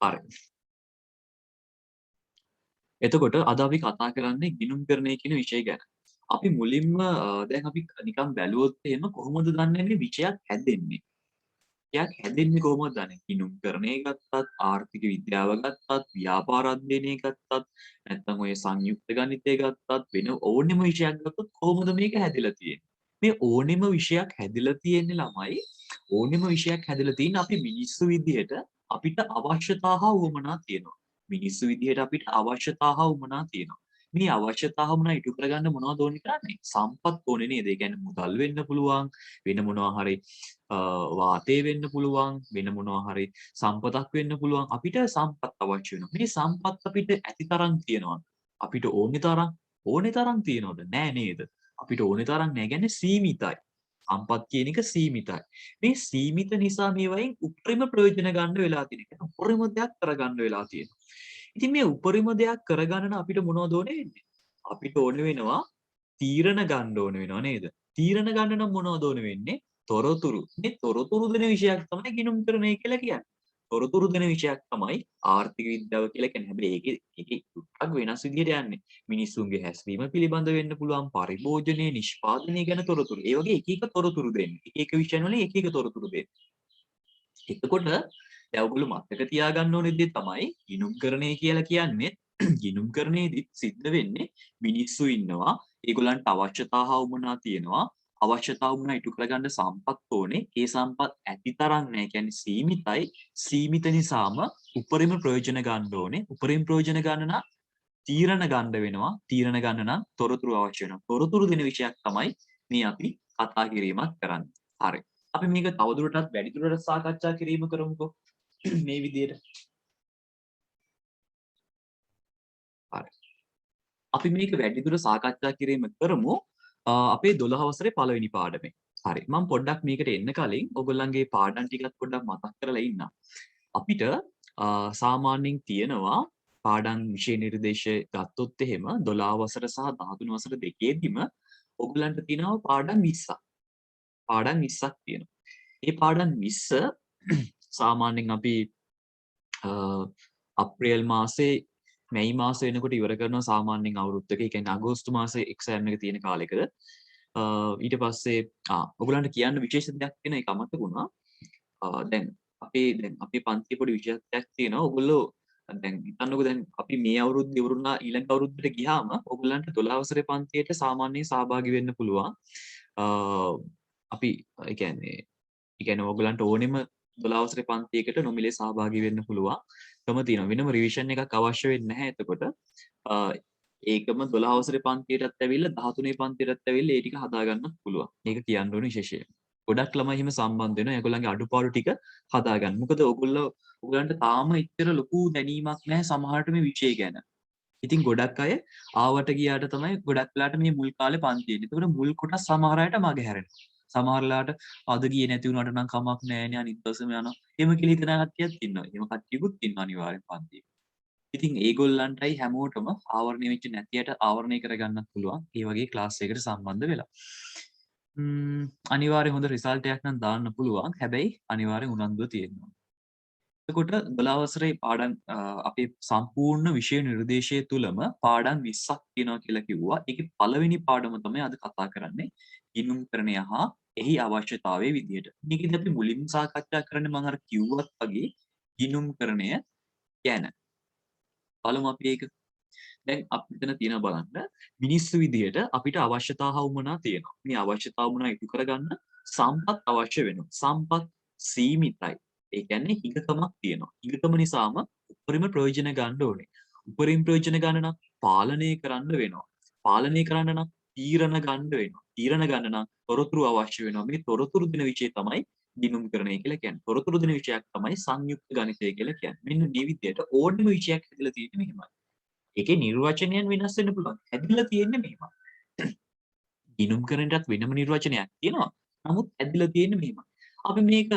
හරි. එතකොට අද අපි කතා කරන්නේ ගිණුම්කරණය කියන විෂය ගැන. අපි මුලින්ම දැන් අපි නිකන් බැලුවොත් එහෙම කොහොමද දන්නේ මේ විෂයක් හැදෙන්නේ? විෂයක් හැදෙන්නේ කොහොමද දන්නේ? ගිණුම්කරණය ගත්තත්, ආර්ථික විද්‍යාව ගත්තත්, ව්‍යාපාර අධ්‍යයනය ගත්තත්, නැත්නම් ඔය සංයුක්ත ගණිතය ගත්තත් වෙන ඕනෙම විෂයක් ගත්තොත් කොහොමද මේක හැදිලා තියෙන්නේ? මේ ඕනෙම විෂයක් හැදිලා තියෙන්නේ ළමයි ඕනෙම විෂයක් හැදිලා තියෙන්නේ අපි මිනිස්සු විදිහට අපිට අවශ්‍යතා හා උවමනා තියෙනවා. මිනිස්සු විදිහට අපිට අවශ්‍යතා හා උවමනා තියෙනවා. මේ අවශ්‍යතා හා උවමනා ඉටු කරගන්න මොනවද ඕනේ කරන්නේ? සම්පත් ඕනේ නේද? ඒ කියන්නේ මුදල් වෙන්න පුළුවන්, වෙන මොනවා හරි වාතය වෙන්න පුළුවන්, වෙන මොනවා හරි සම්පතක් වෙන්න පුළුවන්. අපිට සම්පත් අවශ්‍ය වෙනවා. මේ සම්පත් අපිට ඇති තරම් තියෙනවා. අපිට ඕනේ තරම් තියනවද? නෑ නේද? අපිට ඕනේ තරම් නෑ කියන්නේ සීමිතයි. සම්පත් කියන එක සීමිතයි. මේ සීමිත නිසා මේවයින් උපරිම ප්‍රයෝජන ගන්න වෙලා තියෙනවා. උපරිම දෙයක් කරගන්න වෙලා තියෙනවා. ඉතින් මේ උපරිම දෙයක් කරගන්න නම් අපිට මොනවද ඕනේ වෙන්නේ? අපිට ඕනේ වෙනවා තීරණ ගන්න ඕනේ වෙනවා නේද? තීරණ ගන්න නම් මොනවද ඕනේ වෙන්නේ? තොරතුරු. මේ තොරතුරු දෙන විෂයක් තමයි ගිණුම්කරණය කියලා කියන්නේ. තොරතුරු දෙන විෂයක් තමයි ආර්ථික විද්‍යාව කියලා කියන්නේ. හැබැයි ඒකේ ටිකක් වෙනස් විදිහට යන්නේ. මිනිස්සුන්ගේ හැසිරීම පිළිබඳ වෙන්න පුළුවන්, පරිභෝජනයේ නිෂ්පාදනය ගැන තොරතුරු. ඒ වගේ එක එක තොරතුරු දෙන්නේ. එක එක විෂයන් වල එක එක තොරතුරු දෙන්නේ. එතකොට දැන් ඔයගොල්ලෝ මතක තියාගන්න ඕනේ දේ තමයි ගිණුම්කරණය කියලා කියන්නේ ගිණුම්කරණයේදී සිද්ධ වෙන්නේ මිනිස්සු ඉන්නවා. ඒගොල්ලන්ට අවශ්‍යතා හා උවමනා තියෙනවා. අවශ්‍යතා වුණා ඉටු කරගන්න සම්පත් ඕනේ. ඒ සම්පත් ඇති තරම් නෑ. කියන්නේ සීමිතයි. සීමිත නිසාම උපරිම ප්‍රයෝජන ගන්න ඕනේ. උපරිම ප්‍රයෝජන ගන්න නම් තීරණ ගන්න වෙනවා. තීරණ ගන්න නම් තොරතුරු අවශ්‍ය වෙනවා. තොරතුරු දෙන විෂයක් තමයි මේ අපි කතා කිරීමක් කරන්නේ. හරි. අපි මේක තවදුරටත් වැඩිදුරටත් සාකච්ඡා කිරීම කරමුකෝ. මේ විදිහට. හරි. අපි මේක වැඩිදුර සාකච්ඡා කිරීම කරමු. අපේ 12 වසරේ පළවෙනි පාඩමේ. හරි. මම පොඩ්ඩක් මේකට එන්න කලින් ඔයගොල්ලන්ගේ පාඩම් ටිකත් පොඩ්ඩක් මතක් කරලා ඉන්නම්. අපිට සාමාන්‍යයෙන් තියෙනවා පාඩම් විෂය නිර්දේශය ගත්තොත් එහෙම 12 වසර සහ 13 වසර දෙකේදීම ඔයගොල්ලන්ට තියෙනවා පාඩම් 20ක්. පාඩම් 20ක් තියෙනවා. මේ පාඩම් 20 සාමාන්‍යයෙන් අපි අප්‍රේල් මාසේ මැයි මාස වෙනකොට ඉවර කරනවා සාමාන්‍යයෙන් අවුරුද්දක. ඒ කියන්නේ අගෝස්තු මාසේ එක්සෑම් එක තියෙන කාලෙකද. ඊට පස්සේ ඔයගොල්ලන්ට කියන්න විශේෂ දෙයක් තියෙන එක අමතක වුණා. දැන් අපේ පන්තියේ පොඩි විශේෂයක් තියෙනවා. ඔයගොල්ලෝ දැන් හිතන්නකෝ දැන් අපි මේ අවුරුද්ද ඉවරුණා ඊළඟ අවුරුද්දට ගියාම ඔයගොල්ලන්ට 12 වසරේ පන්තියට සාමාන්‍යයෙන් සහභාගී වෙන්න පුළුවන්. අපි ඒ කියන්නේ ඔයගොල්ලන්ට ඕනෙම 12 වසරේ පන්තියකට නොමිලේ සහභාගී වෙන්න පුළුවන්. ක්‍රම තියෙනවා. වෙනම රිවිෂන් එකක් අවශ්‍ය වෙන්නේ නැහැ එතකොට. ඒකම 12 වසරේ පන්තියටත් ඇවිල්ලා 13 පන්තියටත් ඇවිල්ලා ඒ ටික හදා ගන්නත් පුළුවන්. මේක කියන්න ඕනේ විශේෂයෙන්. ගොඩක් ළමයි එහෙම සම්බන්ධ වෙනවා. ඒගොල්ලන්ගේ අඩුපාඩු ටික හදා ගන්න. මොකද ඔයගොල්ලන්ට තාම ඉච්චර ලොකු දැනීමක් නැහැ සමහරට මේ විෂය ගැන. ඉතින් ගොඩක් අය ආවට ගියාට තමයි ගොඩක් වෙලාට මේ මුල් කාලේ පන්තියේදී. ඒතකොට මුල් කොටස් සමහර අයට මගහැරෙනවා. සමහර වෙලාවට අද ගියේ නැති වුණාට නම් කමක් නැහැ නේ අනිත් දවසේම යනවා. එහෙම කියලා හිතන කට්ටියත් ඉන්නවා. එහෙම කට්ටියකුත් ඉන්නවා අනිවාර්යෙන් පන්තියේ. ඉතින් ඒගොල්ලන්ටයි හැමෝටම ආවරණය වෙච්ච නැතියට ආවරණය කරගන්නත් පුළුවන්. ඒ වගේ ක්ලාස් එකකට සම්බන්ධ වෙලා. අනිවාර්යෙන් හොඳ රිසල්ට් එකක් නම් දාන්න පුළුවන්. හැබැයි අනිවාර්යෙන් උනන්දුව තියෙන්න ඕනේ. එතකොට 12 වසරේ පාඩම් අපේ සම්පූර්ණ විෂය නිර්දේශය තුලම පාඩම් 20ක් තියෙනවා කියලා කිව්වා. ඒකේ පළවෙනි පාඩම තමයි අද කතා කරන්නේ. ගිණුම්කරණය හා එහි අවශ්‍යතාවයේ විදිහට. මේකෙදි අපි මුලින්ම සාකච්ඡා කරන්නේ මම අර කිව්වත් වගේ ගිණුම්කරණය ගැන. බලමු අපි ඒක. දැන් අපි මෙතන තියෙනවා බලන්න මිනිස්සු විදිහට අපිට අවශ්‍යතා හා උවමනා තියෙනවා. මේ අවශ්‍යතා උවමනා ඉටු කරගන්න සම්පත් අවශ්‍ය වෙනවා. සම්පත් සීමිතයි. ඒ කියන්නේ හිඟකමක් තියෙනවා. හිඟකම නිසාම උපරිම ප්‍රයෝජන ගන්න ඕනේ. උපරිම ප්‍රයෝජන ගන්න නම් පාලනය කරන්න වෙනවා. පාලනය කරන්න නම් තීරණ ගන්න වෙනවා. තීරණ ගන්න නම් තොරතුරු අවශ්‍ය වෙනවා. මේ තොරතුරු දෙන විෂය තමයි ගිණුම්කරණය කියලා කියන්නේ. තොරතුරු දෙන විෂයක් තමයි සංයුක්ත ගණිතය කියලා කියන්නේ. මෙන්න මේ විදිහට ඕනම විෂයක් හැදලා තියෙන්නේ මෙහෙමයි. ඒකේ නිර්වචනයන් වෙනස් වෙන්න පුළුවන්. හැදිලා තියෙන්නේ මෙහෙමයි. ගිණුම්කරණයටත් වෙනම නිර්වචනයක් තියෙනවා. නමුත් හැදිලා තියෙන්නේ මෙහෙමයි. අපි මේක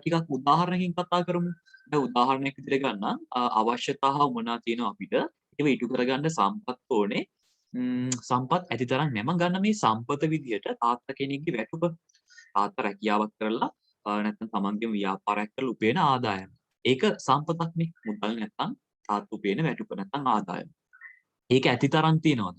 ටිකක් උදාහරණකින් කතා කරමු. දැන් උදාහරණයක් විදිහට ගන්නම්. අවශ්‍යතා හා උවමනා තියෙනවා අපිට. ඒව ඉටු කරගන්න සම්පත් ඕනේ. සම්පත් ඇතිතරම් නැම ගන්න මේ සම්පත විදිහට තාත්තා කෙනෙක්ගේ වැටුප තාත්තා රැකියාවක් කරලා නැත්නම් තමන්ගේ ව්‍යාපාරයක් කරලා උපයන ආදායම. ඒක සම්පතක්නේ. මුදල් නැත්තම් තාත්තු පේන වැටුප නැත්තම් ආදායම. ඒක ඇතිතරම් තියනවද?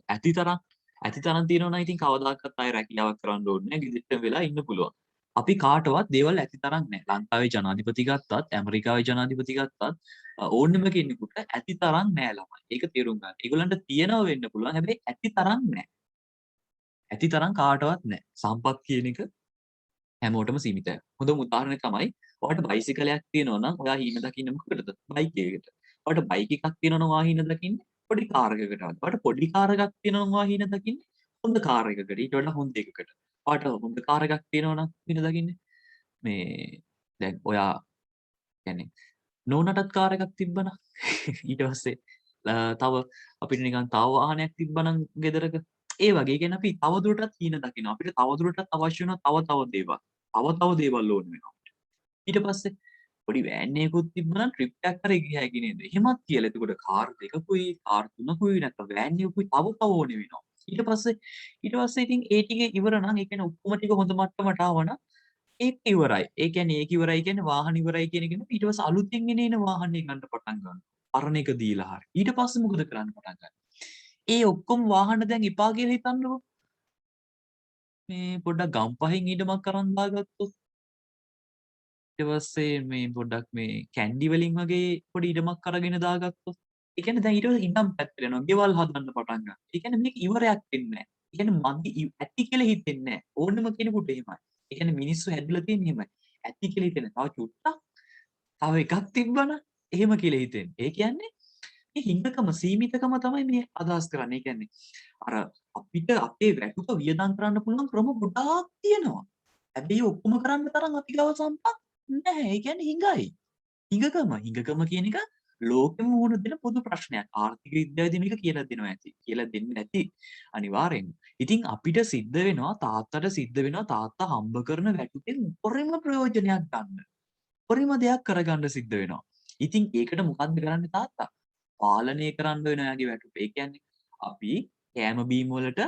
ඇතිතරම් තියෙනවා නම් ඉතින් කවදාකවත් ආයෙ රැකියාවක් කරන්න ඕනේ නැහැ. ගෙදරට වෙලා ඉන්න පුළුවන්. අපි කාටවත් දේවල් ඇතිතරම් නැහැ. ලංකාවේ ජනාධිපති ගත්තත්, ඇමරිකාවේ ජනාධිපති ගත්තත් ඕනෙම කෙනෙකුට ඇතිතරම් නැහැ ළමයි. ඒක තේරුම් ගන්න. ඒගොල්ලන්ට තියනව වෙන්න පුළුවන්. හැබැයි ඇතිතරම් නැහැ. ඇතිතරම් කාටවත් නැහැ. සම්පත් කියන එක හැමෝටම සීමිතයි. හොඳම උදාහරණය තමයි ඔයාලට බයිසිකලයක් තියෙනවා නම් ඔයා හීන දකින්නේ මොකටද? බයික් එකකට. ඔයාලට බයික් එකක් තියෙනවා නම් ඔයා හීන දකින්නේ පොඩි කාර් එකකට. ඔයාලට පොඩි කාර් එකක් තියෙනවා නම් ඔයා හීන දකින්නේ හොඳ කාර් එකකට. ඊට වඩා හොඳ එකකට. ඔයාලට හොඳ කාර් එකක් තියෙනවා නම් හීන දකින්නේ මේ දැන් ඔයා කියන්නේ නෝනටත් කාර් එකක් තිබ්බනම් ඊට පස්සේ තව අපිට නිකන් තව වාහනයක් තිබ්බනම් ගෙදරක ඒ වගේ කියන්නේ අපි තවදුරටත් හීන දකිනවා. අපිට තවදුරටත් අවශ්‍ය වෙනවා තව දේවල්. තව දේවල් ඕන වෙනවා. ඊට පස්සේ පොඩි වෑන් එකකුත් තිබ්බනම් ට්‍රිප් එකක් හරි ගිය හැකි නේද? එහෙමත් කියලා. එතකොට කාර් දෙකකුයි, කාර් තුනකුයි නැත්නම් වෑන් එකකුයි තව ඕනේ වෙනවා. ඊට පස්සේ ඉතින් ඒ ටික ඉවර නම් ඒ කියන්නේ ඔක්කොම ටික හොඳ මට්ටමට ආවනම් ඒක ඉවරයි. ඒ කියන්නේ ඒක ඉවරයි කියන්නේ වාහන ඉවරයි කියන එක නෙමෙයි. ඊට පස්සේ අලුතින් එන වාහනේ ගන්න පටන් ගන්නවා. පරණ එක දීලා හරි. ඊට පස්සේ මොකද කරන්න පටන් ගන්නේ? ඒ ඔක්කොම වාහන දැන් එපා කියලා හිතන්නකෝ. මේ පොඩ්ඩක් ගම් පහින් ඉඩමක් අරන් දාගත්තොත් ඊට පස්සේ මේ පොඩ්ඩක් මේ කැන්ඩි වලින් වගේ පොඩි ඉඩමක් අරගෙන දාගත්තොත් ඒ කියන්නේ දැන් ඊට පස්සේ ඉඩම් පැත්තට යනවා. ගෙවල් හදන්න පටන් ගන්නවා. ඒ කියන්නේ මේක ඉවරයක් වෙන්නේ නැහැ. ඒ කියන්නේ මදි ඇති කියලා හිතෙන්නේ නැහැ. ඕනම කෙනෙකුට එහෙමයි. ඒ කියන්නේ මිනිස්සු හැදිලා තියෙන්නේ එහෙමයි. ඇති කියලා හිතෙන්නේ. තව චුට්ටක් තව එකක් තිබ්බනම් එහෙම කියලා හිතෙන්නේ. ඒ කියන්නේ මේ හිඟකම සීමිතකම තමයි මේ අදහස් කරන්නේ. ඒ කියන්නේ අර අපිට අපේ වැටුප වියදම් කරන්න පුළුවන් ක්‍රම ගොඩාක් තියෙනවා. හැබැයි ඔක්කොම කරන්න තරම් අපි ගාව සම්පත් නැහැ. ඒ කියන්නේ හිඟයි. හිඟකම කියන එක ලෝකෙම මුහුණ දෙන පොදු ප්‍රශ්නයක්. ආර්ථික විද්‍යාවේදී මේක කියලා දෙනවා ඇති. කියලා දෙන්නේ නැති අනිවාර්යෙන්ම. ඉතින් අපිට සිද්ධ වෙනවා තාත්තට සිද්ධ වෙනවා තාත්තා හම්බ කරන වැටුපෙන් උපරිම ප්‍රයෝජනයක් ගන්න. උපරිම දෙයක් කරගන්න සිද්ධ වෙනවා. ඉතින් ඒකට මොකද්ද කරන්නේ තාත්තා? පාලනය කරන්න වෙන එයාගේ වැටුප. ඒ කියන්නේ අපි කෑම බීම වලට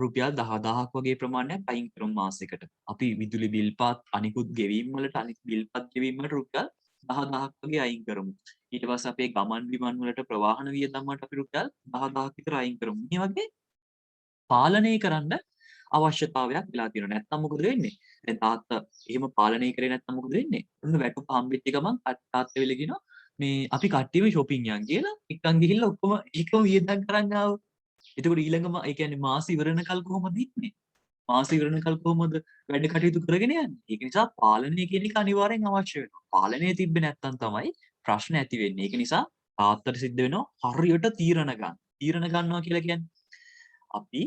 රුපියල් 10000ක් වගේ ප්‍රමාණයක් අයින් කරමු මාසෙකට. අපි විදුලි බිල් පත් අනිකුත් ගෙවීම් වලට අනිත් බිල්පත් ගෙවීම් වලට රුපියල් 10000ක් වගේ අයින් කරමු. ඊට පස්සේ අපේ ගමන් බිමන් වලට ප්‍රවාහන වියදම් වලට අපි රුපියල් 10000ක් විතර අයින් කරමු. මේ වගේ පාලනය කරන්න අවශ්‍යතාවයක් වෙලා තියෙනවා. නැත්තම් මොකද වෙන්නේ? දැන් තාත්තා එහෙම පාලනය කරේ නැත්තම් මොකද වෙන්නේ? ඔන්න වැටුප හම්බෙච්ච ගමන් තාත්තා වෙල කියනවා මේ අපි කට්ටියම shopping යන් කියලා එක්කන් ගිහිල්ලා ඔක්කොම එකම වියදම් කරන් ආවොත්. එතකොට ඊළඟ ඒ කියන්නේ මාස ඉවර වෙනකල් කොහොමද ඉන්නේ? මාස ඉවර වෙනකල් කොහොමද වැඩ කටයුතු කරගෙන යන්නේ? ඒක නිසා පාලනය කියන එක අනිවාර්යෙන් අවශ්‍ය වෙනවා. පාලනය තිබ්බේ නැත්තම් තමයි ප්‍රශ්න ඇති වෙන්නේ. ඒක නිසා තාත්තට සිද්ධ වෙනවා හරියට තීරණ ගන්න. තීරණ ගන්නවා කියලා කියන්නේ අපි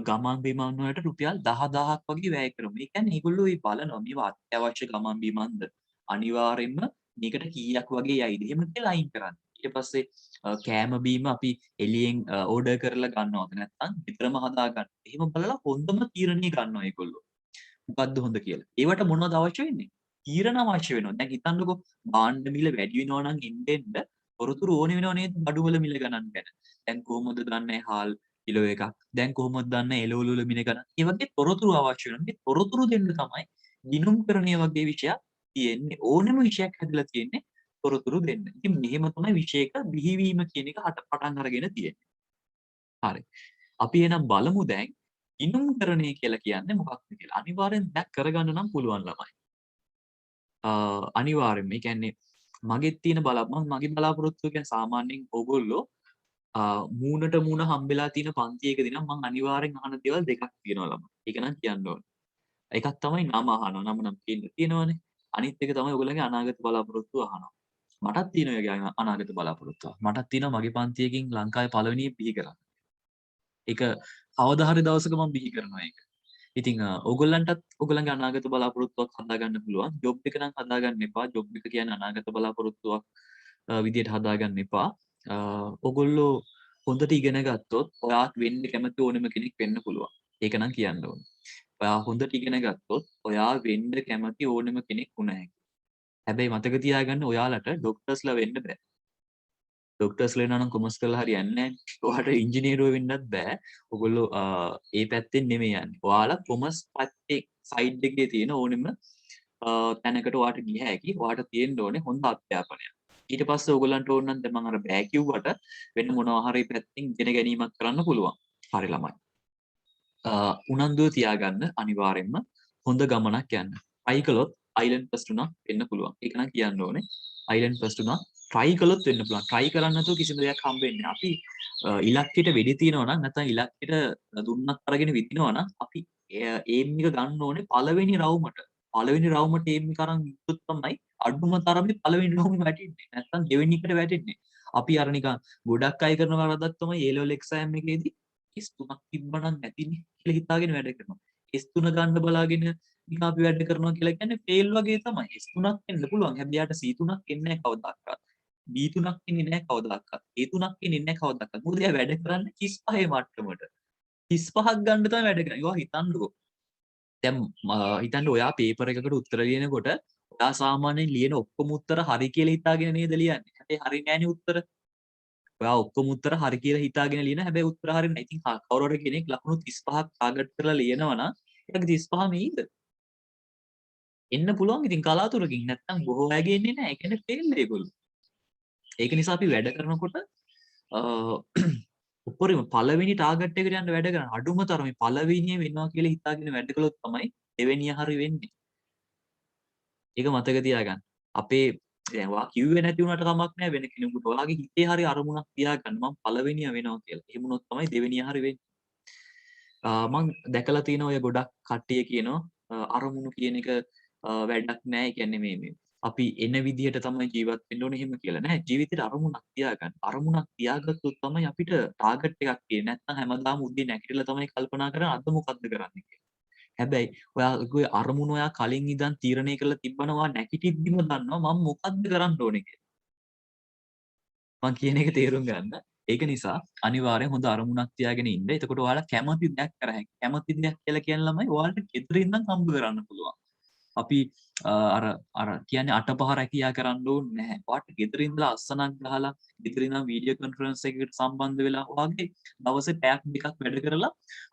ගමන් බිමන් වලට රුපියල් 10000ක් වගේ වැය කරමු. ඒ කියන්නේ ඒගොල්ලෝ ඒ බලනවා මේවා අත්‍යවශ්‍ය ගමන් බිමන්ද අනිවාර්යෙන්ම මේකට කීයක් වගේ යයිද එහෙම කියලා අයින් කරන්න. ඊට පස්සේ කෑම බීම අපි එළියෙන් ඕඩර් කරලා ගන්නවද නැත්නම් විතරම හදා ගන්න. එහෙම බලලා හොඳම තීරණය ගන්නවා ඒගොල්ලෝ. මොකද්ද හොඳ කියලා. ඒවට මොනවද අවශ්‍ය වෙන්නේ? තීරණ අවශ්‍ය වෙනවා. දැන් හිතන්නකෝ භාණ්ඩ මිල වැඩි වෙනවා නම් එන්න තොරතුරු ඕනේ වෙනව නේද? බඩුවල මිල ගණන් ගැන. දැන් කොහොමද දන්නේ හාල් කිලෝ එකක්. දැන් කොහොමද දන්නේ එළවලු වල මිල ගණන්. ඒ වගේ තොරතුරු අවශ්‍ය වෙනවා. මේ තොරතුරු දෙන්න තමයි ගිණුම්කරණය වගේ විෂයක් තියෙන්නේ. ඕනෙම විෂයක් හැදලා තියෙන්නේ තොරතුරු දෙන්න. ඉතින් මෙහෙම තමයි විෂයක බිහිවීම කියන එක පටන් අරගෙන තියෙන්නේ. හරි. අපි එහෙනම් බලමු දැන් ගිණුම්කරණය කියලා කියන්නේ මොකක්ද කියලා. අනිවාර්යෙන් දැක් කරගන්න නම් පුළුවන් ළමයි. අනිවාර්යෙන්ම. ඒ කියන්නේ මගෙත් තියෙන මගේ බලාපොරොත්තුව කියන්නේ සාමාන්‍යයෙන් ඕගොල්ලෝ මූණට මූණ හම්බෙලා තියෙන පන්තියකදී නම් මම අනිවාර්යෙන් අහන දේවල් දෙකක් තියෙනවා ළමයි. ඒක නම් කියන්න ඕනේ. එකක් තමයි නම අහනවා. නම නම් තියෙනවනේ. අනිත් එක තමයි ඔයගොල්ලන්ගේ අනාගත බලාපොරොත්තු අහනවා. මටත් තියෙනවා ඒ අනාගත බලාපොරොත්තුව. මටත් තියෙනවා මගේ පන්තියකින් ලංකාවේ පළවෙනියෙන් බිහි කරන්න. ඒක කවදා හරි දවසක මම බිහි කරනවා ඒක. ඉතින් ඕගොල්ලන්ටත් ඕගොල්ලන්ගේ අනාගත බලාපොරොත්තුවක් හදාගන්න පුළුවන්. ජොබ් එක නම් හදාගන්න එපා. ජොබ් එක කියන්නේ අනාගත බලාපොරොත්තුවක් විදියට හදාගන්න එපා. ඕගොල්ලෝ හොඳට ඉගෙන ගත්තොත් ඔයාත් වෙන්න කැමති ඕනෙම කෙනෙක් වෙන්න පුළුවන්. ඒක නම් කියන්න ඕනේ. ඔයා හොඳට ඉගෙන ගත්තොත් ඔයා වෙන්න කැමති ඕනෙම කෙනෙක් වුණ හැකියි. හැබැයි මතක තියාගන්න ඔයාලට ඩොක්ටර්ස්ලා වෙන්න බෑ. ඩොක්ටර්ස්ලා වෙනවා නම් කොමර්ස් කරලා හරියන්නේ නැහැ. ඔයාලට ඉංජිනේරුවෝ වෙන්නත් බෑ. ඔයගොල්ලෝ ඒ පැත්තෙන් නෙමෙයි යන්නේ. ඔයාලා කොමර්ස් පැත්තේ සයිඩ් එකේ තියෙන ඕනෙම තැනකට ඔයාට ගිය හැකි. ඔයාට තියෙන්න ඕනේ හොඳ අධ්‍යාපනයක්. ඊට පස්සේ ඕගොල්ලන්ට ඕන නම් දැන් මම අර බෑ කිව්වට වෙන මොනවා හරි පැත්තෙන් ඉගෙන ගැනීමක් කරන්න පුළුවන්. හරි ළමයි. උනන්දුව තියාගන්න අනිවාර්යෙන්ම හොඳ ගමනක් යන්න. try කළොත් island plus 3ක් වෙන්න පුළුවන්. ඒක නම් කියන්න ඕනේ. island plus 3ක් try කළොත් වෙන්න පුළුවන්. try කරන්න නැතුව කිසිම දෙයක් හම්බෙන්නේ නැහැ. අපි ඉලක්කයට වෙඩි තියනවා නම් නැත්නම් ඉලක්කයට දුන්නක් අරගෙන විදිනවා නම් අපි ඒම් එක ගන්න ඕනේ පළවෙනි රවුමට. පළවෙනි රවුමට ඒම් එක අරන් ගියොත් තමයි අඩුම තරමේ පළවෙනි රවුම වැටෙන්නේ. නැත්නම් දෙවෙනි එකට වැටෙන්නේ. අපි අර නිකන් ගොඩක් අය කරන වරදක් තමයි A level exam එකේදී S3ක් තිබ්බනම් නැතිනේ කියලා හිතාගෙන වැඩ කරනවා. S3 ගන්න බලාගෙන නිකන් අපි වැඩ කරනවා කියලා කියන්නේ ෆේල් වගේ තමයි. S3ක් එන්න පුළුවන්. හැබැයි යාට C3ක් එන්නේ නැහැ කවදාවත්. B3ක් එන්නේ නැහැ කවදාවත්. A3ක් එන්නේ නැහැ කවදාවත්. මොකද එයා වැඩ කරන්නේ 35 මට්ටමට. 35ක් ගන්න තමයි වැඩ කරන්නේ. ඔයා හිතන්නකෝ. දැන් හිතන්න ඔයා පේපර් එකකට උත්තර ලියනකොට ඔයා සාමාන්‍යයෙන් ලියන ඔක්කොම උත්තර හරි කියලා හිතාගෙන නේද ලියන්නේ. හැබැයි හරි නෑනේ උත්තර. ඔයා ඔක්කොම උත්තර හරි කියලා හිතාගෙන ලියන හැබැයි උත්තර හරි නැහැ. ඉතින් කවුරු හරි කෙනෙක් ලකුණු 35ක් ටාගට් කරලා ලියනවා නම් එයාගේ 35 මේයිද? එන්න පුළුවන් ඉතින් කලාතුරකින් නැත්තම් බොහෝ අයගේ එන්නේ නැහැ. ඒ කියන්නේ ෆේල් ඒගොල්ලෝ. ඒක නිසා අපි වැඩ කරනකොට උඩරිම පළවෙනි ටාගට් එකට යන්න වැඩ කරන අඩුම තරමේ පළවෙනිය වෙනවා කියලා හිතාගෙන වැඩ කළොත් තමයි දෙවෙනිය හරි වෙන්නේ. ඒක මතක තියාගන්න. අපේ දැන් ඔයා කිව්වේ නැති වුණාට කමක් නැහැ වෙන කෙනෙකුට. ඔයාගේ හිතේ හරි අරමුණක් තියාගන්න මම පළවෙනිය වෙනවා කියලා. එහෙම වුණොත් තමයි දෙවෙනිය හරි වෙන්නේ. මම දැකලා තියෙන ඔය ගොඩක් කට්ටිය කියනවා අරමුණු කියන එක වැඩක් නැහැ. ඒ කියන්නේ මේ අපි එන විදිහට තමයි ජීවත් වෙන්න ඕනේ එහෙම කියලා නෑ. ජීවිතේට අරමුණක් තියාගන්න. අරමුණක් තියාගත්තොත් තමයි අපිට ටාගට් එකක් තියෙන්නේ. නැත්නම් හැමදාම උදේ නැගිටලා තමයි කල්පනා කරන්නේ අද මොකද්ද කරන්න කියලා. හැබැයි ඔයාගේ අරමුණ ඔයා කලින් ඉඳන් තීරණය කරලා තිබ්බනම් ඔයා නැගිටිද්දිම දන්නවා මම මොකද්ද කරන්න ඕනේ කියලා. මම කියන එක තේරුම් ගන්න. ඒක නිසා අනිවාර්යෙන් හොඳ අරමුණක් තියාගෙන ඉන්න. එතකොට ඔයාලා කැමති දෙයක් කර හැකියි. කැමති දෙයක් කියලා කියන ළමයි ඔයාලට ගෙදර ඉඳන් හම්බ කරන්න පුළුවන්. අපි අර කියන්නේ අටපහ රැකියා කරන්න ඕනේ නැහැ. ඔයාට ගෙදර ඉඳලා අස්සනක් ගහලා ගෙදර ඉඳන් වීඩියෝ කොන්ෆරන්ස් එකකට සම්බන්ධ වෙලා ඔයාගේ දවසේ පැයක් දෙකක් වැඩ කරලා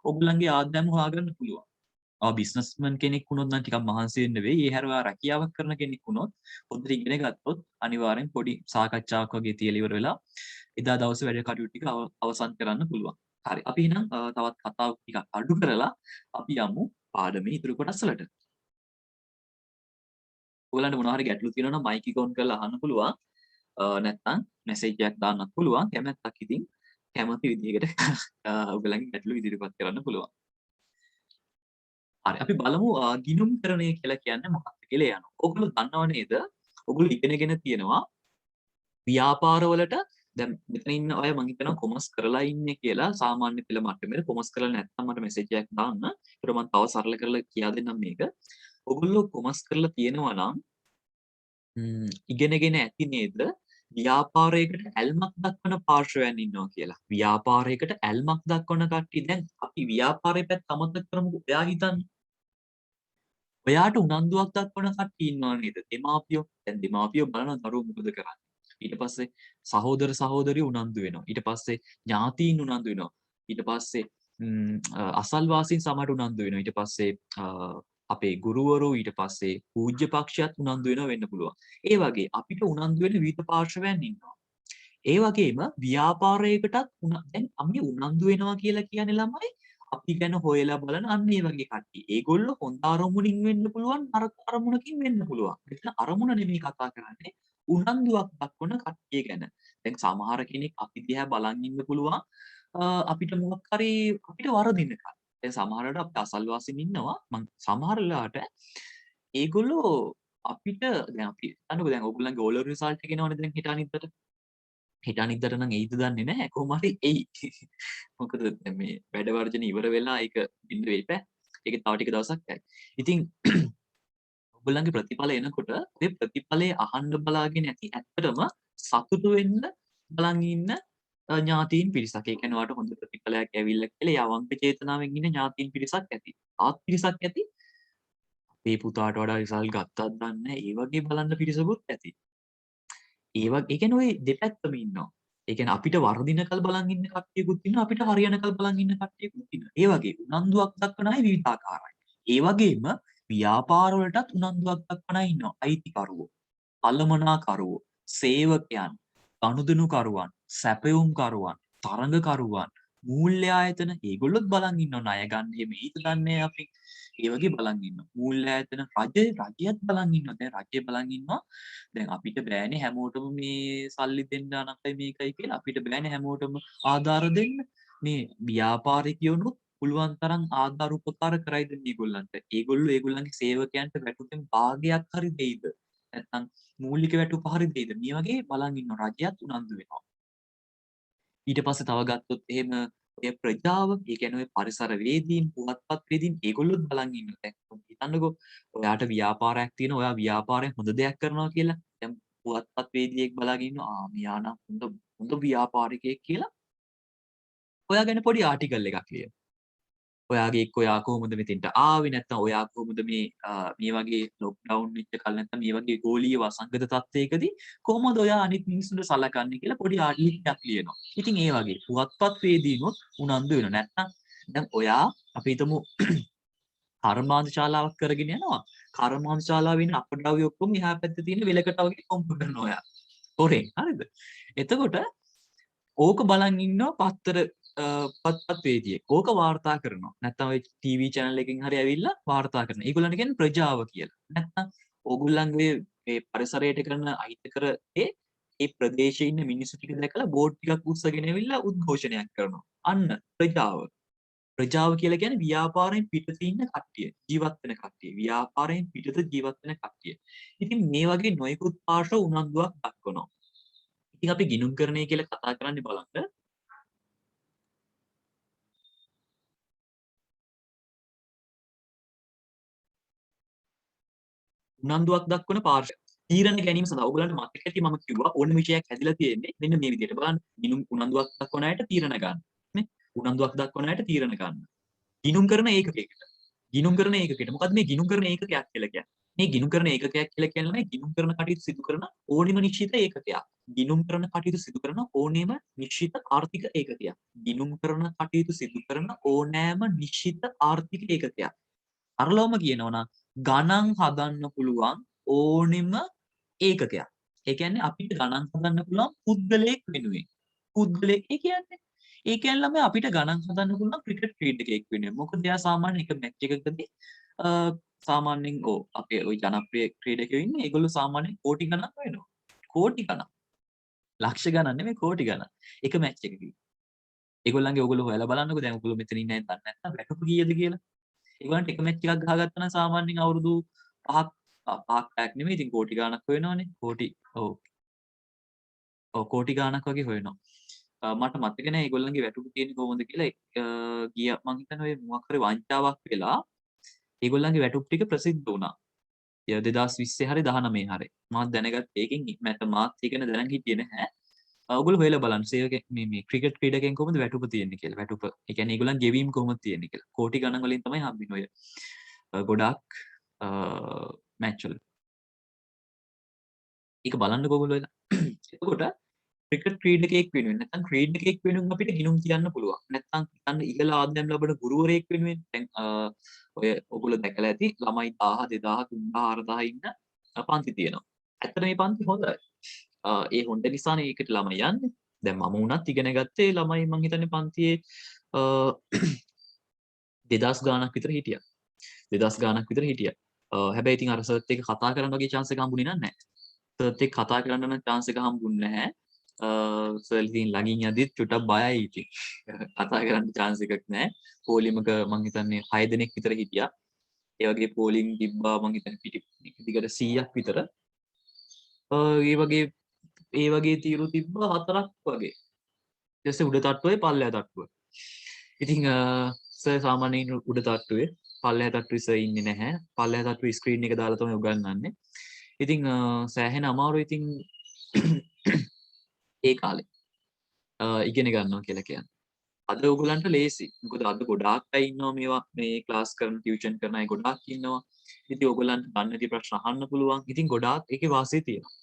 ඔයගොල්ලන්ගේ ආදායම හොයාගන්න පුළුවන්. බිස්නස්මන් කෙනෙක් වුණොත් නම් ටිකක් මහන්සි වෙන්න වෙයි. ඒ හැරවා රැකියාවක් කරන කෙනෙක් වුණොත් හොඳට ඉගෙන ගත්තොත් අනිවාර්යෙන් පොඩි සාකච්ඡාවක් වගේ තියලා ඉවර වෙලා එදා දවසේ වැඩ කටයුතු ටික අවසන් කරන්න පුළුවන්. හරි. අපි එහෙනම් තවත් කතාවක් ටිකක් අඩු කරලා අපි යමු පාඩමේ ඉතුරු කොටස් වලට. ඔයගලන්ට මොනවා හරි ගැටලු තියෙනවා නම් මයික් එක ඔන් කරලා අහන්න පුළුවන්. නැත්නම් මැසේජ් එකක් දාන්නත් පුළුවන්. කැමැත්තක් ඉතින් කැමති විදිහකට ඔයගලන්ගේ ගැටලු ඉදිරිපත් කරන්න පුළුවන්. හරි අපි බලමු ගිණුම්කරණය කියලා කියන්නේ මොකක්ද කියලා යනවා. ඔයගොල්ලෝ දන්නව නේද? ඔයගොල්ලෝ ඉගෙනගෙන තියෙනවා ව්‍යාපාරවලට දැන් මෙතන ඉන්න අය මම හිතනවා කොමර්ස් කරලා ඉන්නේ කියලා සාමාන්‍ය පෙළ මට්ටමේ කොමර්ස් කරලා නැත්නම් මට මෙසේජ් එකක් දාන්න. ඒකට මම තව සරල කරලා කියා දෙන්නම් මේක. ඔයගොල්ලෝ කොමර්ස් කරලා තියෙනවා නම් ඉගෙනගෙන ඇති නේද? ව්‍යාපාරයකට ඇල්මක් දක්වන පාර්ශවයන් ඉන්නවා කියලා. ව්‍යාපාරයකට ඇල්මක් දක්වන කට්ටිය දැන් අපි ව්‍යාපාරය පැත්ත අමතක කරමුකෝ. එයා හිතන්නේ ඔයාට උනන්දුවක් දක්වන කට්ටිය ඉන්නවා නේද? දෙමාපියෝ. දැන් දෙමාපියෝ බලනවා දරුවෝ මොකද කරන්නේ. ඊට පස්සේ සහෝදර සහෝදරියෝ උනන්දු වෙනවා. ඊට පස්සේ ඥාතීන් උනන්දු වෙනවා. ඊට පස්සේ අසල්වාසීන් සමහරට උනන්දු වෙනවා. ඊට පස්සේ අපේ ගුරුවරු ඊට පස්සේ පූජ්‍ය පක්ෂයත් උනන්දු වෙනවා වෙන්න පුළුවන්. ඒ වගේ අපිට උනන්දු වෙන විවිධ පාර්ශවයන් ඉන්නවා. ඒ වගේම ව්‍යාපාරයකටත් දැන් අපි උනන්දු වෙනවා කියලා කියන්නේ ළමයි අපි ගැන හොයලා බලන අන්න ඒ වගේ කට්ටිය. ඒගොල්ලෝ හොඳ අරමුණින් වෙන්න පුළුවන් නරක අරමුණකින් වෙන්න පුළුවන්. මෙතන අරමුණ නෙමෙයි කතා කරන්නේ උනන්දුවක් දක්වන කට්ටිය ගැන. දැන් සමහර කෙනෙක් අපි දිහා බලන් ඉන්න පුළුවන් අපිට මොකක් හරි අපිට වරදිනකම්. දැන් සමහරවිට අපිට අසල්වාසීන් ඉන්නවා. මං සමහර වෙලාවට ඒගොල්ලෝ අපිට දැන් අපි හිතන්නකෝ දැන් ඕගොල්ලන්ගේ ඕලර් රිසල්ට් එක එනවනේ දැන් හෙට අනිද්දාට. හෙට අනිද්දාට නම් එයිද දන්නේ නැහැ. කොහොම හරි එයි. මොකද දැන් මේ වැඩ වර්ජන ඉවර වෙලා ඒක බින්ද වෙයි බෑ. ඒක තව ටික දවසක් යයි. ඉතින් ඔයගොල්ලන්ගේ ප්‍රතිඵල එනකොට ඔය ප්‍රතිඵලේ අහන්න බලාගෙන ඇති ඇත්තටම සතුටු වෙන්න බලන් ඉන්න ඥාතීන් පිරිසක්. ඒ කියන්නේ ඔයාලට හොඳ ප්‍රතිඵලයක් ඇවිල්ලා කියලා ඒ අවංක චේතනාවෙන් ඉන්න ඥාතීන් පිරිසක් ඇති. ආත් පිරිසක් ඇති. අපේ පුතාට වඩා රිසල්ට් ගත්තත් දන්නේ නැහැ. ඒ වගේ බලන්න පිරිසකුත් ඇති. ඒ කියන්නේ ඔය දෙපැත්තම ඉන්නවා. ඒ කියන්නේ අපිට වර්ධිනකල් බලන් ඉන්න කට්ටියකුත් ඉන්නවා අපිට හරියනකල් බලන් ඉන්න කට්ටියකුත් ඉන්නවා. ඒ වගේ උනන්දුවක් දක්වන අය විවිධාකාරයි. ඒ වගේම ව්‍යාපාර වලටත් උනන්දුවක් දක්වනා ඉන්නවා. අයිතිකරුවෝ, කළමනාකරුවෝ, සේවකයන්, ගනුදෙනුකරුවන්, සැපයුම්කරුවන්, තරඟකරුවන්, මූල්‍ය ආයතන ඒගොල්ලොත් බලන් ඉන්නවා. ණය ගන්න එහෙම ඊට දන්නේ අපි. ඒ වගේ බලන් ඉන්නවා. මූල්‍ය ආයතන රජයත් බලන් ඉන්නවා. දැන් රජය බලන් ඉන්නවා. දැන් අපිට බෑනේ හැමෝටම මේ සල්ලි දෙන්න අනකයි මේකයි කියලා. අපිට බෑනේ හැමෝටම ආධාර දෙන්න. මේ ව්‍යාපාරිකයොනුත් පුළුවන් තරම් ආධාර උපකාර කරයිද මේගොල්ලන්ට. ඒගොල්ලෝ ඒගොල්ලන්ගේ සේවකයන්ට වැටුපෙන් භාගයක් හරි දෙයිද? නැත්නම් මූලික වැටුප හරි දෙයිද? මේ වගේ බලන් ඉන්න රජයත් උනන්දු වෙනවා. ඊට පස්සේ තව ගත්තොත් එහෙම ඔය ප්‍රජාව, ඒ කියන්නේ ඔය පරිසර වේදීන්, පුවත්පත් වේදීන් ඒගොල්ලොත් බලන් ඉන්නවා. දැන් හිතන්නකෝ ඔයාට ව්‍යාපාරයක් තියෙනවා, ඔයා ව්‍යාපාරයෙන් හොඳ දෙයක් කරනවා කියලා. දැන් පුවත්පත් වේදිකෙක් බලාගෙන ඉන්නවා. මෙයා නම් හොඳ ව්‍යාපාරිකයෙක් කියලා. ඔයා ගැන පොඩි ආටිකල් එකක් ලියනවා. ඔයාගේ එක්ක ඔයා කොහොමද මෙතෙන්ට ආවේ, නැත්නම් ඔයා කොහොමද මේ වගේ ලොක්ඩවුන් වෙච්ච කල නැත්නම් මේ වගේ ගෝලීය වසංගත තත්ත්වයකදී කොහොමද ඔයා අනිත් මිනිස්සුන්ට සලකන්නේ කියලා පොඩි ආටිකලයක් ලියනවා. ඉතින් ඒ වගේ පුවත්පත් වේදීනොත් උනන්දු වෙනවා. නැත්නම් දැන් ඔයා අපි හිතමු කර්මාන්ත ශාලාවක් කරගෙන යනවා. කර්මාන්ත ශාලාවේ ඉන්න අපද්‍රව්‍ය ඔක්කොම එහා පැත්තේ තියෙන වෙලකට වගේ කොම්ප කරනවා ඔයා. හොරෙන් හරිද? එතකොට ඕක බලන් ඉන්නවා පත්තර පත්පත් වේදියේ. ඕක වාර්තා කරනවා. නැත්නම් ඔය ටීවී channel එකකින් හරි ඇවිල්ලා වාර්තා කරනවා. ඒගොල්ලන්ට කියන්නේ ප්‍රජාව කියලා. නැත්නම් ඕගොල්ලන්ගේ මේ පරිසරයට කරන අහිතකර ඒ ප්‍රදේශයේ ඉන්න මිනිස්සු ටික දැකලා බෝඩ් ටිකක් උස්සගෙන ඇවිල්ලා උද්ඝෝෂණයක් කරනවා. අන්න ප්‍රජාව. ප්‍රජාව කියලා කියන්නේ ව්‍යාපාරයෙන් පිටත ඉන්න කට්ටිය. ජීවත් වෙන කට්ටිය. ව්‍යාපාරයෙන් පිටත ජීවත් වෙන කට්ටිය. ඉතින් මේ වගේ නොයෙකුත් පාර්ශ්ව උනන්දුවක් දක්වනවා. ඉතින් අපි ගිණුම්කරණය කියලා කතා කරන්නේ බලන්න උනන්දුවක් දක්වන පාර්ශ්ව තීරණ ගැනීම සඳහා ඔයගලන්ට මතක ඇති මම කිව්වා ඕන විෂයක් හැදිලා තියෙන්නේ මෙන්න මේ විදිහට බලන්න ගිණුම් උනන්දුවක් දක්වන අයට තීරණ ගන්න නේ උනන්දුවක් දක්වන අයට තීරණ ගන්න ගිණුම් කරන ඒකකයකට ගිණුම් කරන ඒකකයට මොකද්ද මේ ගිණුම් කරන ඒකකයක් කියලා කියන්නේ මේ ගිණුම් කරන ඒකකයක් කියලා කියන්නේ ගිණුම් කරන කටයුතු සිදු කරන ඕනෙම නිශ්චිත ඒකකයක් ගිණුම් කරන කටයුතු සිදු කරන ඕනෙම නිශ්චිත ආර්ථික ඒකකයක් ගිණුම් කරන කටයුතු සිදු කරන ඕනෑම නිශ්චිත ආර්ථික ඒකකයක් අරලවම කියනවා නම් ගණන් හදන්න පුළුවන් ඕනෙම ඒකකයක්. ඒ කියන්නේ අපිට ගණන් හදන්න පුළුවන් පුද්ගලයෙක් වෙනුවෙන්. පුද්ගලයෙක් ඒ කියන්නේ ළමයි අපිට ගණන් හදන්න පුළුවන් ක්‍රිකට් ක්‍රීඩකයෙක් වෙනුවෙන්. මොකද එයා සාමාන්‍ය එක මැච් එකකදී සාමාන්‍යයෙන් අපේ ওই ජනප්‍රිය ක්‍රීඩකයෝ ඉන්නේ. ඒගොල්ලෝ සාමාන්‍යයෙන් කෝටි ගණන් වෙනවා. කෝටි ගණන්. ලක්ෂ ගණන් නෙමෙයි කෝටි ගණන්. එක මැච් එකකදී. ඒගොල්ලන්ගේ ඔයගොල්ලෝ හොයලා බලන්නකෝ දැන් ඔයගොල්ලෝ මෙතන ඉන්න අය දන්නේ නැත්නම් වැටුප කීයද කියලා. ඒගොල්ලන්ට එක මැච් එකක් ගහගත්තා නම් සාමාන්‍යයෙන් අවුරුදු 5ක් පැක් නෙමෙයි ඉතින් කෝටි ගාණක් හොයනවනේ කෝටි කෝටි ගාණක් වගේ හොයනවා මට මතක නෑ ඒගොල්ලන්ගේ වැටුප තියෙන්නේ කොහොමද කියලා ගිය මං හිතන්නේ ඔය මොකක් හරි වංචාවක් වෙලා ඒගොල්ලන්ගේ වැටුප් ටික ප්‍රසිද්ධ වුණා 2020 හරි 19 හරි මම දැනගත්ත ඒකෙන් මට මාත් ඉගෙන දැනන් හිටියේ නැහැ ඔයගොල්ලෝ හොයලා බලන්න සේවක මේ ක්‍රිකට් ක්‍රීඩකයන් කොහොමද වැටුප තියෙන්නේ කියලා වැටුප ඒ කියන්නේ ඒගොල්ලන් ගෙවීම් කොහොමද තියෙන්නේ කියලා කෝටි ගණන් වලින් තමයි හම්බෙන්නේ ඔය ගොඩාක් මැච් වල ඒක බලන්නකෝ ඔයගොල්ලෝ වෙලා එතකොට ක්‍රිකට් ක්‍රීඩකයෙක් වෙනුවෙන් නැත්නම් ක්‍රීඩකයෙක් වෙනුවෙන් අපිට ගිණුම් කියන්න පුළුවන් නැත්නම් හිතන්න ඉහළ ආදායම් ලබන ගුරුවරයෙක් වෙනුවෙන් දැන් ඔය ඔයගොල්ලෝ දැකලා ඇති ළමයි 1000 2000 3000 4000 ඉන්න පන්ති තියෙනවා ඇත්තට මේ පන්ති හොඳයි ඒ හොඳ නිසානේ ඒකට ළමයි යන්නේ දැන් මම වුණත් ඉගෙන ගත්තේ ළමයි මං හිතන්නේ පන්තියේ 2000 ගාණක් විතර හිටියා 2000 ගාණක් විතර හිටියා හැබැයි ඉතින් අර සර්ත් එක කතා කරන්න වගේ chance එක හම්බුනේ නැහැ සර්ත් එක්ක කතා කරන්න නම් chance එක හම්බුන්නේ නැහැ සර් ඉතින් ළඟින් යද්දිත් චුට්ටක් බයයි ඉතින් කතා කරන්න chance එකක් නැහැ පොලිමක මං හිතන්නේ 6 දෙනෙක් විතර හිටියා ඒ වගේ පෝලිං තිබ්බා මං හිතන්නේ පිටි දිගට 100ක් විතර ඒ වගේ තීරු තිබ්බා 4ක් වගේ ඊට පස්සේ උඩ තට්ටුවේ පල්ලෙහා තට්ටුව ඉතින් සර් සාමාන්‍යයෙන් උඩ තට්ටුවේ පල්ලෙහා තට්ටුවේ සර් ඉන්නේ නැහැ පල්ලෙහා තට්ටුවේ ස්ක්‍රීන් එක දාලා තමයි උගන්වන්නේ ඉතින් සෑහෙන අමාරුයි ඉතින් ඒ කාලේ ඉගෙන ගන්නවා කියලා කියන්නේ. අද ඔයගලන්ට ලේසි. මොකද අද ගොඩාක් අය ඉන්නවා මේවා මේ ක්ලාස් කරන ටියුෂන් කරන අය ගොඩාක් ඉන්නවා. ඉතින් ඔයගලන්ට ගන්න ති ප්‍රශ්න අහන්න පුළුවන්. ඉතින් ගොඩාක් ඒකේ වාසිය තියෙනවා.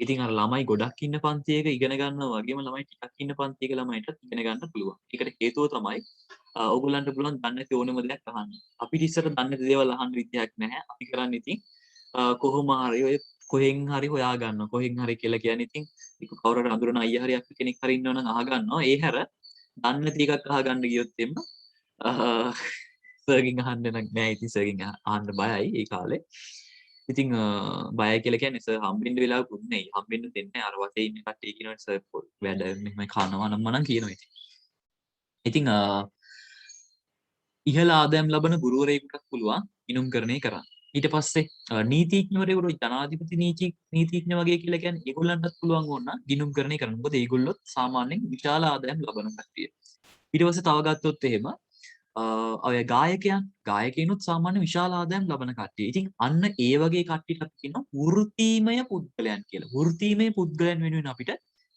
ඉතින් අර ළමයි ගොඩක් ඉන්න පන්තියක ඉගෙන ගන්නවා වගේම ළමයි ටිකක් ඉන්න පන්තියක ළමයිටත් ඉගෙන ගන්න පුළුවන්. ඒකට හේතුව තමයි ඔයගොල්ලන්ට පුළුවන් දන්නේ නැති ඕනම දෙයක් අහන්න. අපිට ඉස්සර දන්නේ නැති දේවල් අහන්න විදියක් නැහැ. අපි කරන්නේ ඉතින් කොහොම හරි ඔය කොහෙන් හරි හොයා ගන්නවා. කොහෙන් හරි කියලා කියන්නේ ඉතින් කවුරු හරි අඳුරන අයියා හරි අපි කෙනෙක් හරි ඉන්නවනම් අහ ගන්නවා. ඒ හැර දන්නේ නැති එකක් අහගන්න ගියොත් එම්ම සර්ගෙන් අහන්න නෑ. ඉතින් සර්ගෙන් අහන්න බයයි ඒ කාලේ. ඉතින් බයයි කියලා කියන්නේ සර් හම්බෙන්න වෙලාවකුත් නෙයි. හම්බෙන්න දෙන්නේ නැහැ. අර වටේ ඉන්න කට්ටිය කියනවා සර් වැඩ මෙහෙම කනවා නම් මනම් කියනවා ඉතින්. ඉතින් ඉහළ ආදායම් ලබන ගුරුවරයෙකුට පුළුවන් ඉනුම්කරණය කරන්න. ඊට පස්සේ නීතිඥවරයෙකුට ජනාධිපති නීතිඥ වගේ කියලා කියන්නේ ඒගොල්ලන්ටත් පුළුවන් වුණා ගිණුම්කරණය කරන්න. මොකද ඒගොල්ලොත් සාමාන්‍යයෙන් විශාල ආදායම් ලබන කට්ටිය. ඊට පස්සේ තව ගත්තොත් එහෙම ඔය ගායකයනුත් සාමාන්‍ය විශාල ආදායම් ලබන කට්ටිය. ඉතින් අන්න ඒ වගේ කට්ටියට අපි කියනවා වෘත්තීමය පුද්ගලයන් කියලා. වෘත්තීමය පුද්ගලයන් වෙනුවෙන් අපිට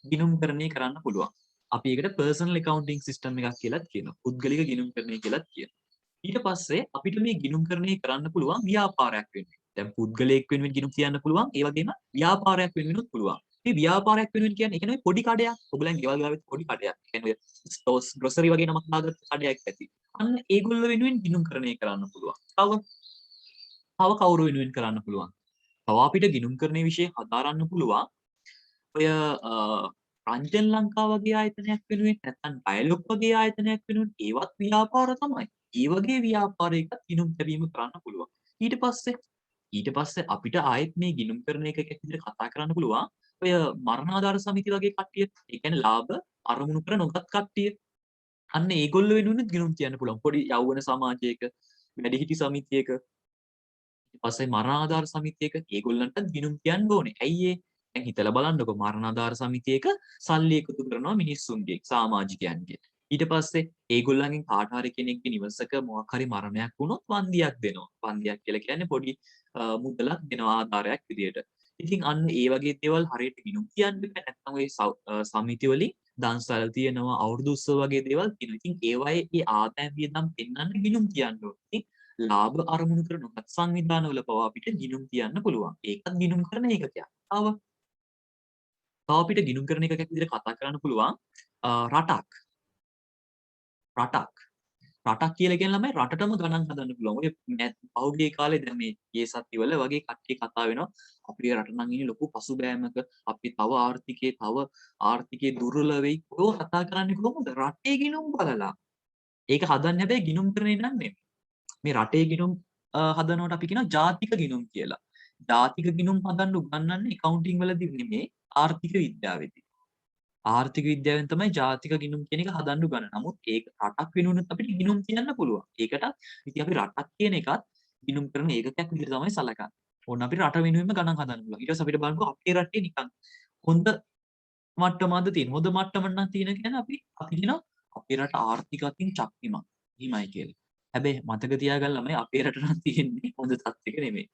ගිණුම්කරණය කරන්න පුළුවන්. අපි ඒකට පර්සනල් accounting system එකක් කියලාත් කියනවා. පුද්ගලික ගිණුම්කරණය කියලාත් කියනවා. ඊට පස්සේ අපිට මේ ගිණුම්කරණය කරන්න පුළුවන් ව්‍යාපාරයක් වෙනුවෙන්. දැන් පුද්ගලයෙක් වෙනුවෙන් ගිණුම් තියන්න පුළුවන්. ඒ වගේම ව්‍යාපාරයක් වෙනුවෙන්ත් පුළුවන්. මේ ව්‍යාපාරයක් වෙනුවෙන් කියන්නේ ඒ කියන්නේ පොඩි කඩයක්. ඔයගොල්ලන් ගෙවල් ගාවෙත් පොඩි කඩයක්. ඒ කියන්නේ ස්ටෝර්ස් ග්‍රොසරි වගේ නමක් දාගත්ත කඩයක් ඇති. අන්න ඒගොල්ලෝ වෙනුවෙන් ගිණුම්කරණය කරන්න පුළුවන්. තව කවුරු වෙනුවෙන් කරන්න පුළුවන්. තව අපිට ගිණුම්කරණයේ විෂය හදාරන්න පුළුවන්. ඔය රංජන් ලංකා වගේ ආයතනයක් වෙනුවෙන් නැත්නම් ඩයලොග් වගේ ආයතනයක් වෙනුවෙන් ඒවත් ව්‍යාපාර තමයි. ඒ වගේ ව්‍යාපාරයකට ගිණුම් තැබීම කරන්න පුළුවන්. ඊට පස්සේ අපිට ආයෙත් මේ ගිණුම්කරණ එකක විදිහට කතා කරන්න පුළුවන්. ඔය මරණාධාර සමිති වගේ කට්ටිය, ඒ කියන්නේ ලාභ අරමුණු කර නොගත් කට්ටිය. අන්න ඒගොල්ලෝ වෙනුවෙන් ගිණුම් තියන්න පුළුවන්. පොඩි යෞවන සමාජයක, වැඩිහිටි සමිතියක, ඊට පස්සේ මරණාධාර සමිතියක ඒගොල්ලන්ට ගිණුම් තියන්න ඕනේ. ඇයි ඒ? දැන් හිතලා බලන්නකො මරණාධාර සමිතියක සල්ලි එකතු කරනවා මිනිස්සුන්ගේ සමාජිකයන්ගේ. ඊට පස්සේ ඒගොල්ලන්ගෙන් කාට හරි කෙනෙක්ගේ නිවසක මොකක් හරි මරණයක් වුණොත් වන්දියක් දෙනවා. වන්දියක් කියලා කියන්නේ පොඩි මුදලක් දෙනවා ආධාරයක් විදියට. ඉතින් අන්න ඒ වගේ දේවල් හරියට ගිණුම් තියන්න බෑ. නැත්නම් ඔය සමිති වලින් දන්සල් තියෙනවා, අවුරුදු උත්සව වගේ දේවල් තියෙනවා. ඉතින් ඒවායේ ඒ ආදායම් වියදම් පෙන්වන්න ගිණුම් තියන්න ඕනේ. ලාභ අරමුණු කර නොගත් සංවිධානවල පවා අපිට ගිණුම් තියන්න පුළුවන්. ඒකත් ගිණුම් කරන එකකයක්. තව අපිට ගිණුම් කරන එකක් විදිහට කතා කරන්න පුළුවන් රටක්. රටක් කියලා කියන ළමයි රටටම ගණන් හදන්න පුළුවන්. ඔය පහුගිය කාලේ දැන් මේ ඊයේ සතිවල වගේ කට්ටිය කතා වෙනවා අපේ රට නම් ඉන්නේ ලොකු පසුබෑමක. අපි තව ආර්ථිකයේ දුර්වල වෙයි. ඔය කතා කරන්නේ කොහොමද? රටේ ගිණුම් බලලා. ඒක හදන්නේ හැබැයි ගිණුම් කරන්නේ නන්නේ. මේ රටේ ගිණුම් හදනවට අපි කියනවා ජාතික ගිණුම් කියලා. ජාතික ගිණුම් හදන්න උගන්වන්නේ accounting වලදී නෙමෙයි ආර්ථික විද්‍යාවේදී. ආර්ථික විද්‍යාවෙන් තමයි ජාතික ගිණුම් කියන එක හදන්න උගන්වන්නේ. නමුත් ඒක රටක් වෙනුවෙන් අපිට ගිණුම් තියන්න පුළුවන්. ඒකට ඉතින් අපි රටක් කියන එකත් ගිණුම් කරන ඒකකයක් විදිහට තමයි සලකන්නේ. ඕන්න අපිට රට වෙනුවෙන්ම ගණන් හදන්න පුළුවන්. ඊට පස්සේ අපිට බලන්න අපේ රටේ නිකන් හොඳ මට්ටමක්ද තියෙන. හොඳ මට්ටමක් නම් තියෙන කියන්නේ අපි කියනවා අපේ රට ආර්ථික අතින් ශක්තිමත්. හිමයි කියලා. හැබැයි මතක තියාගන්න ළමයි අපේ රට නම් තියෙන්නේ හොඳ තත්ත්වයක නෙමෙයි.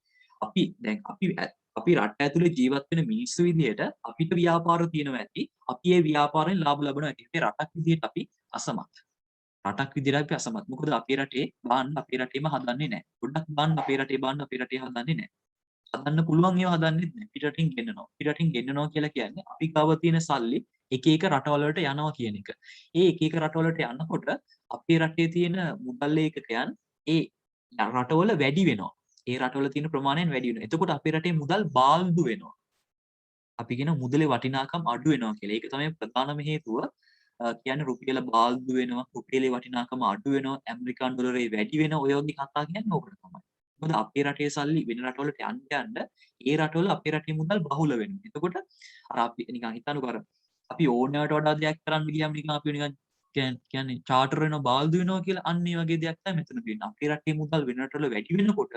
අපි රට ඇතුලේ ජීවත් වෙන මිනිස්සු විදියට අපිට ව්‍යාපාර තියෙනවා ඇති. අපි ඒ ව්‍යාපාරයෙන් ලාභ ලබනවා ඇති. ඒ රටක් විදියට අපි අසමත්. රටක් විදියට අපි අසමත්. මොකද අපේ රටේ බාන්න අපේ රටේම හදන්නේ නැහැ. පොඩ්ඩක් බාන්න අපේ රටේ බාන්න අපේ රටේ හදන්නේ නැහැ. හදන්න පුළුවන් ඒවා හදන්නෙත් නැහැ. පිටරටින් ගෙන්නනවා. පිටරටින් ගෙන්නනවා කියලා කියන්නේ අපි ගාව තියෙන සල්ලි එක එක රටවල් වලට යනවා කියන එක. ඒ එක එක රටවල් වලට යනකොට අපේ රටේ තියෙන මුදල් ඒකකයන් ඒ රටවල වැඩි වෙනවා. ඒ රටවල තියෙන ප්‍රමාණයෙන් වැඩි වෙනවා. එතකොට අපේ රටේ මුදල් බාල්දු වෙනවා. අපි කියන මුදලේ වටිනාකම අඩු වෙනවා කියලා. ඒක තමයි ප්‍රධානම හේතුව. කියන්නේ රුපියල බාල්දු වෙනවා, රුපියලේ වටිනාකම අඩු වෙනවා, ඇමරිකානු ඩොලරේ වැඩි වෙනවා. ඔය වගේ කතා කියන්නේ ඕකට තමයි. මොකද අපේ රටේ සල්ලි වෙන රටවලට යන්න ඒ රටවල අපේ රටේ මුදල් බහුල වෙනවා. එතකොට අර අපි නිකන් හිතන්නකෝ අර අපි ඕනෑවට වඩා දෙයක් කරන්න ගියාම නිකන් අපි නිකන් කියන්නේ චාටර් වෙනවා බාල්දු වෙනවා කියලා අන්න ඒ වගේ දෙයක් තමයි මෙතන තියෙන්නේ. අපේ රටේ මුදල් වෙන රටවල වැඩි වෙනකොට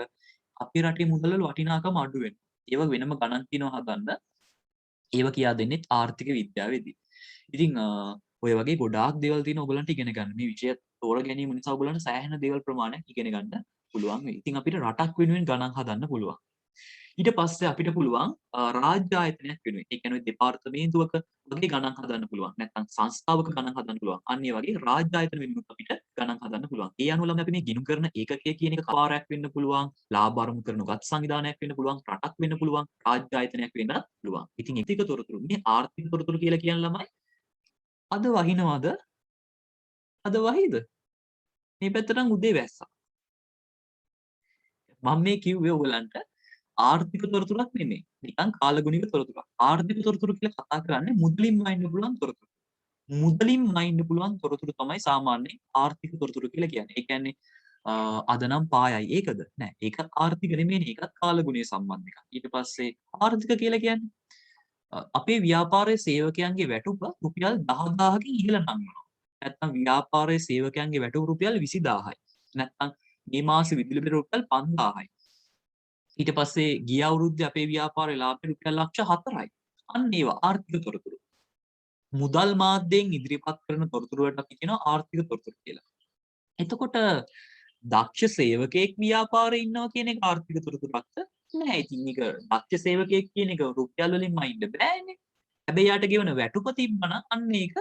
අපේ රටේ මුදල් වල වටිනාකම අඩු වෙනවා. ඒව වෙනම ගණන් තියනවා හදන්න. ඒව කියා දෙන්නේ ආර්ථික විද්‍යාවේදී. ඉතින් ඔය වගේ ගොඩාක් දේවල් තියෙනවා ඔයගලන්ට ඉගෙන ගන්න. මේ විෂය තෝර ගැනීම නිසා ඔයගලන්ට සෑහෙන දේවල් ප්‍රමාණයක් ඉගෙන ගන්න පුළුවන් වෙයි. ඉතින් අපිට රටක් වෙනුවෙන් ගණන් හදන්න පුළුවන්. ඊට පස්සේ අපිට පුළුවන් රාජ්‍ය ආයතනයක් වෙනුවෙන්. ඒ කියන්නේ දෙපාර්තමේන්තුවක වගේ ගණන් හදන්න පුළුවන්. නැත්නම් සංස්ථාවක ගණන් හදන්න පුළුවන්. අන්න ඒ වගේ රාජ්‍ය ආයතන වෙනුවෙන් අපිට ගණන් හදන්න පුළුවන්. ඒ අනුව ළමයි අපි මේ ගිණුම් කරන ඒකකය කියන එක කාර්යයක් වෙන්න පුළුවන්. ලාභ අරමුණු කරන ගත් සංවිධානයක් වෙන්න පුළුවන්. රටක් වෙන්න පුළුවන්. රාජ්‍ය ආයතනයක් වෙන්න පුළුවන්. ඉතින් ආර්ථික තොරතුරු මේ ආර්ථික තොරතුරු කියලා කියන ළමයි අද වහිනවද? අද වහිද? මේ පැත්තට නම් උදේ වැස්සා. මම මේ කිව්වේ ඔයගලන්ට ආර්ථික තොරතුරක් නෙමෙයි. නිකන් කාලගුණික තොරතුරක්. ආර්ථික තොරතුරු කියලා කතා කරන්නේ මුදලින්ම අයින්න පුළුවන් තොරතුරු. මුදලින්ම අයින්න පුළුවන් තොරතුරු තමයි සාමාන්‍යයෙන් ආර්ථික තොරතුරු කියලා කියන්නේ. ඒ කියන්නේ අද නම් පායයි. ඒකද? නෑ. ඒක ආර්ථික නෙමෙයිනේ. ඒකත් කාලගුණයේ සම්බන්ධ එකක්. ඊට පස්සේ ආර්ථික කියලා කියන්නේ අපේ ව්‍යාපාරයේ සේවකයන්ගේ වැටුප රුපියල් 10000කින් ඉහළ නංවනවා. නැත්නම් ව්‍යාපාරයේ සේවකයන්ගේ වැටුප රුපියල් 20000යි. නැත්නම් මේ මාසේ විදුලි බිල රුපියල් 5000යි. ඊට පස්සේ ගිය අවුරුද්දේ අපේ ව්‍යාපාරයේ ලාභය රුපියල් ලක්ෂ 4යි. අන්න ඒවා ආර්ථික තොරතුරු. මුදල් මාධ්‍යයෙන් ඉදිරිපත් කරන තොරතුරු වලට අපි කියනවා ආර්ථික තොරතුරු කියලා. එතකොට දක්ෂ සේවකයෙක් ව්‍යාපාරේ ඉන්නවා කියන එක ආර්ථික තොරතුරක්ද? නෑ. ඉතින් ඒක දක්ෂ සේවකයෙක් කියන එක රුපියල් වලින්ම අයින්න බෑනේ. හැබැයි යාට ගෙවන වැටුප තිබ්බනම් අන්න ඒක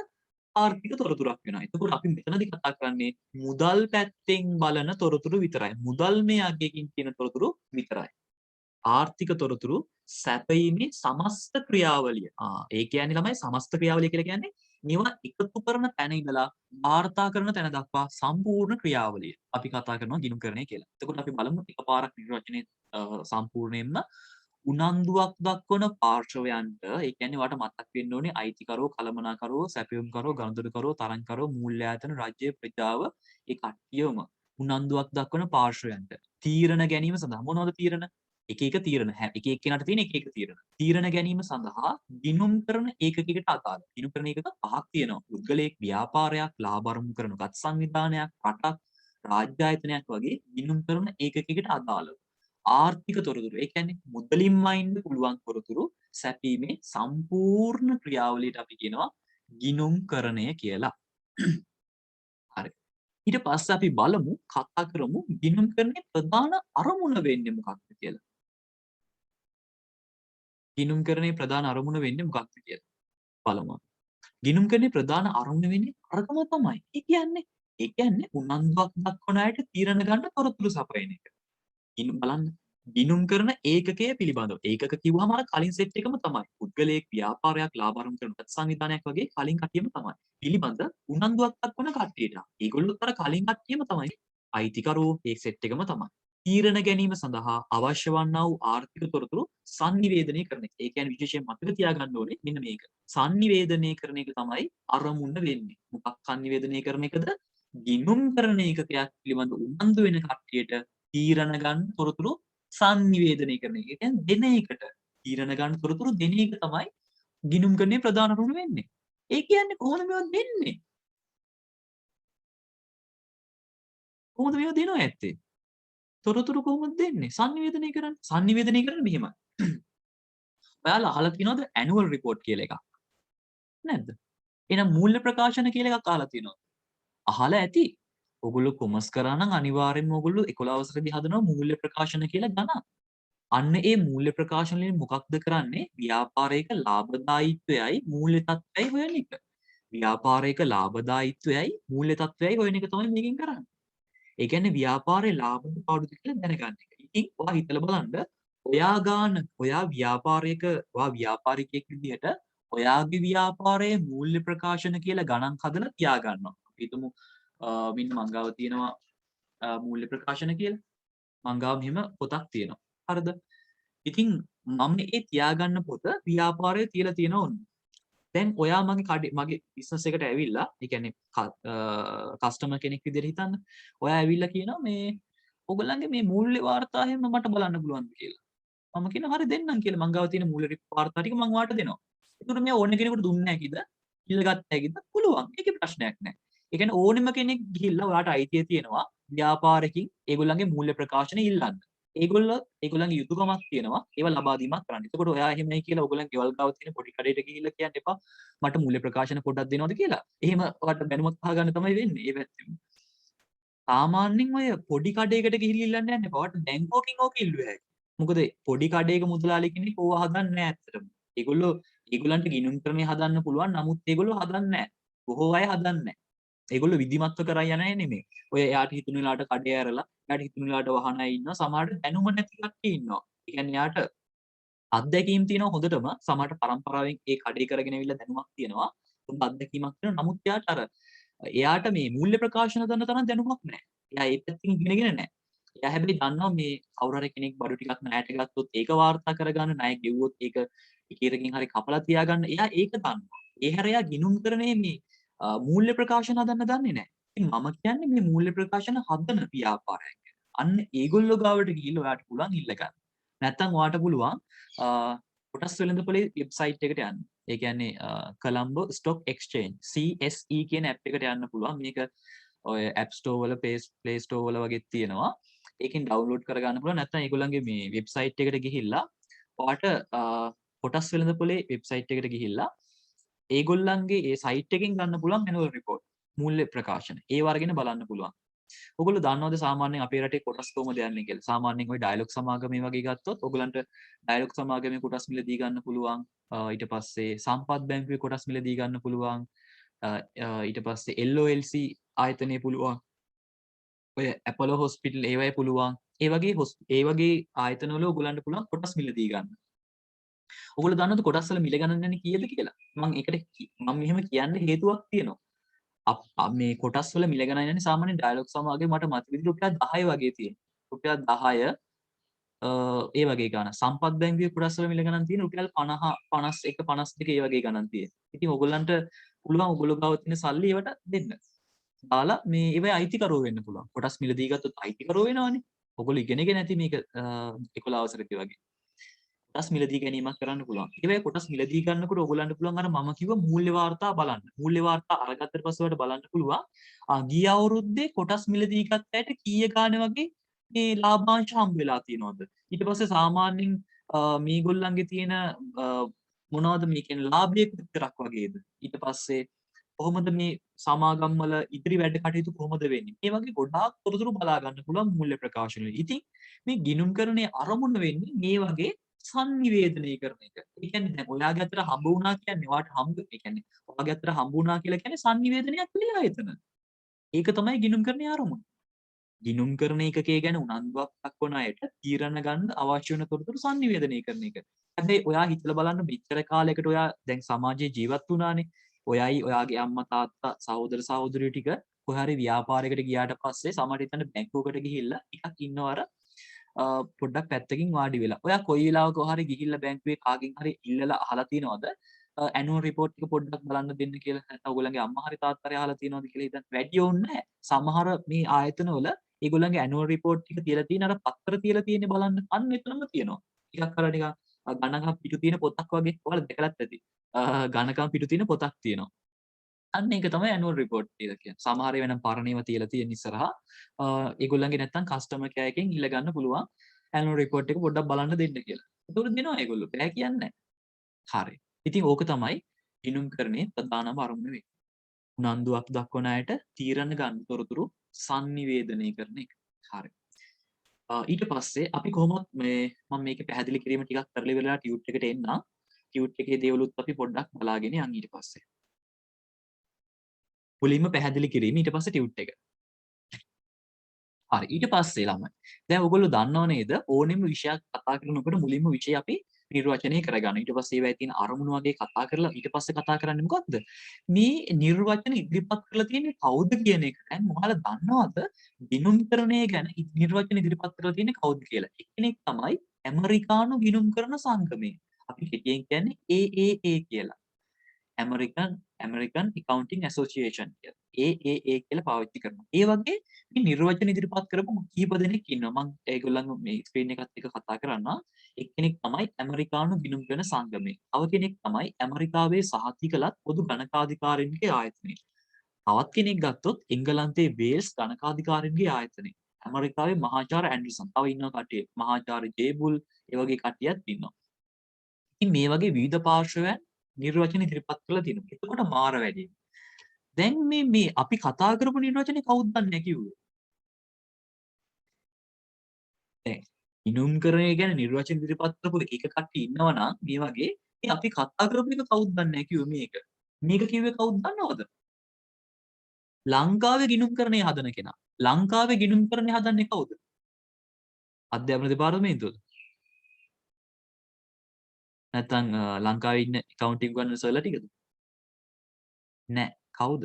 ආර්ථික තොරතුරක් වෙනවා. එතකොට අපි මෙතනදී කතා කරන්නේ මුදල් පැත්තෙන් බලන තොරතුරු විතරයි. මුදල් මේ අගයකින් කියන තොරතුරු විතරයි. ආර්ථික තොරතුරු සැපයීමේ සමස්ත ක්‍රියාවලිය. ඒ කියන්නේ තමයි සමස්ත ක්‍රියාවලිය කියලා කියන්නේ මේවා එකතු කරන තැන ඉඳලා වාර්තා කරන තැන දක්වා සම්පූර්ණ ක්‍රියාවලිය. අපි කතා කරනවා ගිණුම්කරණය කියලා. එතකොට අපි බලමු එකපාරක් නිර්වචනයේ සම්පූර්ණයෙන්ම උනන්දුවක් දක්වන පාර්ශවයන්ට ඒ කියන්නේ වාට මතක් වෙන්න ඕනේ අයිතිකරෝ, කළමනාකරෝ, සැපයුම්කරෝ, ගනුදෙනුකරෝ, තරංකරෝ, මූල්‍ය ආයතන, රාජ්‍ය ප්‍රජාව ඒ කට්ටියම උනන්දුවක් දක්වන පාර්ශවයන්ට තීරණ ගැනීම සඳහා මොනවද තීරණ? එක එක තීරණ එක එක්කෙනාට තියෙන එක එක තීරණ. තීරණ ගැනීම සඳහා ගිණුම් කරන ඒකකයකට අදාළ. ගිණුම් කරන ඒකක පහක් තියෙනවා. පුද්ගලයෙක්, ව්‍යාපාරයක්, ලාභ අරමුණු කරන ගත් සංවිධානයක්, රටක්, රාජ්‍ය ආයතනයක් වගේ ගිණුම් කරන ඒකකයකට අදාළව. ආර්ථික තොරතුරු. ඒ කියන්නේ මුදලින්ම අයින්න පුළුවන් තොරතුරු සැපීමේ සම්පූර්ණ ක්‍රියාවලියට අපි කියනවා ගිණුම්කරණය කියලා. හරි. ඊට පස්සේ අපි බලමු කතා කරමු ගිණුම්කරණයේ ප්‍රධාන අරමුණ වෙන්නේ මොකක්ද කියලා. ගිණුම්කරණයේ ප්‍රධාන අරමුණ වෙන්නේ මොකක්ද කියලා බලමු. ගිණුම්කරණයේ ප්‍රධාන අරමුණ වෙන්නේ අරකම තමයි. ඒ කියන්නේ උනන්දුවක් දක්වන අයට තීරණ ගන්න තොරතුරු සපයන එක. බලන්න ගිණුම් කරන ඒකකය පිළිබඳව. ඒකක කිව්වම අර කලින් සෙට් එකම තමයි. පුද්ගලයෙක්, ව්‍යාපාරයක්, ලාභ අරමුණු කරන සංවිධානයක් වගේ කලින් කට්ටියම තමයි. පිළිබඳ උනන්දුවක් දක්වන කට්ටියට. ඒගොල්ලොත් අර කලින් කට්ටියම තමයි. අයිතිකරෝ ඒ සෙට් එකම තමයි. තීරණ ගැනීම සඳහා අවශ්‍ය වන්නා වූ ආර්ථික තොරතුරු sannivedanaya කරන එක. ඒ කියන්නේ විශේෂයෙන් මතක තියාගන්න ඕනේ මෙන්න මේක. sannivedanaya කරන එක තමයි අරමුණ වෙන්නේ. මොකක් sannivedanaya කරන එකද? ගිණුම් කරන ඒකකයක් පිළිබඳ උනන්දු වෙන කට්ටියට තීරණ ගන්න තොරතුරු sannivedanaya කරන එක. ඒ කියන්නේ දෙන එකට තීරණ ගන්න තොරතුරු දෙන එක තමයි ගිණුම් කරන්නේ ප්‍රධාන අරමුණ වෙන්නේ. ඒ කියන්නේ කොහොමද මේවා දෙන්නේ? කොහොමද මේවා දෙනව ඇත්තේ? තොරතුරු කොහොමද දෙන්නේ? sannivedanaya කරන්නේ. sannivedanaya කරන්නේ මෙහෙමයි. ඔයාලා අහලා තියෙනවද annual report කියලා එකක්? නැද්ද? එහෙනම් මූල්‍ය ප්‍රකාශන කියලා එකක් අහලා තියෙනවද? අහලා ඇති. ඔගොල්ලෝ කොමර්ස් කරා නම් අනිවාර්යෙන්ම ඔගොල්ලෝ 11 වසරේදී හදනවා මූල්‍ය ප්‍රකාශන කියලා ගණන්. අන්න ඒ මූල්‍ය ප්‍රකාශන වලින් මොකක්ද කරන්නේ? ව්‍යාපාරයක ලාභදායීත්වයයි මූල්‍ය තත්ත්වයයි හොයන එක. ව්‍යාපාරයක ලාභදායීත්වයයි මූල්‍ය තත්ත්වයයි හොයන එක තමයි මේකෙන් කරන්නේ. ඒ කියන්නේ ව්‍යාපාරේ ලාභද පාඩුද කියලා දැනගන්න එක. ඉතින් ඔයා හිතලා බලන්න ඔයා ව්‍යාපාරිකයෙක් විදිහට ඔයාගේ ව්‍යාපාරයේ මූල්‍ය ප්‍රකාශන කියලා ගණන් හදලා තියාගන්නවා. අපි හිතමු මෙන්න මං ගාව තියෙනවා මූල්‍ය ප්‍රකාශන කියලා. මං ගාව මෙහෙම පොතක් තියෙනවා. හරිද? ඉතින් මම මේ තියාගන්න පොත ව්‍යාපාරයේ තියලා තියෙනවා ඔන්න. දැන් ඔයා මගේ බිස්නස් එකට ඇවිල්ලා, ඒ කියන්නේ කස්ටමර් කෙනෙක් විදිහට හිතන්න. ඔයා ඇවිල්ලා කියනවා මේ ඔයගොල්ලන්ගේ මේ මූල්‍ය වාර්තා එහෙම මට බලන්න පුළුවන්ද කියලා. මම කියනවා හරි දෙන්නම් කියලා. මං ගාව තියෙන මූල්‍ය වාර්තා ටික මං ඔයාලට දෙනවා. ඒකට මේ ඕන කෙනෙකුට දුන්නේ නැහැ කිද? ඉල්ලගත්ත හැකිද? පුළුවන්. ඒකේ ප්‍රශ්නයක් නැහැ. ඒ කියන්නේ ඕනෙම කෙනෙක් ගිහිල්ලා ඔයාට අයිතිය තියෙනවා ව්‍යාපාරකින් ඒගොල්ලන්ගේ මූල්‍ය ප්‍රකාශන ඉල්ලන්න. ඒගොල්ලන්ගේ යුතුයකමක් තියෙනවා ඒවා ලබා දීමක් කරන්න. එතකොට ඔයා එහෙමයි කියලා ඔයගොල්ලන්ගේ ගෙවල් ගාව තියෙන පොඩි කඩේට ගිහිල්ලා කියන්න එපා මට මූල්‍ය ප්‍රකාශන පොඩ්ඩක් දෙනවද කියලා. එහෙම ඔයාලට බැනුමක් අහගන්න තමයි වෙන්නේ ඒ පැත්තෙන්. සාමාන්‍යයෙන් ඔය පොඩි කඩේකට ගිහිල්ලා ඉල්ලන්න යන්න එපා. ඔයාලට බැංකුවකින් ඕක ඉල්ලුව හැකියි. මොකද පොඩි කඩේක මුදලාලි කෙනෙක් ඕවා හදන්නේ නැහැ ඇත්තටම. ඒගොල්ලන්ට ගිණුම් ක්‍රමය හදන්න පුළුවන්. නමුත් ඒගොල්ලෝ හදන්නේ නැහැ. බොහෝ අය හදන්නේ නැහැ. ඒගොල්ලෝ විධිමත්ව කරා යන අය නෙමෙයි. ඔය එයාට හිතුණු වෙලාවට කඩේ ඇරලා, එයාට හිතුණු වෙලාවට වහන අය ඉන්නවා. සමහරට දැනුම නැති කට්ටිය ඉන්නවා. ඒ කියන්නේ එයාට අත්දැකීම් තියෙනවා හොඳටම. සමහරට පරම්පරාවෙන් ඒ කඩේ කරගෙන ඇවිල්ලා දැනුමක් තියෙනවා. හොඳ අත්දැකීමක් තියෙනවා. නමුත් එයාට අර එයාට මේ මූල්‍ය ප්‍රකාශන දන්න තරම් දැනුමක් නැහැ. එයා ඒ පැත්තකින් ඉගෙනගෙන නැහැ. එයා හැබැයි දන්නවා මේ කවුරු හරි කෙනෙක් බඩු ටිකක් ණයට ගත්තොත් ඒක වාර්තා කරගන්න, ණය ගෙව්වොත් ඒක එකකින් හරි කපලා තියාගන්න. එයා ඒක දන්නවා. ඒ හැර එයා ගිණුම් කරන්නේ මේ මූල්‍ය ප්‍රකාශන හදන්න දන්නේ නැහැ. ඉතින් මම කියන්නේ මේ මූල්‍ය ප්‍රකාශන හදන ව්‍යාපාරයක් ගැන. අන්න ඒගොල්ලෝ ගාවට ගිහිල්ලා ඔයාට පුළුවන් ඉල්ල ගන්න. නැත්තම් ඔයාට පුළුවන් කොටස් වෙළඳපොලේ වෙබ්සයිට් එකට යන්න. ඒ කියන්නේ Colombo Stock Exchange CSE කියන ඇප් එකට යන්න පුළුවන්. මේක ඔය App Store වල Play Store වල වගේ තියෙනවා. ඒකෙන් ඩවුන්ලෝඩ් කරගන්න පුළුවන්. නැත්නම් ඒගොල්ලන්ගේ මේ වෙබ්සයිට් එකට ගිහිල්ලා ඔයාට කොටස් වෙළඳපොලේ වෙබ්සයිට් එකට ගිහිල්ලා ඒගොල්ලන්ගේ ඒ සයිට් එකෙන් ගන්න පුළුවන් ඇනුවල් රිපෝට් මූල්‍ය ප්‍රකාශන. ඒව අරගෙන බලන්න පුළුවන්. ඔයගොල්ලෝ දන්නවද සාමාන්‍යයෙන් අපේ රටේ කොටස් කොහොමද යන්නේ කියලා? සාමාන්‍යයෙන් ওই ඩයලොග් සමාගමේ වගේ ගත්තොත් ඔයගලන්ට ඩයලොග් සමාගමේ කොටස් මිලදී ගන්න පුළුවන්. ඊට පස්සේ සම්පත් බැංකුවේ කොටස් මිලදී ගන්න පුළුවන්. ඊට පස්සේ LOLC ආයතනයේ පුළුවන්. ඔය ඇපොලෝ හොස්පිටල් ඒවයි පුළුවන්. ඒ වගේ ආයතනවල ඔයගලන්ට පුළුවන් කොටස් මිලදී ගන්න. ඔයගොල්ලෝ දන්නවද කොටස් වල මිල ගණන් යන්නේ කීයද කියලා? මම මෙහෙම කියන්න හේතුවක් තියෙනවා. මේ කොටස් වල මිල ගණන් යන්නේ සාමාන්‍යයෙන් ඩයලොග් සමාගමේ මට මතක විදිහට රුපියල් 10 වගේ තියෙනවා. රුපියල් 10 ඒ වගේ ගණන්. සම්පත් බැංකුවේ කොටස් වල මිල ගණන් තියෙන රුපියල් 50 51 52 ඒ වගේ ගණන් තියෙනවා. ඉතින් ඔයගොල්ලන්ට පුළුවන් ඔයගොල්ලෝ ගාව තියෙන සල්ලි ඒවට දෙන්න. දාලා මේ ඒවයි අයිතිකරුවෝ වෙන්න පුළුවන්. කොටස් මිලදී ගත්තොත් අයිතිකරුවෝ වෙනවනේ. ඔයගොල්ලෝ ඉගෙනගෙන නැති මේක 11 වසරේදී වගේ. කොටස් මිලදී ගැනීමක් කරන්න පුළුවන්. ඒවයි කොටස් මිලදී ගන්නකොට ඔයගොල්ලන්ට පුළුවන් අර මම කිව්ව මූල්‍ය වාර්තා බලන්න. මූල්‍ය වාර්තා අරගත්තට පස්සේ ඔයාලට බලන්න පුළුවන් ගිය අවුරුද්දේ කොටස් මිලදී ගත්ත අයට කීය ගාණ වගේ මේ ලාභාංශ හම්බ වෙලා තියෙනවද? ඊට පස්සේ සාමාන්‍යයෙන් මේගොල්ලන්ගේ තියෙන මොනවද මේ කියන්නේ ලාභය විතරක් වගේද? ඊට පස්සේ කොහොමද මේ සමාගම් වල ඉදිරි වැඩ කටයුතු කොහොමද වෙන්නේ? මේ වගේ ගොඩාක් තොරතුරු බලා ගන්න පුළුවන් මූල්‍ය ප්‍රකාශන වල. ඉතින් මේ ගිණුම්කරණයේ අරමුණ වෙන්නේ මේ වගේ සංනිවේදනය කරන එක. ඒ කියන්නේ දැන් ඔයාගේ අතට හම්බ වුණා කියන්නේ ඒ කියන්නේ ඔයාගේ අතට හම්බ වුණා කියලා කියන්නේ සංනිවේදනයක් වෙලා එතන. ඒක තමයි ගිණුම්කරණයේ අරමුණ. ගිණුම්කරණ ඒකකය ගැන උනන්දුවක් දක්වන අයට තීරණ ගන්න අවශ්‍ය වෙන තොරතුරු සංනිවේදනය කරන එක. හැබැයි ඔයා හිතලා බලන්න මෙච්චර කාලයකට ඔයා දැන් සමාජයේ ජීවත් වුණානේ. ඔයයි ඔයාගේ අම්මා තාත්තා සහෝදර සහෝදරියෝ ටික කොහේ හරි ව්‍යාපාරයකට ගියාට පස්සේ සමහර හිතන්න බැංකුවකට ගිහිල්ලා ටිකක් ඉන්නවර පොඩ්ඩක් පැත්තකින් වාඩි වෙලා. ඔයා කොයි වෙලාවක හරි ගිහිල්ලා බැංකුවේ කාගෙන් හරි ඉල්ලලා අහලා තියෙනවද? ඇනුවල් රිපෝට් එක පොඩ්ඩක් බලන්න දෙන්න කියලා. නැත්නම් ඔයගොල්ලන්ගේ අම්මා හරි තාත්තා හරි අහලා තියෙනවද කියලා හිතන්න වැඩි ඕනේ නැහැ. සමහර මේ ආයතනවල ඒගොල්ලන්ගේ ඇනුවල් රිපෝට් ටික තියලා තියෙන අර පත්‍ර තියලා තියෙන්නේ බලන්න. අන්න එතනම තියෙනවා. ටිකක් අර නිකන් ගණකම් පිටු තියෙන පොතක් වගේ. ඔයාලා දැකලත් ඇති. ගණකම් පිටු තියෙන පොතක් තියෙනවා. අන්න ඒක තමයි ඇනුවල් රිපෝට් කියලා කියන්නේ. සමහර ඒවා නම් පරණේව තියලා තියෙන ඉස්සරහා. ඒගොල්ලන්ගේ නැත්තම් කස්ටමර් කෙයාර් එකෙන් ඉල්ල ගන්න පුළුවන් ඇනුවල් රිපෝට් එක පොඩ්ඩක් බලන්න දෙන්න කියලා. ඒතකොට දෙනවා ඒගොල්ලෝ. බෑ කියන්නේ නැහැ. හරි. ඉතින් ඕක තමයි ගිණුම්කරණයේ ප්‍රධානම අරමුණ වෙන්නේ. උනන්දුවක් දක්වන අයට තීරණ ගන්න තොරතුරු sannivedanaya කරන එක. හරි. ඊට පස්සේ අපි කොහොමද මම මේක පැහැදිලි කිරීම ටිකක් කරලා ඉවරලා ටියුට් එකට එන්න. ටියුට් එකේ දේවලුත් අපි පොඩ්ඩක් බලාගෙන යන් ඊට පස්සේ. මුලින්ම පැහැදිලි කිරීම ඊට පස්සේ ටියුට් එක. හරි ඊට පස්සේ ළමයි. දැන් ඔයගොල්ලෝ දන්නව නේද ඕනෙම විෂයක් කතා කරනකොට මුලින්ම විෂය අපි නිර්වචනය කරගන්න. ඊට පස්සේ ඒවයි තියෙන අරමුණු වගේ කතා කරලා ඊට පස්සේ කතා කරන්නේ මොකක්ද? මේ නිර්වචන ඉදිරිපත් කරලා තියෙන්නේ කවුද කියන එක. දැන් ඔයාලා දන්නවද ගිණුම්කරණය ගැන නිර්වචන ඉදිරිපත් කරලා තියෙන්නේ කවුද කියලා? එක්කෙනෙක් තමයි ඇමරිකානු ගිණුම්කරණ සංගමය. අපි කෙටියෙන් කියන්නේ AAA කියලා. American Accounting Association කියලා. AAA කියලා පාවිච්චි කරනවා. ඒ වගේ මේ නිර්වචන ඉදිරිපත් කරපු කීප දෙනෙක් ඉන්නවා. මම ඒගොල්ලන්ව මේ ස්ක්‍රීන් එකත් එක්ක කතා කරනවා. එක්කෙනෙක් තමයි ඇමරිකානු ගිණුම්කරණ සංගමය. තව කෙනෙක් තමයි ඇමරිකාවේ සහතිකලත් පොදු ගණකාධිකාරීන්ගේ ආයතනය. තවත් කෙනෙක් ගත්තොත් එංගලන්තයේ වේල්ස් ගණකාධිකාරීන්ගේ ආයතනය. ඇමරිකාවේ මහාචාර්ය ඇන්ඩර්සන්. තව ඉන්නවා කට්ටිය. මහාචාර්ය ජේබුල් ඒ වගේ කට්ටියත් ඉන්නවා. ඉතින් මේ වගේ විවිධ පාර්ශවයන් නිර්වචන ඉදිරිපත් කරලා තියෙනවා. එතකොට මාර වැඩි. දැන් මේ අපි කතා කරපු නිර්වචනේ කවුද දන්නේ කිව්වේ? දැන් ගිණුම්කරණය ගැන නිර්වචන ඉදිරිපත් කරපු එක කට්ටිය ඉන්නවා නම් මේ වගේ මේ අපි කතා කරපු එක කවුද දන්නේ කිව්වේ මේක. මේක කිව්වේ කවුද දන්නවද? ලංකාවේ ගිණුම්කරණය හදන කෙනා. ලංකාවේ ගිණුම්කරණය හදන්නේ කවුද? අධ්‍යාපන දෙපාර්තමේන්තුවද? නැත්නම් ලංකාවේ ඉන්න accounting ගන්න සර්ලා ටිකද? නෑ. කවුද?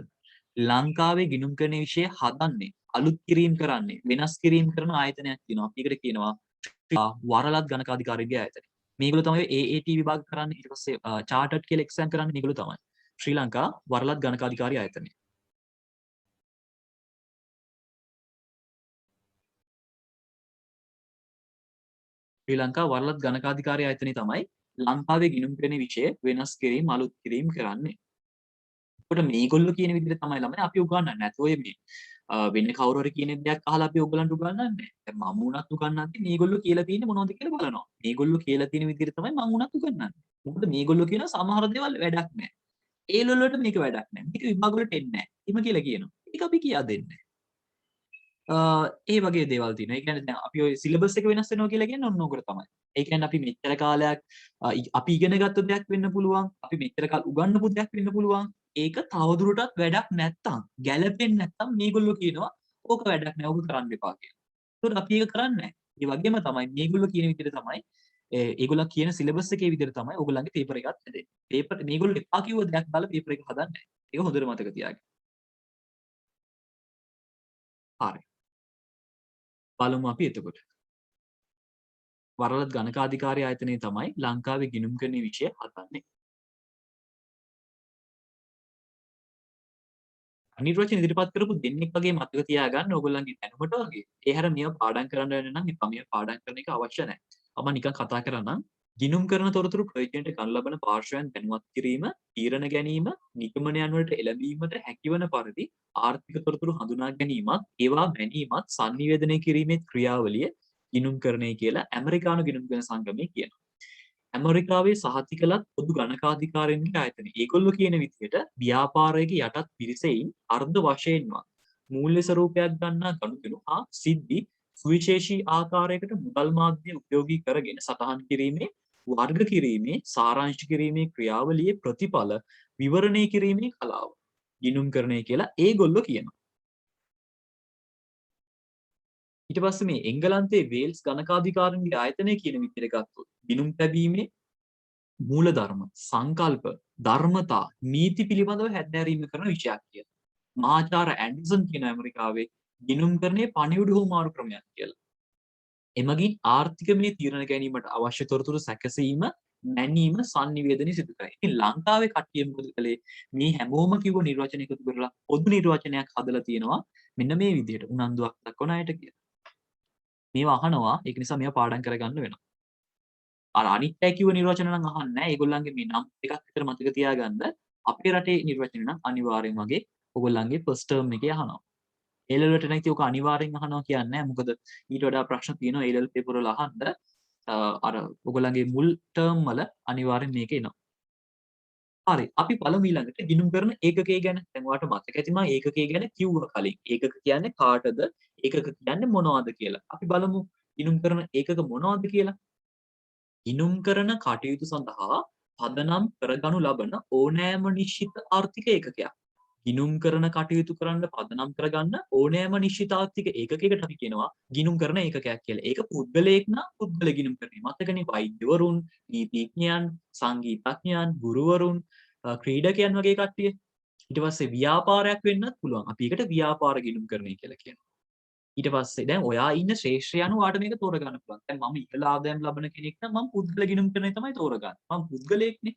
ලංකාවේ ගිණුම්කරණයේ විෂය හදන්නේ අලුත් කිරීම කරන්නේ වෙනස් කිරීම කරන ආයතනයක් තියෙනවා. අපි ඒකට කියනවා වරලත් ගණකාධිකාරීගේ ආයතනය. මේගොල්ලෝ තමයි AAT විභාග කරන්නේ. ඊට පස්සේ chartered කියලා එක්සෑම් කරන්නේ මේගොල්ලෝ තමයි. ශ්‍රී ලංකා වරලත් ගණකාධිකාරී ආයතනය. ශ්‍රී ලංකා වරලත් ගණකාධිකාරී ආයතනය තමයි ලංකාවේ ගිණුම්කරණයේ විෂය වෙනස් කිරීම අලුත් කිරීම කරන්නේ. එතකොට මේගොල්ලෝ කියන විදිහට තමයි ළමයි අපි උගන්වන්නේ. නැත්නම් ඔය මේ වෙන කවුරු හරි කියන දෙයක් අහලා අපි ඔයගලන්ට උගන්වන්නේ නැහැ. දැන් මම උනත් උගන්වන්නේ මේගොල්ලෝ කියලා තියෙන්නේ මොනවද කියලා බලනවා. මේගොල්ලෝ කියලා තියෙන විදිහට තමයි මම උනත් උගන්වන්නේ. මොකද මේගොල්ලෝ කියන සමහර දේවල් වැඩක් නැහැ. ඒ ලෙවල් වලට මේක වැඩක් නැහැ. මේක විභාග වලට එන්නේ නැහැ. එහෙම කියලා කියනවා. ඒක අපි කියා දෙන්නේ. ඒ වගේ දේවල් තියෙනවා. ඒ කියන්නේ දැන් අපි ඔය සිලබස් එක වෙනස් වෙනවා කියලා කියන්නේ ඔන්න ඕකට තමයි. ඒ කියන්නේ අපි මෙච්චර කාලයක් අපි ඉගෙන ගත්ත දෙයක් වෙන්න පුළුවන්. අපි මෙච්චර කාල උගන්වපු දෙයක් වෙන්න පුළුවන්. ඒක තවදුරටත් වැඩක් නැත්තම් ගැළපෙන්නේ නැත්තම් මේගොල්ලෝ කියනවා ඕක වැඩක් නෑ. ඕක කරන්න එපා කියලා. ඒකට අපි ඒක කරන්නේ නැහැ. ඒ වගේම තමයි මේගොල්ලෝ කියන විදිහට තමයි ඒගොල්ලෝ කියන සිලබස් එකේ විදිහට තමයි ඕගොල්ලන්ගේ පේපර් එකත් හැදෙන්නේ. පේපර් මේගොල්ලෝ එපා කිව්ව දෙයක් දාලා පේපර් එක හදන්නේ නැහැ. ඒක හොඳට මතක තියාගන්න. හරි. බලමු අපි එතකොට. වරලත් ගණකාධිකාරී ආයතනය තමයි ලංකාවේ ගිණුම්කරණයේ විෂය හදන්නේ. අනිර්වචන ඉදිරිපත් කරපු දෙන්නෙක් වගේ මතක තියාගන්න ඕගොල්ලන්ගේ දැනුමට වගේ. ඒ හැර මේවා පාඩම් කරන්න වෙන නම් එපා. මේවා පාඩම් කරන එක අවශ්‍ය නැහැ. මම නිකන් කතා කරනම් ගිණුම් කරන තොරතුරු ප්‍රයෝජනයට ගන්න ලබන පාර්ශ්වයන් දැනුවත් කිරීම, තීරණ ගැනීම, නිගමනයන් වලට එළඹීමට හැකිවන පරිදි ආර්ථික තොරතුරු හඳුනා ගැනීමත්, ඒවා මැනීමත්, sannivedanaya කිරීමේ ක්‍රියාවලිය ගිණුම්කරණය කියලා ඇමරිකානු ගිණුම්කරණ සංගමය කියනවා. ඇමරිකාවේ සහතිකලත් පොදු ගණකාධිකාරීන්ගේ ආයතනය. ඒගොල්ලෝ කියන විදිහට ව්‍යාපාරයක යටත් පිරිසෙයින් අර්ධ වශයෙන්ම මූල්‍ය ස්වරූපයක් ගන්නා ගනුදෙනු හා සිද්ධි සුවිශේෂී ආකාරයකට මුදල් මාධ්‍ය උපයෝගී කරගෙන සටහන් කිරීමේ වර්ග කිරීමේ සාරාංශ කිරීමේ ක්‍රියාවලියේ ප්‍රතිඵල විවරණය කිරීමේ කලාව ගිණුම්කරණය කියලා ඒගොල්ලෝ කියනවා. ඊට පස්සේ මේ එංගලන්තයේ වේල්ස් ගණකාධිකාරීන්ගේ ආයතනය කියන විදිහට ගත්තොත් ගිණුම් තැබීමේ මූලධර්ම, සංකල්ප, ධර්මතා, නීති පිළිබඳව හැදෑරීම කරන විෂයක් කියලා. මහාචාර්ය ඇන්ඩර්සන් කියන ඇමරිකාවේ ගිණුම්කරණයේ පණිවිඩ හුවමාරු ක්‍රමයක් කියලා. එමගින් ආර්ථිකමය තීරණ ගැනීමට අවශ්‍ය තොරතුරු සැකසීම, මැනීම, sannivedanaya සිදු කරයි. ඉතින් ලංකාවේ කට්ටිය මොකද කළේ? මේ හැමෝම කිව්ව නිර්වචන එකතු කරලා පොදු නිර්වචනයක් හදලා තියෙනවා. මෙන්න මේ විදිහට උනන්දුවක් දක්වන අයට කියලා. මේවා අහනවා. ඒක නිසා මේවා පාඩම් කරගන්න වෙනවා. අර අනිත් අය කිව්ව නිර්වචන නම් අහන්නේ නැහැ. ඒගොල්ලන්ගේ මේ නම් ටිකක් විතර මතක තියාගන්න. අපේ රටේ නිර්වචන නම් අනිවාර්යෙන් වගේ ඔයගොල්ලන්ගේ ෆස්ට් ටර්ම් එකේ අහනවා. A level වලට නම් ඉතින් ඔක අනිවාර්යෙන් අහනවා කියන්නේ නැහැ. මොකද ඊට වඩා ප්‍රශ්න තියෙනවා A level පේපර් වල අහන්න. අර ඔයගොල්ලන්ගේ මුල් ටර්ම් වල අනිවාර්යෙන් මේක එනවා. හරි. අපි බලමු ඊළඟට ගිණුම් කරන ඒකකය ගැන. දැන් ඔයාලට මතක ඇති මම ඒකකය ගැන කිව්වා කලින්. ඒකක කියන්නේ කාටද? ඒකක කියන්නේ මොනවද කියලා. අපි බලමු ගිණුම් කරන ඒකක මොනවද කියලා. ගිණුම් කරන කටයුතු සඳහා පදනම් කරගනු ලබන ඕනෑම නිශ්චිත ආර්ථික ඒකකයක්. ගිණුම් කරන කටයුතු කරන්න පදනම් කරගන්න ඕනෑම නිශ්චිත ආර්ථික ඒකකයකට අපි කියනවා ගිණුම් කරන ඒකකයක් කියලා. ඒක පුද්ගලයෙක් නම් පුද්ගල ගිණුම් කරන්නේ. මතකනේ වෛද්‍යවරුන්, නීතිඥයන්, සංගීතඥයන්, ගුරුවරුන්, ක්‍රීඩකයන් වගේ කට්ටිය. ඊට පස්සේ ව්‍යාපාරයක් වෙන්නත් පුළුවන්. අපි ඒකට ව්‍යාපාර ගිණුම් කරන්නේ කියලා කියනවා. ඊට පස්සේ දැන් ඔයා ඉන්න ශ්‍රේෂ්ඨය අනුව ඔයාට මේක තෝරගන්න පුළුවන්. දැන් මම ඉහළ ආදායම් ලබන කෙනෙක් නම් මම පුද්ගල ගිණුම් කරන්නේ තමයි තෝරගන්නේ. මම පුද්ගලයෙක්නේ.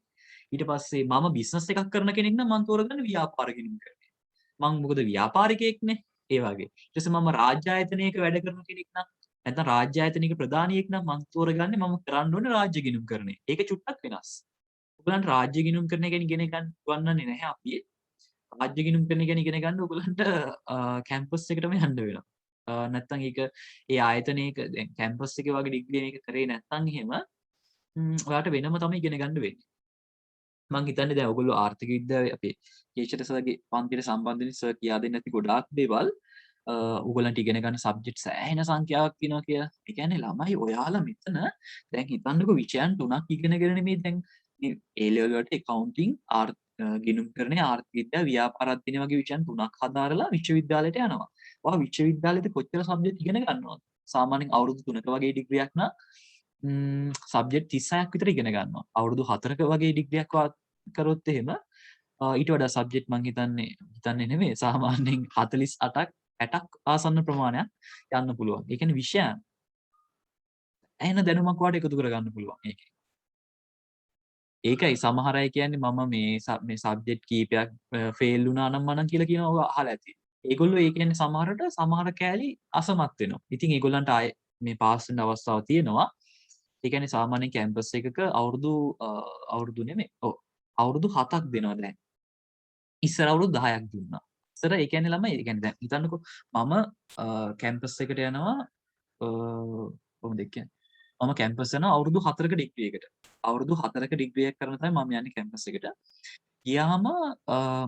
ඊට පස්සේ මම බිස්නස් එකක් කරන කෙනෙක් නම් මම තෝරගන්නේ ව්‍යාපාර ගිණුම් කරන්නේ. මම මොකද ව්‍යාපාරිකයෙක්නේ. ඒ වගේ. ඊට පස්සේ මම රාජ්‍ය ආයතනයක වැඩ කරන කෙනෙක් නම් නැත්නම් රාජ්‍ය ආයතනයක ප්‍රධානියෙක් නම් මම තෝරගන්නේ මම කරන්න ඕනේ රාජ්‍ය ගිණුම් කරන්නේ. ඒක චුට්ටක් වෙනස්. ඔයගලන්ට රාජ්‍ය ගිණුම් කරන එක ඉගෙන ගන්නන්නේ නැහැ අපි. රාජ්‍ය ගිණුම් කරන එක ඉගෙන ගන්න ඔයගලන්ට කැම්පස් එකටම යන්න වෙනවා. නැත්තම් ඒක ඒ ආයතනයක දැන් කැම්පස් එකේ වගේ ඩිග්‍රී මේක කරේ නැත්තම් එහෙම ඔයාලට වෙනම තමයි ඉගෙන ගන්න වෙන්නේ. මම හිතන්නේ දැන් ඔයගොල්ලෝ ආර්ථික විද්‍යාවේ අපේ කේෂර සර්ගේ පන්තියට සම්බන්ධ වෙන සර් කියා දෙන්නේ නැති ගොඩාක් දේවල් ඔයගොල්ලන්ට ඉගෙන ගන්න සබ්ජෙක්ට් සෑහෙන සංඛ්‍යාවක් තියෙනවා කියලා. ඒ කියන්නේ ළමයි ඔයාලා මෙතන දැන් හිතන්නකෝ විෂයන් 3ක් ඉගෙනගෙන මේ දැන් මේ A level වලට accounting ගිණුම් කරන්නේ ආර්ථික විද්‍යාව ව්‍යාපාර අධ්‍යයන වගේ විෂයන් 3ක් හදාරලා විශ්වවිද්‍යාලයට යනවා. ඔයා විශ්වවිද්‍යාලෙද කොච්චර සබ්ජෙක්ට් ඉගෙන ගන්නවද? සාමාන්‍යයෙන් අවුරුදු 3ක වගේ ඩිග්‍රියක් නම් සබ්ජෙක්ට් 36ක් විතර ඉගෙන ගන්නවා. අවුරුදු 4ක වගේ ඩිග්‍රියක් කරොත් එහෙම ඊට වඩා සබ්ජෙක්ට් මං හිතන්නේ නෙමෙයි සාමාන්‍යයෙන් 48ක් 60ක් ආසන්න ප්‍රමාණයක් යන්න පුළුවන්. ඒ කියන්නේ විෂයන් ඇහෙන දැනුමක් වාට එකතු කරගන්න පුළුවන් ඒකේ. ඒකයි සමහර අය කියන්නේ මම මේ සබ්ජෙක්ට් කීපයක් ෆේල් වුණා නම් මනම් කියලා කියනවා ඔය අහලා ඇති. ඒගොල්ලෝ ඒ කියන්නේ සමහර කෑලි අසමත් වෙනවා. ඉතින් ඒගොල්ලන්ට ආයේ මේ පාස් වෙන්න අවස්ථාව තියෙනවා. ඒ කියන්නේ සාමාන්‍යයෙන් කැම්පස් එකක අවුරුදු නෙමෙයි. ඔව්. අවුරුදු 7ක් දෙනවා දැන්. ඉස්සර අවුරුදු 10ක් දුන්නා. ඉස්සර ඒ කියන්නේ ළමයි ඒ කියන්නේ දැන් හිතන්නකෝ මම කැම්පස් එකට යනවා කොහොමද කියන්නේ මම කැම්පස් යනවා අවුරුදු 4ක ඩිග්‍රී එකට. අවුරුදු 4ක ඩිග්‍රී එක කරන තමයි මම යන්නේ කැම්පස් එකට. ගියාම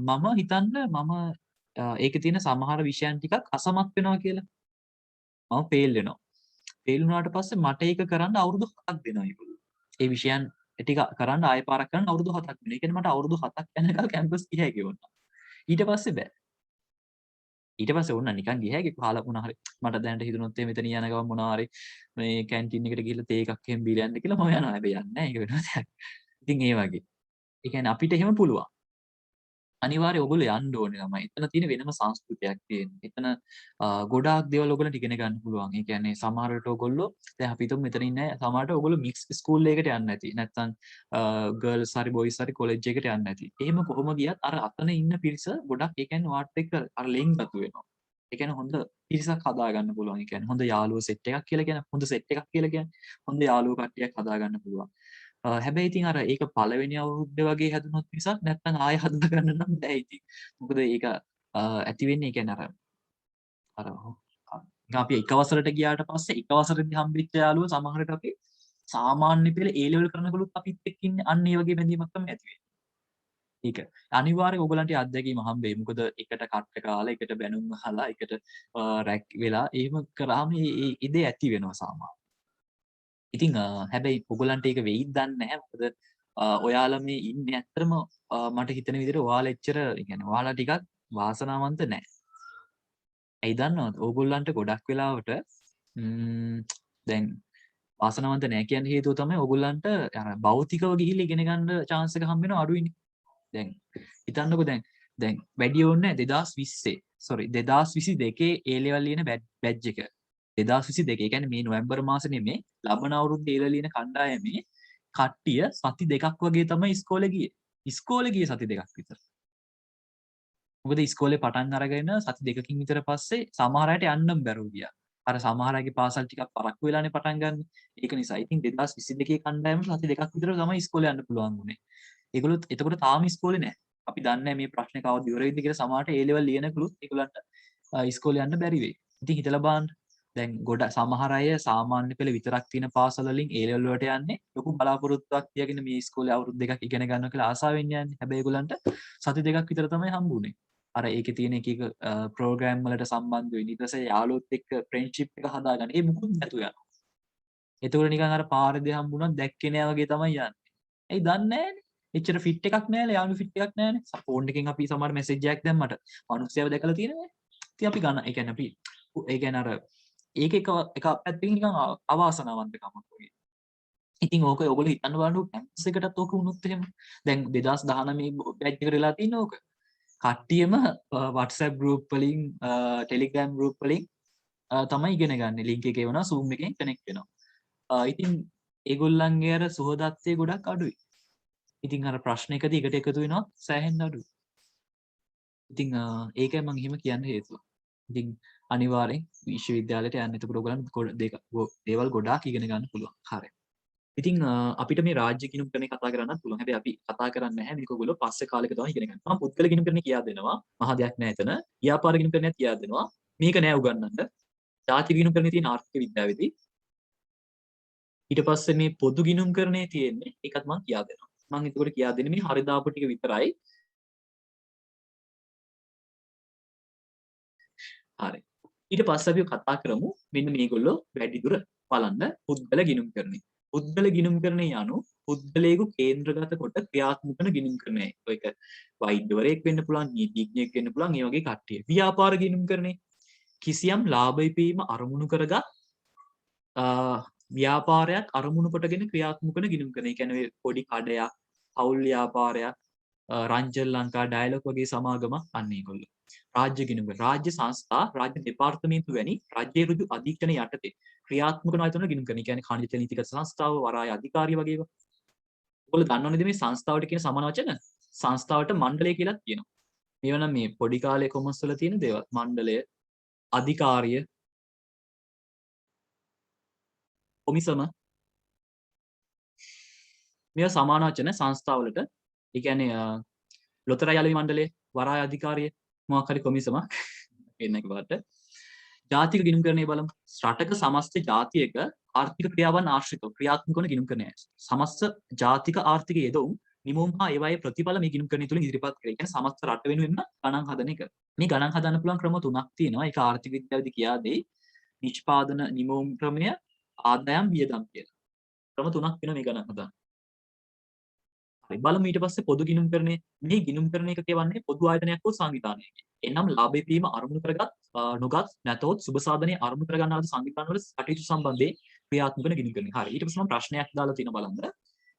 මම හිතන්න මම ඒකේ තියෙන සමහර විෂයන් ටිකක් අසමත් වෙනවා කියලා. මම ෆේල් වෙනවා. ෆේල් වුණාට පස්සේ මට ඒක කරන්න අවුරුදු 7ක් දෙනවා ඒගොල්ලෝ. ඒ විෂයන් ටික කරන්න ආයෙ පාරක් කරන්න අවුරුදු 7ක් දෙනවා. ඒ කියන්නේ මට අවුරුදු 7ක් යනකල් කැම්පස් ගිය හැකි වුණා. ඊට පස්සේ බෑ. ඊට පස්සේ ඕන්න නිකන් ගිය හැකි කාලා මොනවා හරි මට දැනට හිතුනොත් මෙතන යන ගමන් මොනවා හරි මේ කැන්ටින් එකට ගිහලා තේ එකක් එහෙම බීලා යන්න කියලා මම යනවා. හැබැයි යන්නේ නැහැ. ඒක වෙනම දෙයක්. ඉතින් ඒ වගේ. ඒ කියන්නේ අපිට එහෙම පුළුවන්. අනිවාර්යයෙන් ඔයගොල්ලෝ යන්න ඕනේ ළමයි. එතන තියෙන වෙනම සංස්කෘතියක් තියෙනවා. එතන ගොඩාක් දේවල් ඔයගොල්ලන්ට ඉගෙන ගන්න පුළුවන්. ඒ කියන්නේ සමහර විට ඔයගොල්ලෝ දැන් අපි හිතමු මෙතන ඉන්න සමහරට ඔයගොල්ලෝ මික්ස් ස්කූල් එකකට යන්නේ නැති. නැත්නම් ගර්ල්ස් හරි බොයිස් හරි කොලෙජ් එකකට යන්නේ නැති. එහෙම කොහොම ගියත් අර අතන ඉන්න පිරිස ගොඩක් ඒ කියන්නේ වාට් එක්ක අර ලෙන්ගතු වෙනවා. ඒ කියන්නේ හොඳ පිරිසක් හදා ගන්න පුළුවන්. ඒ කියන්නේ හොඳ යාළුවෝ සෙට් එකක් කියලා කියන්නේ හොඳ සෙට් එකක් කියලා කියන්නේ හොඳ යාළුවෝ කට්ටියක් හදා ගන්න පුළුවන්. හැබැයි ඉතින් අර ඒක පළවෙනි අවුරුද්දේ වගේ හැදුනොත් මිසක් නැත්නම් ආයෙ හදා ගන්න නම් බෑ ඉතින්. මොකද ඒක ඇති වෙන්නේ ඒ කියන්නේ අර නිකන් අපි එක වසරට ගියාට පස්සේ එක වසරේදී හම්බෙච්ච යාළුවෝ සමහරට අපි සාමාන්‍ය පෙළ A level කරනකොලුත් අපිත් එක්ක ඉන්නේ අන්න ඒ වගේ බැඳීමක් තමයි ඇති වෙන්නේ. ඒක අනිවාර්යයෙන් ඔයගලන්ට අත්දැකීම හම්බෙයි. මොකද එකට කට්ට කාලා එකට බැනුම් අහලා එකට රැක් වෙලා එහෙම කරාම ඒ ඉදේ ඇති වෙනවා සාමාන්‍යයෙන්. ඉතින් හැබැයි ඔයගලන්ට ඒක වෙයිද දන්නේ නැහැ. මොකද ඔයාලා මේ ඉන්නේ ඇත්තටම මට හිතෙන විදිහට ඔයාලා එච්චර ඒ කියන්නේ ඔයාලා ටිකක් වාසනාවන්ත නැහැ. ඇයි දන්නවද? ඕගොල්ලන්ට ගොඩක් වෙලාවට දැන් වාසනාවන්ත නැහැ කියන හේතුව තමයි ඕගොල්ලන්ට අර භෞතිකව ගිහිල්ලා ඉගෙන ගන්න chance එක හම්බ වෙනවා අඩුයිනේ. දැන් හිතන්නකෝ දැන් වැඩි ඕනේ නැහැ 2020 sorry 2022 A level ලියන බැච් එක 2022 ඒ කියන්නේ මේ නොවැම්බර් මාසේ නෙමේ ලබන අවුරුද්දේ A level ලියන කණ්ඩායමේ කට්ටිය සති දෙකක් වගේ තමයි ඉස්කෝලේ ගියේ. ඉස්කෝලේ ගියේ සති දෙකක් විතර. මොකද ඉස්කෝලේ පටන් අරගෙන සති දෙකකින් විතර පස්සේ සමහර අයට යන්නම් බැරුව ගියා. අර සමහර අයගේ පාසල් ටිකක් පරක්කු වෙලානේ පටන් ගන්න. ඒක නිසා ඉතින් 2022 කණ්ඩායම සති දෙකක් විතර තමයි ඉස්කෝලේ යන්න පුළුවන් වුණේ. ඒගොල්ලොත් එතකොට තාම ඉස්කෝලේ නැහැ. අපි දන්නේ නැහැ මේ ප්‍රශ්නේ කවද ඉවර වෙයිද කියලා සමහරට A level ලියනකලුත් ඒගොල්ලන්ට ඉස්කෝලේ යන්න බැරි වෙයි. ඉතින් හිතලා බලන්න. දැන් සමහර අය සාමාන්‍ය පෙළ විතරක් තියෙන පාසල් වලින් A level වලට යන්නේ ලොකු බලාපොරොත්තුවක් තියාගෙන මේ ඉස්කෝලේ අවුරුදු දෙකක් ඉගෙන ගන්නවා කියලා ආසාවෙන් යන්නේ. හැබැයි ඒගොල්ලන්ට සති දෙකක් විතර තමයි හම්බුනේ. අර ඒකේ තියෙන එක ප්‍රෝග්‍රෑම් වලට සම්බන්ධ වෙන්න ඊට පස්සේ යාළුවොත් එක්ක ෆ්‍රෙන්ඩ්ෂිප් එක හදාගන්න. ඒ මුකුත් නැතු යනවා. එතකොට නිකන් අර පාරේදී හම්බුණා දැක්කේ නෑ වගේ තමයි යන්නේ. ඇයි දන්නේ නෑනේ. එච්චර ෆිට් එකක් නෑනේ යාළු ෆිට් එකක් නෑනේ. ෆෝන් එකෙන් අපි සමහර මෙසේජ් එකක් දැම්මට මිනිස්සයව දැකලා තියෙනවනේ. ඉතින් අපි ගන්න ඒ කියන්නේ අපි ඒ කියන්නේ අර ඒක එක පැත්තකින් නිකන් අවාසනාවන්තකමක් වගේ. ඉතින් ඕක ඔයගොල්ලෝ හිතන්න බලන්න කැම්පස් එකටත් ඕක වුණොත් එහෙම. දැන් 2019 බැච් එකට වෙලා තියෙන ඕක. කට්ටියම WhatsApp group වලින් Telegram group වලින් තමයි ඉගෙන ගන්න. link එකේ වුණා Zoom එකෙන් connect වෙනවා. ඉතින් ඒගොල්ලන්ගේ අර සුහදත්වය ගොඩක් අඩුයි. ඉතින් අර ප්‍රශ්න එකදී එකට එකතු වෙනවා සෑහෙන්න අඩුයි. ඉතින් ඒකයි මම එහෙම කියන්න හේතුව. ඉතින් අනිවාර්යෙන් විශ්වවිද්‍යාලයට යන්න. එතකොට ඔයගොල්ලන් දේවල් ගොඩාක් ඉගෙන ගන්න පුළුවන්. හරි. ඉතින් අපිට මේ රාජ්‍ය ගිණුම් ක්‍රමය කතා කරන්නත් පුළුවන්. හැබැයි අපි කතා කරන්නේ නැහැ මේක ඔයගොල්ලෝ පස්සේ කාලෙක තමයි ඉගෙන ගන්න. මම පුද්ගල ගිණුම් ක්‍රමය කියා දෙනවා. මහා දෙයක් නෑ එතන. ව්‍යාපාර ගිණුම් ක්‍රමයක් කියා දෙනවා. මේක නෑ උගන්වන්න. ජාති ගිණුම් ක්‍රමයේ තියෙන ආර්ථික විද්‍යාවේදී ඊට පස්සේ මේ පොදු ගිණුම් කරණේ තියෙන්නේ ඒකත් මම කියා දෙනවා. මම එතකොට කියා දෙන්නේ මේ හරි දාපු ටික විතරයි. හරි. ඊට පස්සේ අපි කතා කරමු මෙන්න මේගොල්ලෝ වැඩිදුර බලන්න පුද්ගල ගිණුම් කරණේ. පුද්ගල ගිණුම් කරණේ යනු පුද්ගලයෙකු කේන්ද්‍රගත කොට ක්‍රියාත්මක කරන ගිණුම් කරණය. ඒක වෛද්‍යවරයෙක් වෙන්න පුළුවන්, නීතිඥයෙක් වෙන්න පුළුවන්, ඒ වගේ කට්ටිය. ව්‍යාපාර ගිණුම් කරණේ කිසියම් ලාභ ඉපීම අරමුණු කරගත් ව්‍යාපාරයක් අරමුණු කොටගෙන ක්‍රියාත්මක කරන ගිණුම් කරණය. ඒ කියන්නේ පොඩි කඩයක්, පෞල් ව්‍යාපාරයක්, රංජල් ලංකා ඩයලොග් වගේ සමාගමක් අන්න ඒගොල්ලෝ. රාජ්‍ය ගිණුම්කරන රාජ්‍ය සංස්ථා රාජ්‍ය දෙපාර්තමේන්තු වැනි රජයේ ඍජු අධීක්ෂණ යටතේ ක්‍රියාත්මක වන ආයතන ගිණුම් කරන. ඒ කියන්නේ ඛනිජ තෙල් නීතිගත සංස්ථාව, වරාය අධිකාරිය වගේ ඒවා. ඔයගොල්ලෝ දන්නවනේද මේ සංස්ථාවට කියන සමාන වචන? සංස්ථාවට මණ්ඩලය කියලා කියනවා. මේවා නම් මේ පොඩි කාලේ කොමර්ස් වල තියෙන දේවල්. මණ්ඩලය, අධිකාරිය, කොමිසම මේවා සමාන වචන සංස්ථාවලට. ඒ කියන්නේ ලොතරැයි අලෙවි මණ්ඩලය, වරාය අධිකාරිය, මොකක් හරි කොමිසමක් එන්න එකපාරට. ජාතික ගිණුම්කරණය බලමු. රටක සමස්ත ජාතියක ආර්ථික ක්‍රියාවන් ආශ්‍රිතව ක්‍රියාත්මක වන ගිණුම්කරණය. සමස්ත ජාතික ආර්ථික යෙදවුම් නිමවුම් හා ඒවායේ ප්‍රතිඵල මේ ගිණුම්කරණය තුළින් ඉදිරිපත් කරේ. ඒ කියන්නේ සමස්ත රට වෙනුවෙන්ම ගණන් හදන එක. මේ ගණන් හදන්න පුළුවන් ක්‍රම තුනක් තියෙනවා. ඒක ආර්ථික විද්‍යාවේදී කියා දෙයි. නිෂ්පාදන නිමවුම් ක්‍රමය, ආදායම් වියදම් කියලා. ක්‍රම තුනක් වෙනවා මේ ගණන් හදන්න. බලමු ඊට පස්සේ පොදු ගිණුම්කරණය. මේ ගිණුම්කරණ එක කියවන්නේ පොදු ආයතනයක් හෝ සංවිධානයකි. එනම් ලාභය පීම අරමුණු කරගත් නොගත් නැතොත් සුබ සාධනයේ අරමුණු කරගන්නා ලද සංවිධානවල කටයුතු සම්බන්ධයෙන් ක්‍රියාත්මක වන ගිණුම්කරණය. හරි. ඊට පස්සේ මම ප්‍රශ්නයක් දාලා තියෙන බලන්න.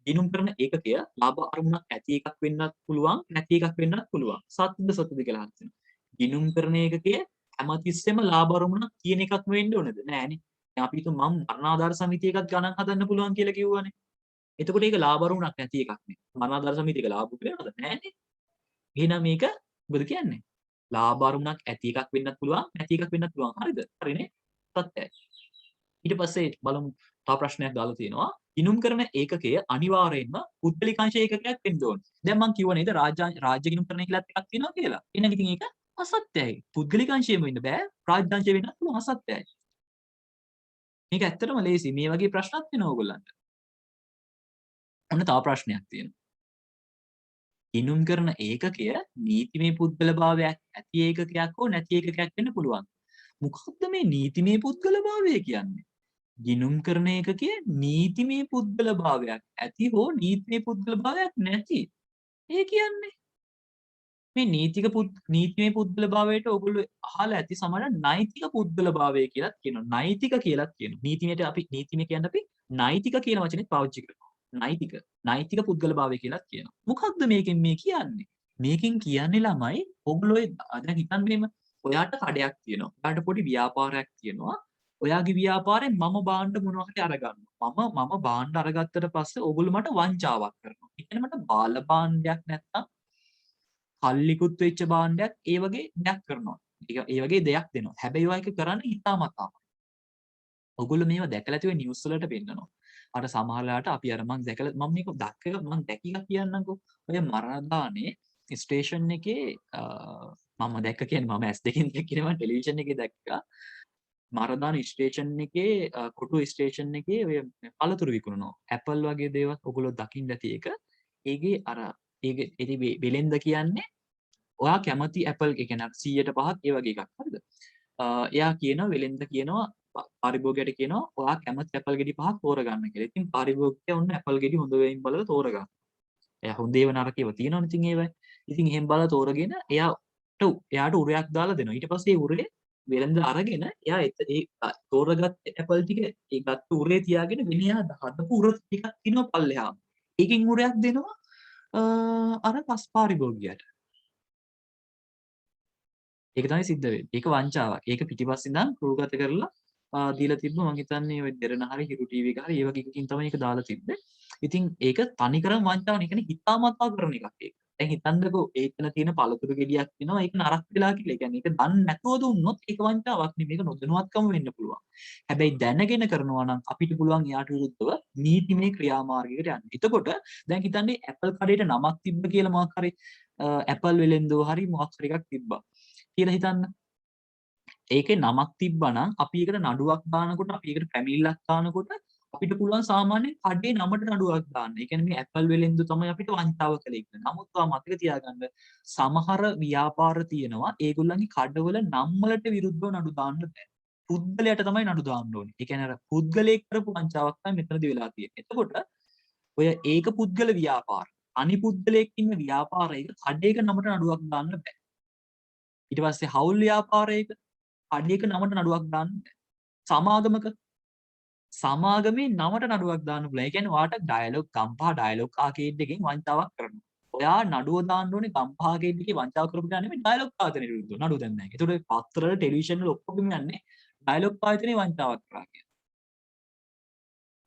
ගිණුම්කරණ ඒකකය ලාභ අරමුණක් ඇති එකක් වෙන්නත් පුළුවන්, නැති එකක් වෙන්නත් පුළුවන්. සත්‍යද සත්‍යද කියලා අහන්න. ගිණුම්කරණ ඒකකය හැමතිස්සෙම ලාභ අරමුණක් කියන එකක් වෙන්න ඕනද? නෑනේ. දැන් අපි හිතමු මම මරණාධාර සමිතියකත් ගණන් හදන්න පුළුවන් කියලා කිව්වනේ. එතකොට ඒක ලාභ අරමුණක් නැති එකක් නේ. මරණාධාර සමිතියක ලාභ වෙනවද? නෑනේ. එහෙනම් මේක මොකද කියන්නේ? ලාභ අරමුණක් ඇති එකක් වෙන්නත් පුළුවන්, නැති එකක් වෙන්නත් පුළුවන්. හරිද? හරිනේ. සත්‍යයි. ඊට පස්සේ බලමු තව ප්‍රශ්නයක් දාලා තියෙනවා. ගිණුම් කරන ඒකකය අනිවාර්යයෙන්ම පුද්ගලිකාංශ ඒකකයක් වෙන්න ඕනේ. දැන් මම කිව්වා නේද රාජ්‍ය ගිණුම් කරන එකලත් එකක් තියෙනවා කියලා. එහෙනම් ඉතින් ඒක අසත්‍යයි. පුද්ගලිකාංශයෙම වෙන්න බෑ. රාජ්‍යාංශය වෙන්නත් පුළුවන් අසත්‍යයි. මේක ඇත්තටම ලේසි. මේ වගේ ප්‍රශ්නක් වෙනවා ඕගොල්ලන්ට. ඔන්න තව ප්‍රශ්නයක් තියෙනවා. ගිණුම් කරන ඒකකය නීතිමය පුද්ගලභාවයක් ඇති ඒකකයක් හෝ නැති ඒකකයක් වෙන්න පුළුවන්. මොකක්ද මේ නීතිමය පුද්ගලභාවය කියන්නේ? ගිණුම් කරන ඒකකය නීතිමය පුද්ගලභාවයක් ඇති හෝ නීතිමය පුද්ගලභාවයක් නැති. ඒ කියන්නේ මේ නීතිමය පුද්ගලභාවයට ඔයගොල්ලෝ අහලා ඇති සමහර නෛතික පුද්ගලභාවය කියලාත් කියනවා. නෛතික කියලාත් කියනවා. නීතිමයට අපි නීතිමය කියන්නේ අපි නෛතික කියන වචනේත් පාවිච්චි කරනවා. නෛතික පුද්ගලභාවය කියලාත් කියනවා. මොකක්ද මේකෙන් මේ කියන්නේ? මේකෙන් කියන්නේ ළමයි ඔයගොල්ලෝ දැන් හිතන්න මෙහෙම ඔයාට කඩයක් තියෙනවා. ඔයාට පොඩි ව්‍යාපාරයක් තියෙනවා. ඔයාගේ ව්‍යාපාරයෙන් මම භාණ්ඩ මොනවා හරි අරගන්නවා. මම භාණ්ඩ අරගත්තට පස්සේ ඔයගොල්ලෝ මට වංචාවක් කරනවා. ඒ කියන්නේ මට බාල භාණ්ඩයක් නැත්තම් කල්ලිකුත් වෙච්ච භාණ්ඩයක් ඒ වගේ දෙයක් කරනවා. ඒ වගේ දෙයක් දෙනවා. හැබැයි ඔයා ඒක කරන්නේ හිතාමතාම. ඔයගොල්ලෝ මේවා දැකලා තියෙන නිවුස් වලට පෙන්නනවා. අර සමහරලාට අපි අර මම දැකලා මම මේක දැකලා කියන්නම්කෝ. ඔය මරණදානේ ස්ටේෂන් එකේ මම දැක්ක කියන්නේ මම S2කින් දැක්කේ මම ටෙලිවිෂන් එකේ දැක්කා. මරදාන ස්ටේෂන් එකේ කොටුව ස්ටේෂන් එකේ ඔය පළතුරු විකුණනවා. ඇපල් වගේ දේවල් ඔයගොල්ලෝ දකින්න ඇති එක. ඒකේ අර ඒකේ වෙලෙන්ද කියන්නේ ඔයා කැමති ඇපල් ඒ කියන්නේ 100ට 5ක් ඒ වගේ එකක්. හරිද? එයා කියනවා වෙලෙන්ද කියනවා පාරිභෝගිකයට කියනවා ඔයා කැමති ඇපල් ගෙඩි 5ක් තෝරගන්න කියලා. ඉතින් පාරිභෝගිකයා ඔන්න ඇපල් ගෙඩි හොඳ වෙයින් බලලා තෝරගන්න. එයා හොඳේව නරකේව තියෙනවනේ ඉතින් ඒවයි. ඉතින් එහෙම බලලා තෝරගෙන එයාට උරයක් දාලා දෙනවා. ඊට පස්සේ ඒ උරේ වෙලඳ අරගෙන එයා ඒ තෝරගත් ඇපල් ටික ඒ ගත්ත උරේ තියාගෙන වෙන එයා හදපු උර ටිකක් තියෙනවා පල්ලෙහාම. ඒකෙන් උරයක් දෙනවා අර පස් පාරිභෝගිකයට. ඒක තමයි සිද්ධ වෙන්නේ. ඒක වංචාවක්. ඒක පිටිපස්සේ ඉඳන් රූගත කරලා දීලා තිබ්බ මං හිතන්නේ ඔය දෙරණ හරි හිරු ටීවී එක හරි ඒ වගේ එකකින් තමයි ඒක දාලා තිබ්බේ. ඉතින් ඒක තනිකරම වංචාවක්. ඒ කියන්නේ හිතාමතා කරන එකක් ඒක. දැන් හිතන්නකෝ ඒකන තියෙන පළතුරු ගෙඩියක් තියෙනවා ඒක නරක වෙලා කියලා. ඒ කියන්නේ ඒක දන්නේ නැතුව දුන්නොත් ඒක වංචාවක් නෙමෙයි. මේක නොදැනුවත්කම වෙන්න පුළුවන්. හැබැයි දැනගෙන කරනවා නම් අපිට පුළුවන් එයාට විරුද්ධව නීතිමය ක්‍රියාමාර්ගයකට යන්න. එතකොට දැන් හිතන්නේ ඇපල් කඩේට නමක් තිබ්බ කියලා මොකක් හරි ඇපල් වෙලෙන්දෝ හරි මොකක් හරි එකක් තිබ්බා. කියලා හිතන්න. ඒකේ නමක් තිබ්බනම් අපි ඒකට නඩුවක් දානකොට අපි ඒකට පැමිණිල්ලක් දානකොට අපිට පුළුවන් සාමාන්‍යයෙන් කඩේ නමට නඩුවක් දාන්න. ඒ කියන්නේ මේ ඇපල් වෙලෙන්දු තමයි අපිට වංචාව කළේ කියලා. නමුත් ඔයා මතක තියාගන්න සමහර ව්‍යාපාර තියෙනවා ඒගොල්ලන්ගේ කඩවල නම් වලට විරුද්ධව නඩු දාන්න බෑ. පුද්ගලයාට තමයි නඩු දාන්න ඕනේ. ඒ කියන්නේ අර පුද්ගලයෙක් කරපු වංචාවක් තමයි මෙතනදී වෙලා තියෙන්නේ. එතකොට ඔය ඒක පුද්ගල ව්‍යාපාර. අනිපුද්ගලයෙක් ඉන්න ව්‍යාපාරයක කඩේක නමට නඩුවක් දාන්න බෑ. ඊට පස්සේ හවුල් ව්‍යාපාරයක කඩේක නමට නඩුවක් දාන්න බෑ. සමාගමේ නමට නඩුවක් දාන්න පුළුවන්. ඒ කියන්නේ ඔයාට ඩයලොග් කම්පා ඩයලොග් ආකේඩ් එකෙන් වංචාවක් කරනවා. ඔයා නඩුව දාන්න ඕනේ ගම්පහගේ දිගේ වංචාව කරපු කෙනා නෙමෙයි ඩයලොග් ආයතනෙට විරුද්ධව. නඩුව දැන් නැහැ. ඒතකොට පත්තරවල ටෙලිවිෂන් වල ඔක්කොම යන්නේ ඩයලොග් ආයතනේ වංචාවක් කරා කියලා.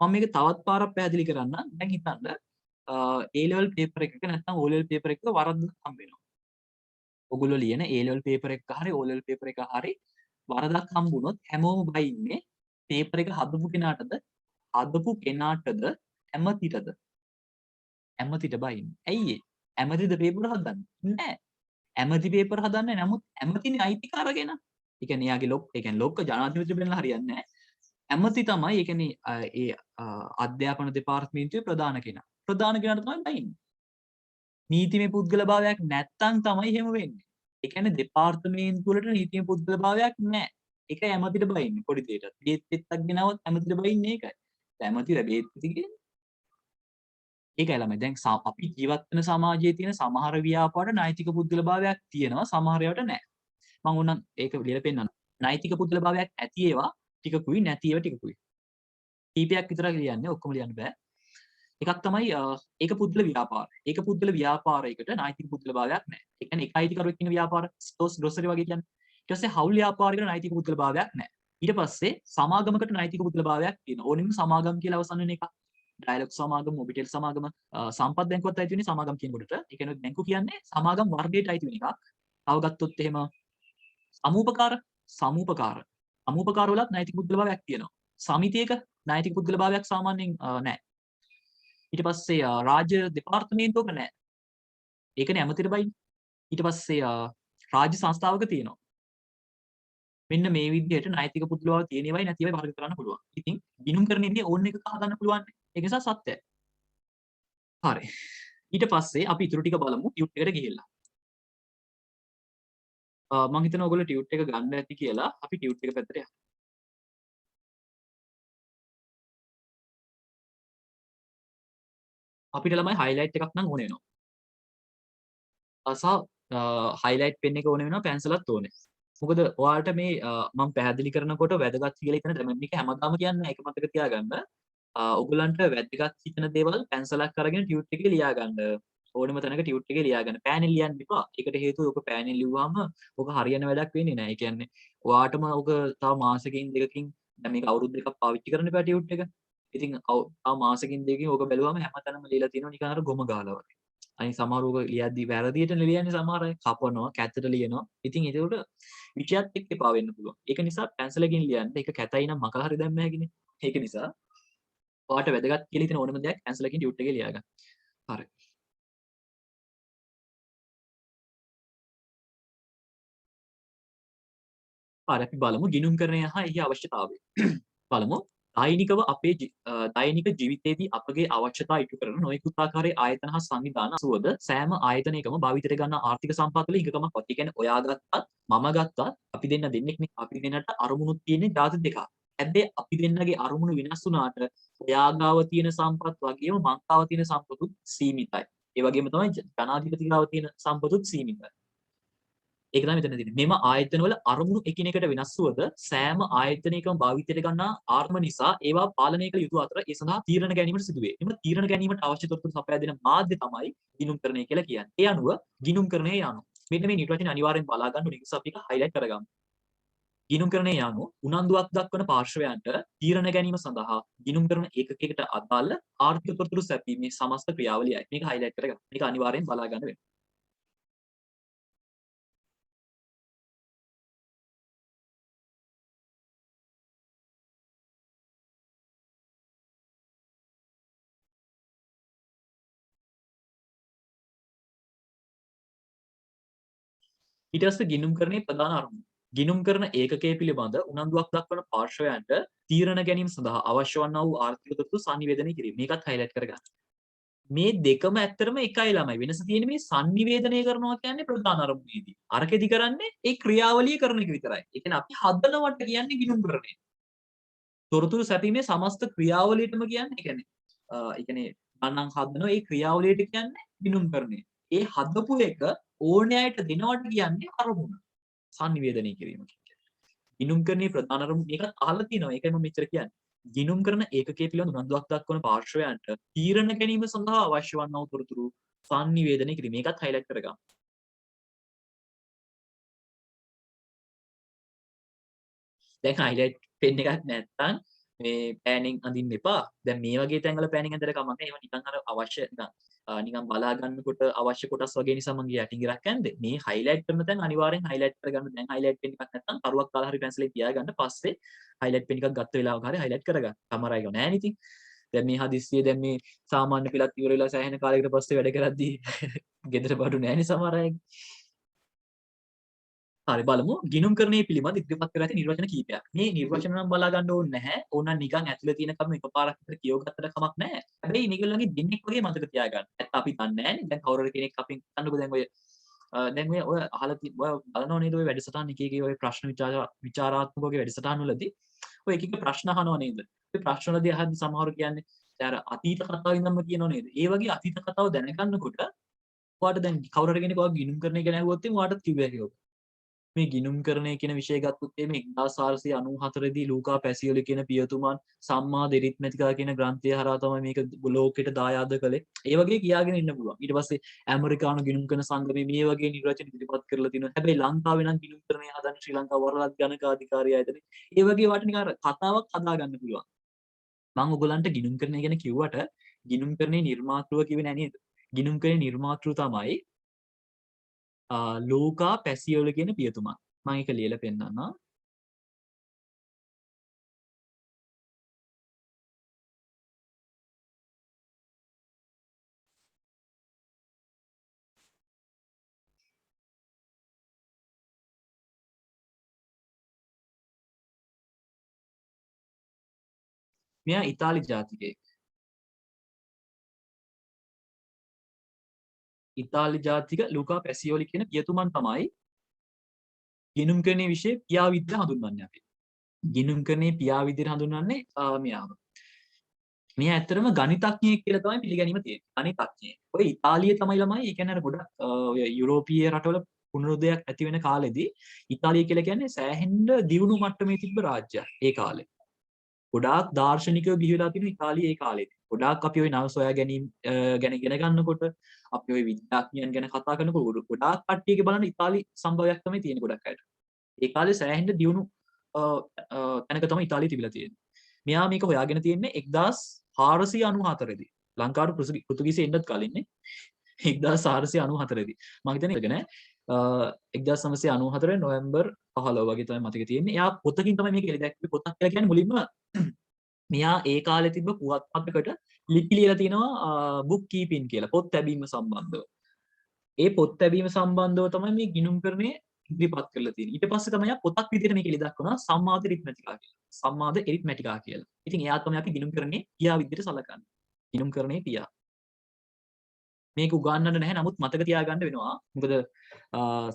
මම මේක තවත් පාරක් පැහැදිලි කරන්න. දැන් හිතන්න A level paper එකක නැත්නම් O level paper එකක වරද්දක් හම්බ වෙනවා. ඔයගොල්ලෝ ලියන A level paper එකක හරි O level paper එකක හරි වරදක් හම්බුනොත් හැමෝම බයින්නේ paper එක හදපු කෙනාටද ඇමතිටද? ඇමතිට බයින්නේ. ඇයි ඒ? ඇමතිද paper හදන්නේ? නෑ. ඇමති paper හදන්නේ නමුත් ඇමතිනේ අයිතිකාරගෙන. ඒ කියන්නේ යාගේ ලොක්ක ජනාධිපති වෙන්න හරියන්නේ නෑ. ඇමති තමයි ඒ කියන්නේ ඒ අධ්‍යාපන දෙපාර්තමේන්තුවේ ප්‍රධාන කෙනා. ප්‍රධාන කෙනාට තමයි බයින්නේ. නීතිමය පුද්ගලභාවයක් නැත්තම් තමයි එහෙම වෙන්නේ. ඒ කියන්නේ දෙපාර්තමේන්තුව වලට නීතිමය පුද්ගලභාවයක් නැහැ. ඒක ඇමතිට බයින්නේ පොඩි දෙයකට. බේත් පෙත්තක් ගෙනවොත් ඇමතිට බයින්නේ ඒකයි. ඇමතිට බේත් පෙති කියන්නේ ඒකයි ළමයි. දැන් අපි ජීවත් වෙන සමාජයේ තියෙන සමහර ව්‍යාපාරවල නෛතික පුද්ගලභාවයක් තියෙනවා සමහර ඒවාට නැහැ. මම ඕනම් ඒක ලියලා පෙන්නන්න. නෛතික පුද්ගලභාවයක් ඇති ඒවා ටිකකුයි නැති ඒවා ටිකකුයි. කීපයක් විතරක් ලියන්නේ ඔක්කොම ලියන්න බෑ. එකක් තමයි ඒක පුද්ගල ව්‍යාපාර. ඒක පුද්ගල ව්‍යාපාරයකට නෛතික පුද්ගලභාවයක් නැහැ. ඒ කියන්නේ එක අයිතිකරුවෙක් ඉන්න ව්‍යාපාර, ස්ටෝර්ස් ග්‍රොසරි වගේ කියන්නේ. ඊට පස්සේ හවුල් ව්‍යාපාරයකට නෛතික පුද්ගලභාවයක් නැහැ. ඊට පස්සේ සමාගමකට නෛතික පුද්ගලභාවයක් තියෙනවා. ඕනෙම සමාගම් කියලා අවසන් වෙන එක. ඩයලොග් සමාගම, මොබිටෙල් සමාගම, සම්පත් බැංකුවත් අයිති වෙන්නේ සමාගම් කියන කොටට. ඒ කියන්නේ බැංකු කියන්නේ සමාගම් වර්ගයට අයිති වෙන එකක්. තව ගත්තොත් එහෙම සමූපකාර වලත් නෛතික පුද්ගලභාවයක් තියෙනවා. සමිතියක නෛතික පුද්ගලභාවයක් සාමාන්‍යයෙන් නැහැ. ඊට පස්සේ රාජ්‍ය දෙපාර්තමේන්තුවක නැහැ. ඒකනේ ඇමතිට බයින්නේ. ඊට පස්සේ රාජ්‍ය සංස්ථාවක තියෙනවා. මෙන්න මේ විදිහට නෛතික පුද්ගලභාව තියෙන ඒවායි නැති ඒවායි වර්ග කරන්න පුළුවන්. ඉතින් ගිණුම් කරන ඉන්නේ ඕන එකක හදන්න පුළුවන්. ඒක නිසා සත්‍යයි. හරි. ඊට පස්සේ අපි ඊටු ටික බලමු ටියුට් එකට ගිහිල්ලා. මම හිතනවා ඔයගොල්ලෝ ටියුට් එක ගන්න ඇති කියලා. අපි ටියුට් එක පැත්තට යමු. අපිට ළමයි highlight එකක් නම් ඕන වෙනවා. සහ highlight pen එක ඕන වෙනවා පැන්සලත් ඕනේ. මොකද ඔයාලට මේ මම පැහැදිලි කරනකොට වැදගත් කියලා හිතන දැන් මේක හැමදාම කියන්නේ ඒක මතක තියාගන්න. ඔයගලන්ට වැදගත් හිතන දේවල් පැන්සලක් අරගෙන ටියුට් එකේ ලියා ගන්න. ඕනෙම තැනක ටියුට් එකේ ලියා ගන්න. පෑනෙන් ලියන්න එපා. ඒකට හේතුව ඔක පෑනෙන් ලිව්වම ඔක හරියන වැඩක් වෙන්නේ නැහැ. ඒ කියන්නේ ඔයාටම ඔක තව මාසෙකින් දෙකකින් දැන් මේක අවුරුදු දෙකක් පාවිච්චි කරන්න එපා ටියුට් එක. ඉතින් තව මාසෙකින් දෙකකින් ඔක බැලුවම හැමතැනම ලියලා තියෙනවා නිකන් අර ගොම ගාලා වගේ. අනිත් සමහරව ඔක ලියද්දි වැරදියට ලියන්නේ සමහර අය කපනවා, කැතට ලියනවා. ඉතින් ඒකට විෂයත් එක්ක එපා වෙන්න පුළුවන්. ඒක නිසා පැන්සලකින් ලියන්න. ඒක කැතයි නම් මකලා හරි දැම්ම හැකිනේ. ඒක නිසා ඔයාට වැදගත් කියලා හිතෙන ඕනම දෙයක් පැන්සලකින් ටියුට් එකේ ලියා ගන්න. හරි. හරි අපි බලමු ගිණුම්කරණය හා එහි අවශ්‍යතාවය. බලමු. දෛනික ජීවිතයේදී අපගේ අවශ්‍යතා ඉටු කරන නොයෙකුත් ආකාරයේ ආයතන හා සංවිධාන සුවද සෑම ආයතනයකම භාවිතයට ගන්නා ආර්ථික සම්පත් වල හිඟකමක් වත්. ඒ කියන්නේ ඔයා ගත්තත් මම ගත්තත් අපි දෙන්නෙක්නේ. අපි දෙන්නට අරමුණුත් තියෙන්නේ ಜಾති දෙකක්. හැබැයි අපි දෙන්නගේ අරමුණු වෙනස් වුණාට ඔයා ගාව තියෙන සම්පත් වගේම මං ගාව තියෙන සම්පතුත් සීමිතයි. ඒ වගේම තමයි ජනාධිපති ගාව තියෙන සම්පතුත් සීමිතයි. ඒක තමයි මෙතන තියෙන්නේ. මෙම ආයතනවල අරමුණු එකිනෙකට වෙනස් වුවද සෑම ආයතනයකම භාවිතයට ගන්නා ආත්ම නිසා ඒවා පාලනය කළ යුතු අතර ඒ සඳහා තීරණ ගැනීමට සිදුවේ. එම තීරණ ගැනීමට අවශ්‍ය තොරතුරු සපයා දෙන මාධ්‍ය තමයි ගිණුම්කරණය කියලා කියන්නේ. ඒ අනුව ගිණුම්කරණය යනු. මෙන්න මේ නිර්වචන අනිවාර්යෙන් බලා ගන්න ඕනේ. ඒක අපි highlight කරගමු. ගිණුම්කරණය යනු උනන්දුවක් දක්වන පාර්ශවයන්ට තීරණ ගැනීම සඳහා ගිණුම්කරණ ඒකකයකට අදාළ ආර්ථික තොරතුරු සැපීමේ සමස්ත ක්‍රියාවලියයි. මේක highlight කරගන්න. මේක අනිවාර්යෙන් බලා ගන්න වෙනවා. ඊට පස්සේ ගිණුම්කරණයේ ප්‍රධාන අරමුණ. ගිණුම්කරණ ඒකකය පිළිබඳ උනන්දුවක් දක්වන පාර්ශවයන්ට තීරණ ගැනීම සඳහා අවශ්‍ය වන්නා වූ ආර්ථික තොරතුරු sannivedanaya කිරීම. මේකත් highlight කරගන්න. මේ දෙකම ඇත්තටම එකයි ළමයි. වෙනස තියෙන්නේ මේ sannivedanaya කරනවා කියන්නේ ප්‍රධාන අරමුණේදී. අරකෙදි කරන්නේ ඒ ක්‍රියාවලිය කරන එක විතරයි. ඒ කියන්නේ අපි හදනවට කියන්නේ ගිණුම්කරණය. තොරතුරු සැපීමේ සමස්ත ක්‍රියාවලියටම කියන්නේ ඒ කියන්නේ මනම් හදනවා ඒ ක්‍රියාවලියට කියන්නේ ගිණුම්කරණය. ඒ හදපු එක ඕනෑ අයට දෙනවට කියන්නේ අරමුණ. sannivedanaya කිරීම කියන්නේ. ගිණුම්කරණයේ ප්‍රධාන අරමුණ මේකත් අහලා තියෙනවා. ඒකයි මම මෙච්චර කියන්නේ. ගිණුම්කරණ ඒකකයේ පිළිබඳ උනන්දුවක් දක්වන පාර්ශවයන්ට තීරණ ගැනීම සඳහා අවශ්‍ය වන්නා වූ තොරතුරු සංනිවේදනය කිරීම. මේකත් highlight කරගමු. දැන් highlight pen එකක් නැත්නම් මේ පෑනින් අඳින්න එපා. දැන් මේ වගේ තැන්වල පෑනින් ඇඳලා කමක් නැහැ. ඒවා නිකන් අර අවශ්‍ය නිකන් බලා ගන්නකොට අවශ්‍ය කොටස් වගේ නිසා මම යටින් ගිරක් ඇන්දේ. මේ highlight කරන තැන් අනිවාර්යෙන් highlight කරගන්න. දැන් highlight pen එකක් නැත්නම් කරුවක් දාලා හරි පැන්සලෙන් තියාගන්න. පස්සේ highlight pen එකක් ගත්ත වෙලාවක හරි highlight කරගන්න. කමරයි ගෝ නෑ නේ ඉතින්. දැන් මේ හදිස්සියේ දැන් මේ සාමාන්‍ය පෙළක් ඉවර වෙලා සෑහෙන කාලයකට පස්සේ වැඩ කරද්දී ගෙදර බඩු නෑනේ සමහර අයගේ. හරි බලමු ගිණුම්කරණය පිළිබඳ ඉදිරිපත් කර ඇති නිර්වචන කිහිපයක්. මේ නිර්වචන නම් බලා ගන්න ඕනේ නැහැ. ඕනනම් නිකන් ඇතුලේ තියෙන කම එකපාරක් විතර කියව ගත්තට කමක් නැහැ. හැබැයි මේගොල්ලන්ගේ දෙන්නෙක් වගේ මතක තියාගන්න. නැත්නම් අපි දන්නේ නැහැනේ. දැන් කවුරු කෙනෙක් අපින් අන්නකෝ දැන් ඔය අහලා ඔය බලනව නේද ඔය වැඩසටහන් එක එක ඔය ප්‍රශ්න විචාරාත්මක වගේ වැඩසටහන් වලදී ඔය එක එක ප්‍රශ්න අහනව නේද? ඔය ප්‍රශ්න වලදී අහද්දි සමහරව කියන්නේ අර අතීත කතාව ඉඳන්ම කියනව නේද? ඒ වගේ අතීත කතාව දැනගන්නකොට ඔයාට දැන් කවුරු හරි කෙනෙක් ඔයා ගිණුම්කරණය ගැන ඇහුවොත් එimhe ඔයාටත් කිව්ව හැකියි. මේ ගිණුම්කරණය කියන විෂය ගත්තොත් එimhe 1494 දී ලූකා පැසියොලි කියන පියතුමන් සම්මා දෙරිත්මැතිකා කියන ග්‍රන්ථය හරහා තමයි මේක ලෝකෙට දායාද කළේ. ඒ වගේ කියාගෙන ඉන්න පුළුවන්. ඊට පස්සේ ඇමරිකානු ගිණුම්කරන සංගමයේ මේ වගේ නිර්වචන ඉදිරිපත් කරලා තිනවා. හැබැයි ලංකාවේ නම් ගිණුම්කරණය හදන ශ්‍රී ලංකා වරලත් ගණකාධිකාරිය ආයතනය. ඒ වගේ වට නිකන් කතාවක් හදා ගන්න පුළුවන්. මම ඔයගලන්ට ගිණුම්කරණය ගැන කිව්වට ගිණුම්කරණේ නිර්මාතෘව කිව්වේ නෑ නේද? ගිණුම්කරණේ නිර්මාතෘව තමයි ලූකා පැසියොලි කියන පියතුමා. මම ඒක ලියලා පෙන්නන්නම්. මෙයා ඉතාලි ජාතිකයෙක්. ඉතාලි ජාතික ලූකා පැසියොලි කියන පියතුමන් තමයි ගිණුම්කරණයේ විෂය පියා විදිහට හඳුන්වන්නේ අපි. ගිණුම්කරණයේ පියා විදිහට හඳුන්වන්නේ මෙයාව. මෙයා ඇත්තටම ගණිතඥයෙක් කියලා තමයි පිළිගැනීම තියෙන්නේ. ගණිතඥයෙක්. ඔය ඉතාලියේ තමයි ළමයි, ඒ කියන්නේ අර ගොඩක් ඔය යුරෝපීය රටවල පුනරුදයක් ඇති වෙන කාලෙදී ඉතාලිය කියලා කියන්නේ සෑහෙන්න දියුණු මට්ටමේ තිබ්බ රාජ්‍යයක් ඒ කාලේ. ගොඩාක් දාර්ශනිකයෝ බිහි වෙලා තිබුණේ ඉතාලියේ ඒ කාලේදී. ගොඩාක් අපි ওই නව සොයා ගැනීම ගැන ඉගෙන ගන්නකොට අපි ওই විද්‍යාඥයන් ගැන කතා කරනකොට ගොඩාක් කට්ටියගේ බලන්න ඉතාලි සම්භවයක් තමයි තියෙන්නේ ගොඩක් අයට. ඒ කාලේ සෑහෙන්න දියුණු තැනක තමයි ඉතාලිය තිබිලා තියෙන්නේ. මෙයා මේක හොයාගෙන තියෙන්නේ 1494 දී. ලංකාවට පෘතුගීසි එන්නත් කලින්නේ 1494 දී. මම හිතන්නේ ඒක නෑ 1994 නොවැම්බර් 15 වගේ තමයි මතක තියෙන්නේ. එයා පොතකින් තමයි මේක එළි දැක්කේ. පොතක් කියලා කියන්නේ මුලින්ම මෙයා ඒ කාලේ තිබ්බ පුවත්පතකට ලිපි ලියලා තිනවා බුක් කීපින් කියලා පොත් තැබීම සම්බන්ධව. ඒ පොත් තැබීම සම්බන්ධව තමයි මේ ගිණුම්කරණය ඉදිරිපත් කරලා තියෙන්නේ. ඊට පස්සේ තමයි පොතක් විදිහට මේක එළි දක්වනවා සම්මාද එරිත්මැටිකා කියලා. සම්මාද එරිත්මැටිකා කියලා. ඉතින් එයා තමයි අපි ගිණුම්කරණයේ පියා විදිහට සලකන්නේ. ගිණුම්කරණයේ පියා. මේක උගන්වන්න නැහැ නමුත් මතක තියාගන්න වෙනවා. මොකද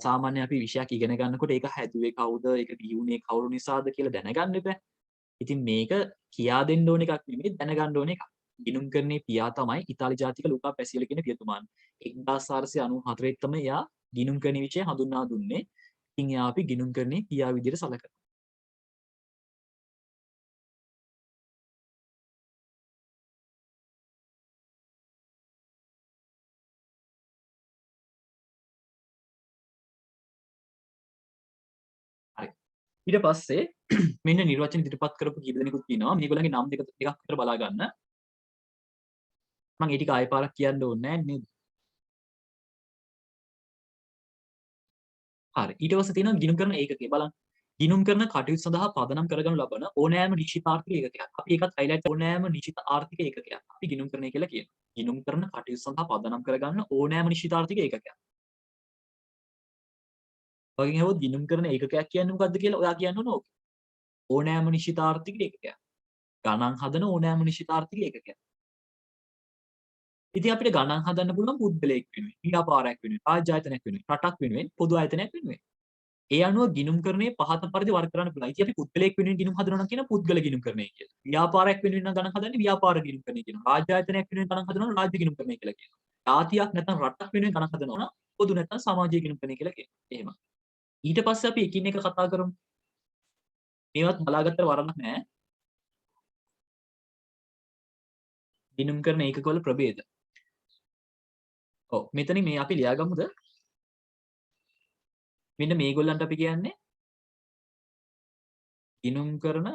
සාමාන්‍ය අපි විෂයක් ඉගෙන ගන්නකොට ඒක හැදුවේ කවුද, ඒක ලියුනේ කවුරු නිසාද කියලා දැනගන්න එපා. ඉතින් මේක කියා දෙන්න ඕන එකක් නෙමෙයි දැනගන්න ඕන එකක්. ගිණුම්කරණයේ පියා තමයි ඉතාලි ජාතික ලූකා පැසියොලි කියන පියතුමන්. 1494 තමයි එයා ගිණුම්කරණයේ විෂය හඳුන්වා දුන්නේ. ඉතින් එයා අපි ගිණුම්කරණයේ පියා විදිහට සලකනවා. හරි. ඊට පස්සේ මෙන්න නිර්වචන ඉදිරිපත් කරපු කීප දෙනෙකුත් ඉන්නවා. මේගොල්ලන්ගේ නම් දෙක ටිකක් විතර බලා ගන්න. මම ඒ ටික ආයෙ පාරක් කියන්න ඕනේ නැහැ නේද? හරි. ඊට පස්සේ තියෙනවා ගිණුම්කරණ ඒකකය බලන්න. ගිණුම්කරණ කටයුතු සඳහා පදනම් කරගනු ලබන ඕනෑම නිශ්චිත ආර්ථික ඒකකයක්. අපි ඒකත් highlight ඕනෑම නිශ්චිත ආර්ථික ඒකකයක්. අපි ගිණුම්කරණය කියලා කියනවා. ගිණුම්කරණ කටයුතු සඳහා පදනම් කරගන්න ඕනෑම නිශ්චිත ආර්ථික ඒකකයක්. ඔයගෙන් අහුවොත් ගිණුම්කරණ ඒකකයක් කියන්නේ මොකක්ද කියලා ඔයා කියන්න ඕන ඕක. ඕනෑම නිශ්චිත ආර්ථික ඒකකයක්. ගණන් හදන ඕනෑම නිශ්චිත ආර්ථික ඒකකයක්. ඉතින් අපිට ගණන් හදන්න පුළුවන් පුද්ගලයෙක් වෙනුවෙන්, ව්‍යාපාරයක් වෙනුවෙන්, රාජ්‍ය ආයතනයක් වෙනුවෙන්, රටක් වෙනුවෙන්, පොදු ආයතනයක් වෙනුවෙන්. ඒ අනුව ගිණුම්කරණයේ පහත පරිදි වර්ග කරන්න පුළුවන්. ඉතින් අපි පුද්ගලයෙක් වෙනුවෙන් ගිණුම් හදනවා නම් කියන පුද්ගල ගිණුම්කරණය කියලා. ව්‍යාපාරයක් වෙනුවෙන් නම් ගණන් හදන්නේ ව්‍යාපාර ගිණුම්කරණය කියනවා. රාජ්‍ය ආයතනයක් වෙනුවෙන් ගණන් හදනවා නම් රාජ්‍ය ගිණුම්කරණය කියලා කියනවා. ජාතියක් නැත්නම් රටක් වෙනුවෙන් ගණන් හදනවා නම් පොදු නැත්නම් සමාජීය ගිණුම්කරණය කියලා කියනවා. එහෙම. ඊට පස්සේ අපි එකින් එක කතා කරමු. මේවත් බලාගත්තට වරදක් නැහැ. ගිණුම්කරණ ඒකකවල ප්‍රභේද. ඔව් මෙතනින් මේ අපි ලියාගමුද? මෙන්න මේගොල්ලන්ට අපි කියන්නේ ගිණුම් කරන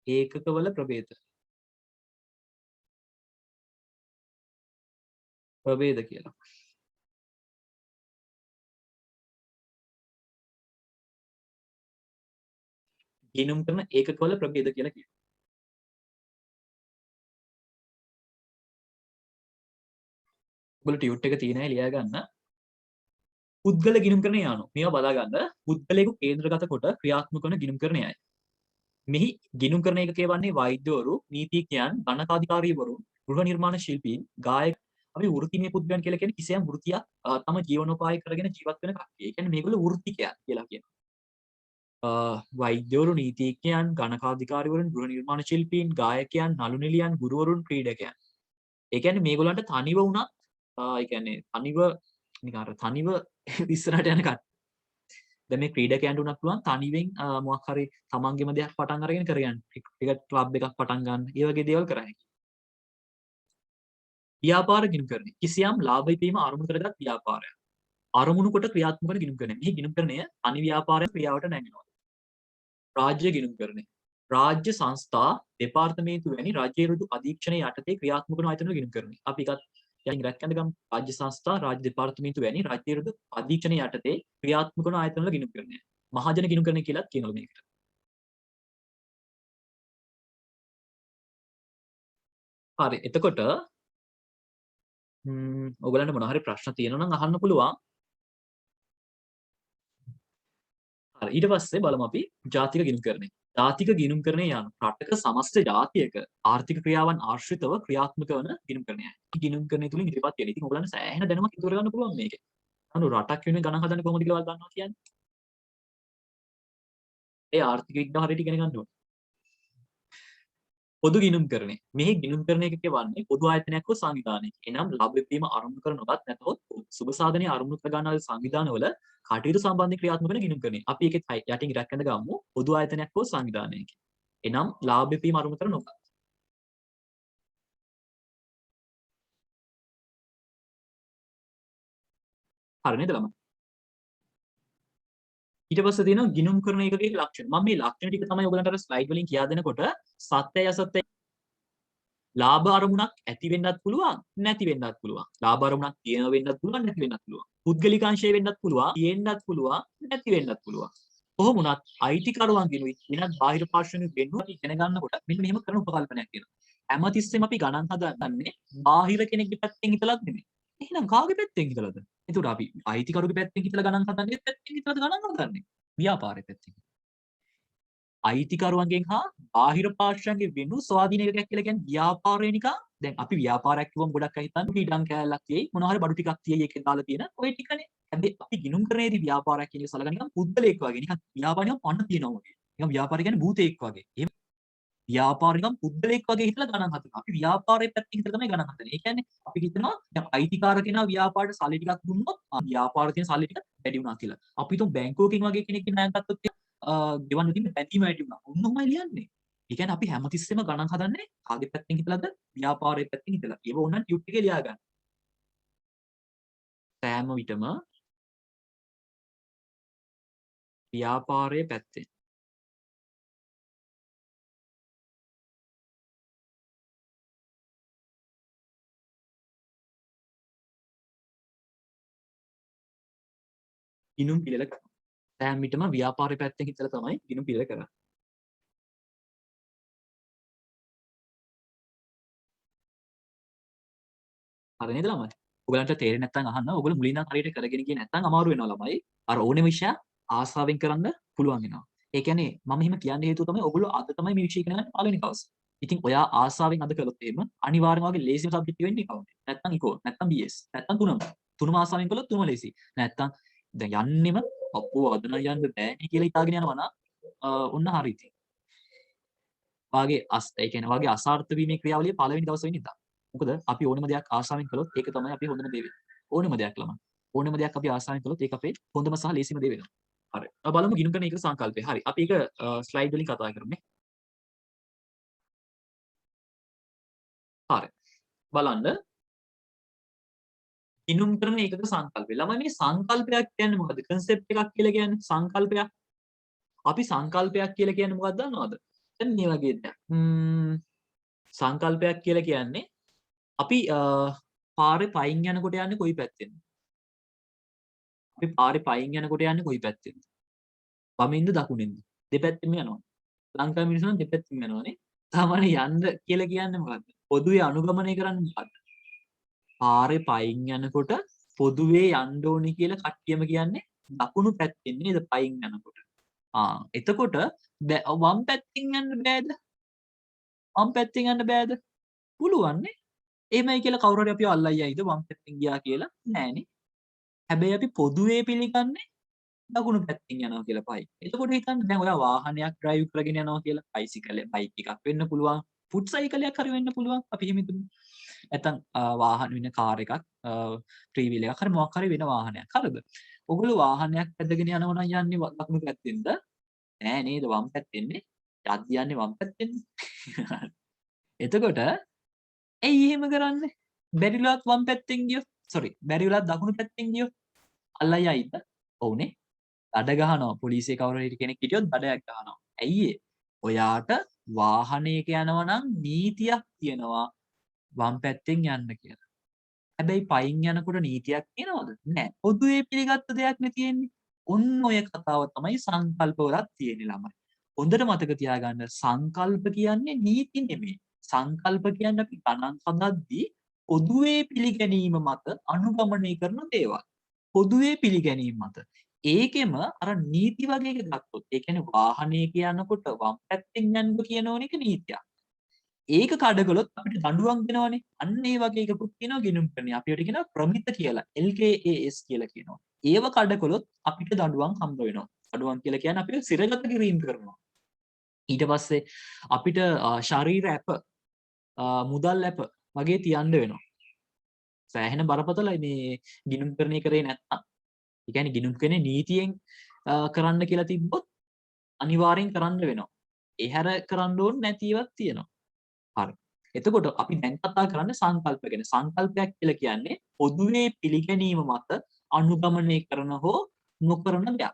ඒකකවල ප්‍රභේද. ප්‍රභේද කියලා. ගිණුම් කරන ඒකකවල ප්‍රභේද කියලා කියනවා. ඔයගොල්ලෝ ටියුට් එක තියෙන අය ලියා ගන්න. පුද්ගල ගිණුම් කරන යානු. මේවා බලා ගන්න. පුද්ගලයෙකු කේන්ද්‍රගත කොට ක්‍රියාත්මක වන ගිණුම් කරන අයයි. මෙහි ගිණුම් කරන ඒකකය වන්නේ වෛද්‍යවරු, නීතිඥයන්, ගණකාධිකාරීවරු, ගෘහ නිර්මාණ ශිල්පීන්, ගායක අපි වෘත්තීය පුද්ගලයන් කියලා කියන්නේ කිසියම් වෘත්තියක් තම ජීවනෝපාය කරගෙන ජීවත් වෙන කට්ටිය. ඒ කියන්නේ මේගොල්ලෝ වෘත්තිකයන් කියලා කියනවා. වෛද්‍යවරු, නීතිඥයන්, ගණකාධිකාරීවරුන්, ගෘහ නිර්මාණ ශිල්පීන්, ගායකයන්, නළු නිළියන්, ගුරුවරුන්, ක්‍රීඩකයන්. ඒ කියන්නේ මේගොල්ලන්ට තනිව වුණත් ඒ කියන්නේ තනිව නිකන් අර තනිව ඉස්සරහට යන කට්ටිය. දැන් මේ ක්‍රීඩකයන්ට උනත් පුළුවන් තනිවෙන් මොකක් හරි තමන්ගේම දෙයක් පටන් අරගෙන කරගන්න. ක්‍රිකට් ක්ලබ් එකක් පටන් ගන්න. ඒ වගේ දේවල් කරන්න. ව්‍යාපාර ගිණුම් කරන්නේ කිසියම් ලාභ ඉපීම අරමුණු කරගත් ව්‍යාපාරයක්. අරමුණු කොට ක්‍රියාත්මක කරන ගිණුම් කරන්නේ. මේ ගිණුම් කරණය අනි ව්‍යාපාරයක් ක්‍රියාවට නැගෙනවා. රාජ්‍ය ගිණුම් කරන්නේ. රාජ්‍ය සංස්ථා, දෙපාර්තමේන්තු වැනි රාජ්‍ය ඍතු අධීක්ෂණය යටතේ ක්‍රියාත්මක වන ආයතන ගිණුම් කරන්නේ. අපි එකත් යටින් රැක්කන්න ගමු. රාජ්‍ය සංස්ථා, රාජ්‍ය දෙපාර්තමේන්තු වැනි රාජ්‍ය ඍතු අධීක්ෂණය යටතේ ක්‍රියාත්මක වන ආයතන වල ගිණුම් කරන්නේ. මහජන ගිණුම් කරන්නේ කියලාත් කියනවා මේකට. හරි. එතකොට ඔයගලන්ට මොනවා හරි ප්‍රශ්න තියෙනවා නම් අහන්න පුළුවන්. හරි. ඊට පස්සේ බලමු අපි ජාතික ගිණුම්කරණය. ජාතික ගිණුම්කරණය යන රටක සමස්ත ජාතියක ආර්ථික ක්‍රියාවන් ආශ්‍රිතව ක්‍රියාත්මක වන ගිණුම්කරණයයි. ගිණුම්කරණය තුලින් ඉදිරිපත් වෙන. ඉතින් ඔයගලන්ට සෑහෙන දැනුමක් ඉතුරු කරගන්න පුළුවන් මේකේ. අනු රටක් වෙනුවෙන් ගණන් හදන්නේ කොහොමද කියලා ඔයාලා දන්නවා කියන්නේ. ඒ ආර්ථික විද්‍යාව හරියට ඉගෙන ගන්න ඕනේ. පොදු ගිණුම්කරණය. මෙහි ගිණුම්කරණය කියවන්නේ පොදු ආයතනයක් හෝ සංවිධානයක්. එනම් ලාභ විපීම ආරම්භ කර නොගත් නැතහොත් සුබ සාධනය ආරම්භ කර ගන්නා සංවිධානවල කටයුතු සම්බන්ධයෙන් ක්‍රියාත්මක වන ගිණුම්කරණය. අපි ඒකෙත් යටින් ඉරක් ඇඳ ගමු පොදු ආයතනයක් හෝ සංවිධානයක. එනම් ලාභ විපීම ආරම්භ කර නොගත්. හරි නේද ළමයි? ඊට පස්සේ තියෙනවා ගිණුම් කරන එකකේ ලක්ෂණ. මම මේ ලක්ෂණ ටික තමයි ඔයගලන්ට අර ස්ලයිඩ් වලින් කියා දෙනකොට සත්‍යය අසත්‍යය ලාභ අරමුණක් ඇති වෙන්නත් පුළුවන් නැති වෙන්නත් පුළුවන්. ලාභ අරමුණක් තියෙන වෙන්නත් පුළුවන් නැති වෙන්නත් පුළුවන්. පුද්ගලිකාංශය වෙන්නත් පුළුවන් තියෙන්නත් පුළුවන් නැති වෙන්නත් පුළුවන්. කොහොම වුණත් අයිතිකරුවන්ගෙනුයි වෙනත් බාහිර පාර්ශ්වයෙන් වෙන්නුව ඉගෙන ගන්නකොට මෙන්න මෙහෙම කරන උපකල්පනයක් තියෙනවා. හැමතිස්සෙම අපි ගණන් හදන්නේ බාහිර කෙනෙක්ගේ පැත්තෙන් හිතලත් නෙමෙයි. එහෙනම් කාගේ පැත්තෙන් හිතලාද? එතකොට අපි අයිතිකරුගේ පැත්තෙන් හිතලා ගණන් හදන්නේ පැත්තෙන් හිතලාද ගණන් හදන්නේ? ව්‍යාපාරයේ පැත්තෙන්. අයිතිකරුවන්ගෙන් හා බාහිර පාර්ශ්වයන්ගේ වෙනු ස්වාධීන එකක් කියලා කියන්නේ ව්‍යාපාරය නිකන් දැන් අපි ව්‍යාපාරයක් කිව්වම ගොඩක් අය හිතන්නේ ඊඩම් කෑල්ලක් තියෙයි මොනවා හරි බඩු ටිකක් තියෙයි ඒකෙන් දාලා තියෙන ඔය ටිකනේ. හැබැයි අපි ගිණුම් කරනේදී ව්‍යාපාරයක් කියන එක සලකන්නේ නිකන් පුද්ගලයෙක් වගේ නිකන් ව්‍යාපාරිකම් පන්න තියනවා වගේ. නිකන් ව්‍යාපාරය කියන්නේ භූතයෙක් වගේ. එහෙම ව්‍යාපාරිකම් පුද්ගලයෙක් වගේ හිතලා ගණන් හදනවා. අපි ව්‍යාපාරයේ පැත්තෙන් හිතලා තමයි ගණන් හදන්නේ. ඒ කියන්නේ අපි හිතනවා දැන් අයිතිකාර කෙනා ව්‍යාපාරයට සල්ලි ටිකක් දුන්නොත් ව්‍යාපාරයේ තියෙන සල්ලි ටික වැඩි වුණා කියලා. අපි හිතමු බැංකුවකින් වගේ කෙනෙක්ගෙන් ණයක් ගත්තොත් ගෙවන්න තියෙන බැඳීම වැඩි වුණා. ඔන්න ඔහොමයි ලියන්නේ. ඒ කියන්නේ අපි හැමතිස්සෙම ගණන් හදන්නේ කාගේ පැත්තෙන් හිතලාද ව්‍යාපාරයේ පැත්තෙන් හිතලා. ඒව ඕනනම් ටියුට් එකේ ලියා ගන්න. සෑම විටම ව්‍යාපාරයේ පැත්තෙන් ගිණුම් පිළිල කරනවා. සෑම විටම ව්‍යාපාරයේ පැත්තෙන් හිතලා තමයි ගිණුම් පිළිල කරන්නේ. හරි නේද ළමයි? ඔයගලන්ට තේරෙන්නේ නැත්නම් අහන්න. ඔයගොල්ලෝ මුලින් ඉඳන් හරියට කරගෙන ගියේ නැත්නම් අමාරු වෙනවා ළමයි. අර ඕනෙම විෂයක් ආසාවෙන් කරන්න පුළුවන් වෙනවා. ඒ කියන්නේ මම එහෙම කියන්න හේතුව තමයි ඔයගොල්ලෝ අද තමයි මේ විෂය ඉගෙන ගන්න පළවෙනි දවස්. ඉතින් ඔයා ආසාවෙන් අද කළොත් එහෙම අනිවාර්යයෙන්ම වගේ ලේසිම සබ්ජෙක්ට් එක වෙන්නේ accounting. නැත්නම් ඉකෝ, නැත්නම් BS, නැත්නම් තුනම. තුනම ආසාවෙන් කළොත් තුනම ලේසි. නැත්නම් දැන් යන්නෙම අප්පෝ අද නම් යන්න බෑනේ කියලා හිතාගෙන යනවා නම් ඔන්න හරි ඉතින්. වාගේ ඒ කියන්නේ වාගේ අසාර්ථක වීමේ ක්‍රියාවලිය පළවෙනි දවසේ වෙන ඉඳන්. මොකද අපි ඕනම දෙයක් ආසාවෙන් කළොත් ඒක තමයි අපි හොඳම දේ වෙන්නේ. ඕනම දෙයක් ළමයි. ඕනම දෙයක් අපි ආසාවෙන් කළොත් ඒක අපේ හොඳම සහ ලේසිම දේ වෙනවා. හරි. බලමු ගිණුම් කරන එක සංකල්පය. හරි. අපි ඒක ස්ලයිඩ් වලින් කතා කරමු නේ. හරි. බලන්න ගිණුම් කරන ඒකක සංකල්පය. ළමයි මේ සංකල්පයක් කියන්නේ මොකද්ද? concept එකක් කියලා කියන්නේ සංකල්පයක්. අපි සංකල්පයක් කියලා කියන්නේ මොකක්ද දන්නවද? දැන් මේ වගේ දෙයක්. සංකල්පයක් කියලා කියන්නේ අපි පාරේ පයින් යනකොට යන්නේ කොයි පැත්තෙන්ද? අපි පාරේ පයින් යනකොට යන්නේ කොයි පැත්තෙන්ද? වමින්ද දකුණින්ද? දෙපැත්තෙම යනවා. ලංකාවේ මිනිස්සුන් දෙපැත්තෙම යනවානේ. සාමාන්‍ය යන්න කියලා කියන්නේ මොකද්ද? පොදුවේ අනුගමනය කරන්නේ මොකද්ද? පාරේ පයින් යනකොට පොදුවේ යන්න ඕනි කියලා කට්ටියම කියන්නේ දකුණු පැත්තෙන් නේද පයින් යනකොට. එතකොට වම් පැත්තෙන් යන්න බෑද? වම් පැත්තෙන් යන්න බෑද? පුළුවන්නේ. එහෙමයි කියලා කවුරු හරි අපිව අල්ලයියයිද වම් පැත්තෙන් ගියා කියලා? නෑනේ. හැබැයි අපි පොදුවේ පිළිගන්නේ දකුණු පැත්තෙන් යනවා කියලා පයි. එතකොට හිතන්න දැන් ඔයා වාහනයක් ඩ්‍රයිව් කරගෙන යනවා කියලා බයික් එකක් වෙන්න පුළුවන්. ෆුට් සයිකලයක් හරි වෙන්න පුළුවන්. අපි එහෙම හිතමු. නැත්නම් වාහන වෙන කාර් එකක් ත්‍රී වීල් එකක් හරි මොකක් හරි වෙන වාහනයක්. හරිද? ඔගොල්ලෝ වාහනයක් ඇදගෙන යනවා නම් යන්නේ දකුණු පැත්තෙන්ද? නෑ නේද වම් පැත්තෙන්නේ. යද්දි යන්නේ වම් පැත්තෙන්නේ. එතකොට ඇයි එහෙම කරන්නේ? බැරිලවත් වම් පැත්තෙන් ගියොත් බැරිලවත් දකුණු පැත්තෙන් ගියොත් අල්ලයියයිද? ඔව්නේ. බඩ ගහනවා පොලිසිය කවුරු හරි කෙනෙක් හිටියොත් බඩයක් ගහනවා. ඇයි ඒ? ඔයාට වාහනයක යනවා නම් නීතියක් තියෙනවා වම් පැත්තෙන් යන්න කියලා. හැබැයි පයින් යනකොට නීතියක් තියෙනවද? නැහැ. පොදුවේ පිළිගත්ත දෙයක් නේ තියෙන්නේ. ඔන්න ඔය කතාව තමයි සංකල්පවලත් තියෙන්නේ ළමයි. හොඳට මතක තියාගන්න සංකල්ප කියන්නේ නීති නෙමෙයි. සංකල්ප කියන්නේ අපි ගණන් හදද්දී පොදුවේ පිළිගැනීම මත අනුගමනය කරන දේවල්. පොදුවේ පිළිගැනීම මත. ඒකෙම අර නීති වගේ එකක් ගත්තොත් ඒ කියන්නේ වාහනයක යනකොට වම් පැත්තෙන් යන්න කියන ඕන එක නීතියක්. ඒක කඩකළොත් අපිට දඬුවම් දෙනවනේ. අන්න ඒ වගේ එකකුත් තියෙනවා ගිණුම් කරන්නේ. අපි ඒකට කියනවා ප්‍රමිත කියලා. LKAS කියලා කියනවා. ඒව කඩකළොත් අපිට දඬුවම් හම්බ වෙනවා. දඬුවම් කියලා කියන්නේ අපිට සිරගත කිරීම කරනවා. ඊට පස්සේ අපිට ශරීර ඇප මුදල් ඇප වගේ තියන්න වෙනවා. සෑහෙන බරපතලයි මේ ගිණුම් කරණය කරේ නැත්නම්. ඒ කියන්නේ ගිණුම් කරන්නේ නීතියෙන් කරන්න කියලා තිබ්බොත් අනිවාර්යෙන් කරන්න වෙනවා. ඒ හැර කරන්න ඕනේ නැති ඒවාක් තියෙනවා. හරි. එතකොට අපි දැන් කතා කරන්නේ සංකල්ප ගැන. සංකල්පයක් කියලා කියන්නේ පොදුවේ පිළිගැනීම මත අනුගමනය කරන හෝ නොකරන දෙයක්.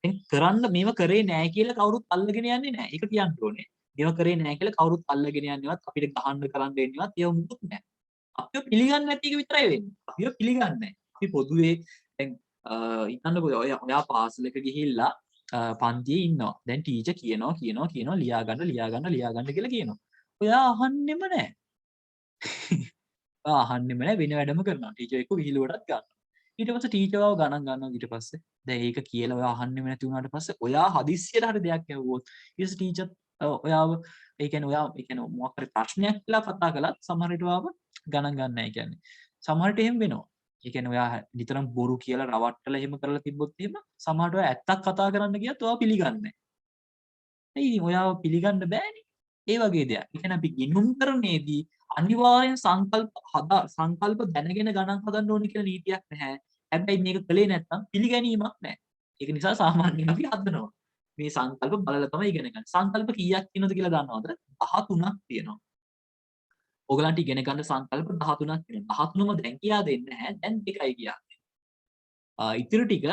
දැන් කරන්න මේව කරේ නෑ කියලා කවුරුත් අල්ලගෙන යන්නේ නෑ. ඒක කියන්න ඕනේ. මේව කරේ නෑ කියලා කවුරුත් අල්ලගෙන යන්නේවත් අපිට ගහන්න කරන්න දෙන්නේවත් ඒව මුකුත් නෑ. අපිව පිළිගන්නේ නැති එක විතරයි වෙන්නේ. අපිව පිළිගන්නේ නෑ. අපි පොදුවේ දැන් හිතන්නකෝ ඔයා පාසලක ගිහිල්ලා පන්තියේ ඉන්නවා. දැන් ටීචර් කියනවා ලියා ගන්න කියලා කියනවා. ඔයා අහන්නෙම නෑ. ඔයා අහන්නෙම නෑ වෙන වැඩම කරනවා. ටීචර් එක්ක විහිළුවටත් ගන්නවා. ඊට පස්සේ ටීචර්ව ගණන් ගන්නවා ඊට පස්සේ. දැන් ඒක කියලා ඔයා අහන්නෙම නැති වුණාට පස්සේ ඔයා හදිස්සියට හරි දෙයක් ඇහුවොත් ඊට පස්සේ ටීචර් ඔයාව ඒ කියන්නේ මොකක් හරි ප්‍රශ්නයක් කියලා කතා කළත් සමහර විට ඔයාව ගණන් ගන්න නැහැ කියන්නේ. සමහර විට එහෙම වෙනවා. ඒ කියන්නේ ඔයා නිතරම බොරු කියලා රවට්ටලා එහෙම කරලා තිබ්බොත් එහෙම සමහරට ඔයා ඇත්තක් කතා කරන්න ගියත් ඔයාව පිළිගන්නේ නැහැ. ඒ ඉතින් ඔයාව පිළිගන්න බෑනේ. ඒ වගේ දෙයක්. ඒ කියන්නේ අපි ගිණුම් කරන්නේදී අනිවාර්යෙන් සංකල්ප දැනගෙන ගණන් හදන්න ඕනේ කියලා නීතියක් නැහැ. හැබැයි මේක කළේ නැත්නම් පිළිගැනීමක් නැහැ. ඒක නිසා සාමාන්‍යයෙන් අපි හදනවා. මේ සංකල්ප බලලා තමයි ඉගෙන ගන්න. සංකල්ප කීයක් තියෙනවද කියලා දන්නවද? 13ක් තියෙනවා. ඔයගලන්ට ඉගෙන ගන්න සංකල්ප 13ක් තියෙනවා. 13ම දැන් කියා දෙන්නේ නැහැ. දැන් ටිකයි කියා දෙන්නේ. ඉතිරි ටික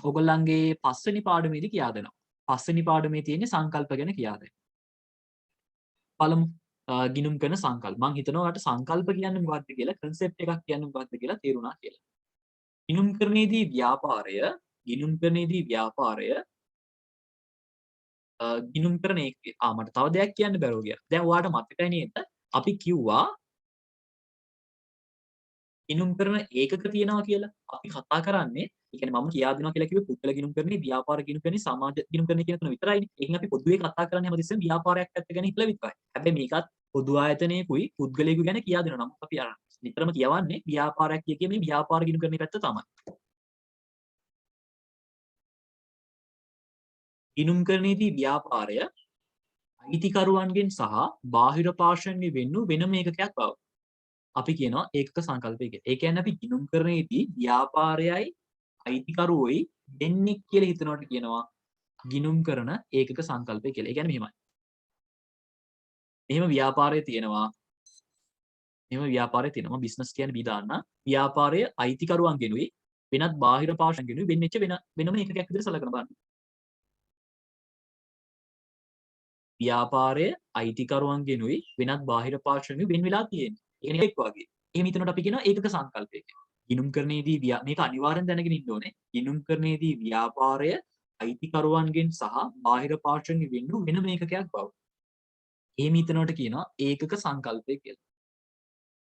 ඔයගොල්ලන්ගේ පස්වෙනි පාඩමේදී කියා දෙනවා. පස්වෙනි පාඩමේ තියෙන්නේ සංකල්ප ගැන කියා දෙන්න. බලමු. ගිණුම් කරන සංකල්ප. මම හිතනවා ඔයාලට සංකල්ප කියන්නේ මොකක්ද කියලා, concept එකක් කියන්නේ මොකක්ද කියලා තේරුණා කියලා. ගිණුම් කරන්නේදී ව්‍යාපාරය ගිණුම් කරන එක මට තව දෙයක් කියන්න බැරුව ගියා. දැන් ඔයාලට මතකයි නේද? අපි කිව්වා ගිණුම් කරන ඒකක තියෙනවා කියලා. අපි කතා කරන්නේ ඒ කියන්නේ මම කියා දෙනවා කියලා කිව්වේ පුද්ගල ගිණුම් කරන්නේ, ව්‍යාපාර ගිණුම් කරන්නේ, සමාජ ගිණුම් කරන්නේ කියන තුන විතරයිනේ. ඒකෙන් අපි පොදුවේ කතා කරන්නේ හැමතිස්සෙම ව්‍යාපාරයක් පැත්ත ගැන හිතලා විතරයි. හැබැයි මේකත් පොදු ආයතනයකුයි පුද්ගලයෙකු ගැන කියා දෙනවා. නමුත් අපි අර නිතරම කියවන්නේ ව්‍යාපාරයක් කිය මේ ව්‍යාපාර ගිණුම් කරන්නේ පැත්ත තමයි. ගිණුම් කරන්නේදී ව්‍යාපාරය අයිතිකරුවන්ගෙන් සහ බාහිර පාර්ශ්වයෙන් වෙන්නු වෙනම ඒකකයක් බව. අපි කියනවා ඒකක සංකල්පය කියලා. ඒ කියන්නේ අපි ගිණුම් කරන්නේදී ව්‍යාපාරයයි අයිතිකරුවෝයි දෙන්නෙක් කියලා හිතනවට කියනවා ගිණුම් කරන ඒකක සංකල්පය කියලා. ඒ කියන්නේ මෙහෙමයි. මෙහෙම ව්‍යාපාරය තියෙනවා. එහෙම ව්‍යාපාරය තියෙනවා. බිස්නස් කියන්නේ බී දාන්න. ව්‍යාපාරය අයිතිකරුවන්ගෙනුයි වෙනත් බාහිර පාර්ශ්වයන්ගෙනුයි වෙන්නෙච්ච වෙනම ඒකකයක් විදිහට සලකන බලන්න. ව්‍යාපාරය අයිතිකරුවන්ගෙනුයි වෙනත් බාහිර පාර්ශ්වයන්ගෙනුයි වෙන් වෙලා තියෙන්නේ. ඒ කියන්නේ එක් වගේ. එහෙම හිතනකොට අපි කියනවා ඒකක සංකල්පය කියලා. ගිණුම් කරණයේදී මේක අනිවාර්යෙන් දැනගෙන ඉන්න ඕනේ. ගිණුම් කරණයේදී ව්‍යාපාරය අයිතිකරුවන්ගෙන් සහ බාහිර පාර්ශ්වයන්ගෙන් වෙන් වූ වෙනම ඒකකයක් බව. එහෙම හිතනකොට කියනවා ඒකක සංකල්පය කියලා.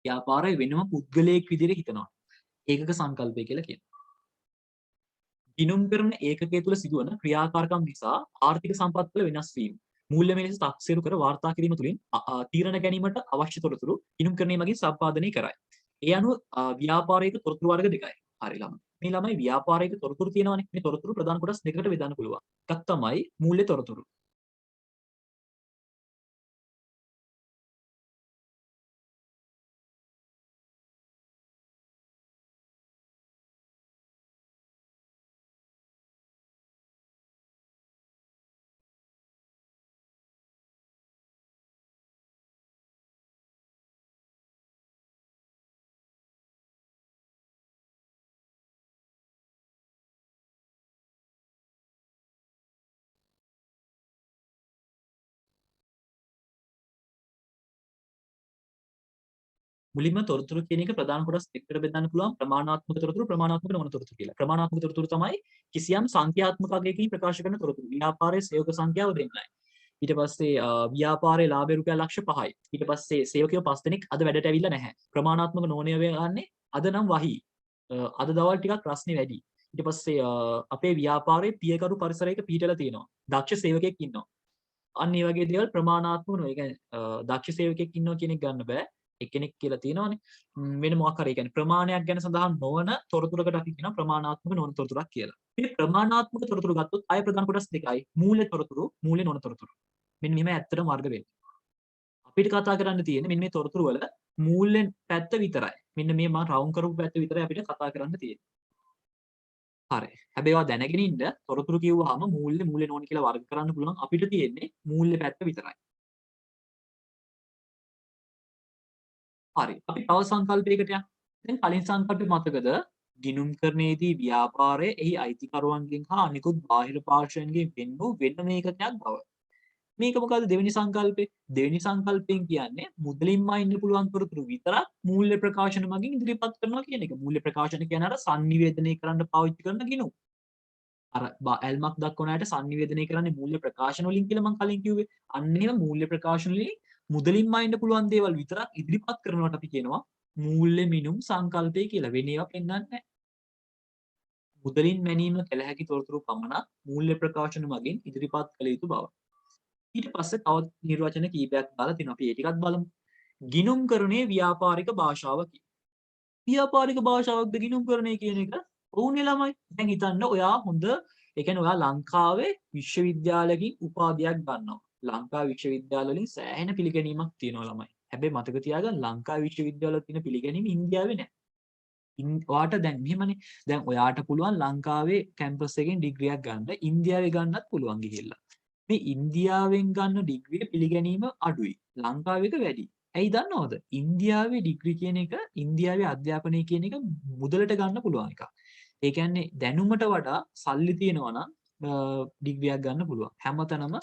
ව්‍යාපාරය වෙනම පුද්ගලයෙක් විදිහට හිතනවා. ඒකක සංකල්පය කියලා කියනවා. ගිණුම් කරන ඒකකය තුළ සිදුවන ක්‍රියාකාරකම් නිසා ආර්ථික සම්පත්වල වෙනස් වීම මූල්‍යමය ලෙස තක්සේරු කර වාර්තා කිරීම තුළින් තීරණ ගැනීමට අවශ්‍ය තොරතුරු ගිණුම් කරණය මගින් සම්පාදනය කරයි. ඒ අනුව ව්‍යාපාරයක තොරතුරු වර්ග දෙකයි. හරි ළමයි. මේ ළමයි ව්‍යාපාරයක තොරතුරු තියෙනවානේ. මේ තොරතුරු ප්‍රධාන කොටස් දෙකකට බෙදන්න පුළුවන්. එකක් තමයි මූල්‍ය තොරතුරු. මුලින්ම තොරතුරු කියන එක ප්‍රධාන කොටස් දෙකකට බෙදන්න පුළුවන් ප්‍රමාණාත්මක තොරතුරු ප්‍රමාණාත්මක නොවන තොරතුරු කියලා. ප්‍රමාණාත්මක තොරතුරු තමයි කිසියම් සංඛ්‍යාත්මක අගයකින් ප්‍රකාශ කරන තොරතුරු. ව්‍යාපාරයේ සේවක සංඛ්‍යාව දෙන්නයි. ඊට පස්සේ ව්‍යාපාරයේ ලාභය රුපියල් ලක්ෂ 5යි. ඊට පස්සේ සේවකයෝ 5 දෙනෙක් අද වැඩට ඇවිල්ලා නැහැ. ප්‍රමාණාත්මක නොවන ඒවා ගන්නේ අද නම් වහී. අද දවල් ටිකක් රස්නේ වැඩි. ඊට පස්සේ අපේ ව්‍යාපාරයේ පියකරු පරිසරයක පිහිටලා තියෙනවා. දක්ෂ සේවකයෙක් ඉන්නවා. අන්න ඒ වගේ දේවල් ප්‍රමාණාත්මක නෙවෙයි. ඒ කියන්නේ දක්ෂ සේවකයෙක් ඉන්නවා කියන එක ගන්න බෑ. එක්කෙනෙක් කියලා තියෙනවානේ. වෙන මොකක් හරි කියන්නේ ප්‍රමාණයක් ගැන සඳහන් නොවන තොරතුරකට අපි කියනවා ප්‍රමාණාත්මක නොවන තොරතුරක් කියලා. මේ ප්‍රමාණාත්මක තොරතුරු ගත්තොත් ආය ප්‍රධාන කොටස් දෙකයි. මූල්‍ය තොරතුරු, මූල්‍ය නොවන තොරතුරු. මෙන්න මෙහෙම ඇත්තටම වර්ග වෙන්නේ. අපිට කතා කරන්න තියෙන්නේ මෙන්න මේ තොරතුරු වල මූල්‍ය පැත්ත විතරයි. මෙන්න මේ මම රවුම් කරපු පැත්ත විතරයි අපිට කතා කරන්න තියෙන්නේ. හරි. හැබැයි ඒවා දැනගෙන ඉන්න තොරතුරු කිව්වහම මූල්‍ය නොවන කියලා වර්ග කරන්න පුළුවන්. අපිට තියෙන්නේ මූල්‍ය පැත්ත විතරයි. හරි. අපි තව සංකල්පයකට යමු. දැන් කලින් සංකල්පෙ මතකද? ගිණුම් කරණයේදී ව්‍යාපාරය එහි අයිතිකරුවන්ගෙන් හා අනිකුත් බාහිර පාර්ශ්වයන්ගෙන් වෙන් වූ වෙනම ඒකකයක් බව. මේක මොකද්ද දෙවෙනි සංකල්පේ? දෙවෙනි සංකල්පයෙන් කියන්නේ මුදලින්ම ඉන්න පුළුවන් තොරතුරු විතරක් මූල්‍ය ප්‍රකාශන මගින් ඉදිරිපත් කරනවා කියන එක. මූල්‍ය ප්‍රකාශන කියන්නේ අර sannivedanaya කරන්න පාවිච්චි කරන ගිණුම්. අර ඇල්මක් දක්වන අයට sannivedanaya කරන්නේ මූල්‍ය ප්‍රකාශන වලින් කියලා මම කලින් කිව්වේ. අන්න ඒව මූල්‍ය ප්‍රකාශන වලින් මුදලින්ම ඉන්න පුළුවන් දේවල් විතරක් ඉදිරිපත් කරනවට අපි කියනවා මූල්‍ය මිනුම් සංකල්පය කියලා. වෙන ඒවා පෙන්වන්නේ නැහැ. මුදලින් මැනීම කළ හැකි තොරතුරු පමණක් මූල්‍ය ප්‍රකාශන මගින් ඉදිරිපත් කළ යුතු බව. ඊට පස්සේ තවත් නිර්වචන කීපයක් දාලා තිනවා. අපි ඒ ටිකත් බලමු. ගිණුම්කරණයේ ව්‍යාපාරික භාෂාවකි. ව්‍යාපාරික භාෂාවක්ද ගිණුම්කරණය කියන එක? ඔවුනේ ළමයි. දැන් හිතන්න ඔයා හොඳ ඒ කියන්නේ ඔයා ලංකාවේ විශ්වවිද්‍යාලයකින් උපාධියක් ගන්නවා. ලංකාවේ විශ්වවිද්‍යාල වලින් සෑහෙන පිළිගැනීමක් තියෙනවා ළමයි. හැබැයි මතක තියාගන්න ලංකාවේ විශ්වවිද්‍යාල වල තියෙන පිළිගැනීම ඉන්දියාවේ නැහැ. ඔයාට දැන් මෙහෙමනේ. දැන් ඔයාට පුළුවන් ලංකාවේ කැම්පස් එකෙන් ඩිග්‍රියක් ගන්න. ඉන්දියාවේ ගන්නත් පුළුවන් ගිහිල්ලා. මේ ඉන්දියාවෙන් ගන්න ඩිග්‍රිය පිළිගැනීම අඩුයි. ලංකාවේ එක වැඩි. ඇයි දන්නවද? ඉන්දියාවේ ඩිග්‍රී කියන එක ඉන්දියාවේ අධ්‍යාපනය කියන එක මුදලට ගන්න පුළුවන් එකක්. ඒ කියන්නේ දැනුමට වඩා සල්ලි තියෙනවා නම් ඩිග්‍රියක් ගන්න පුළුවන්. හැමතැනම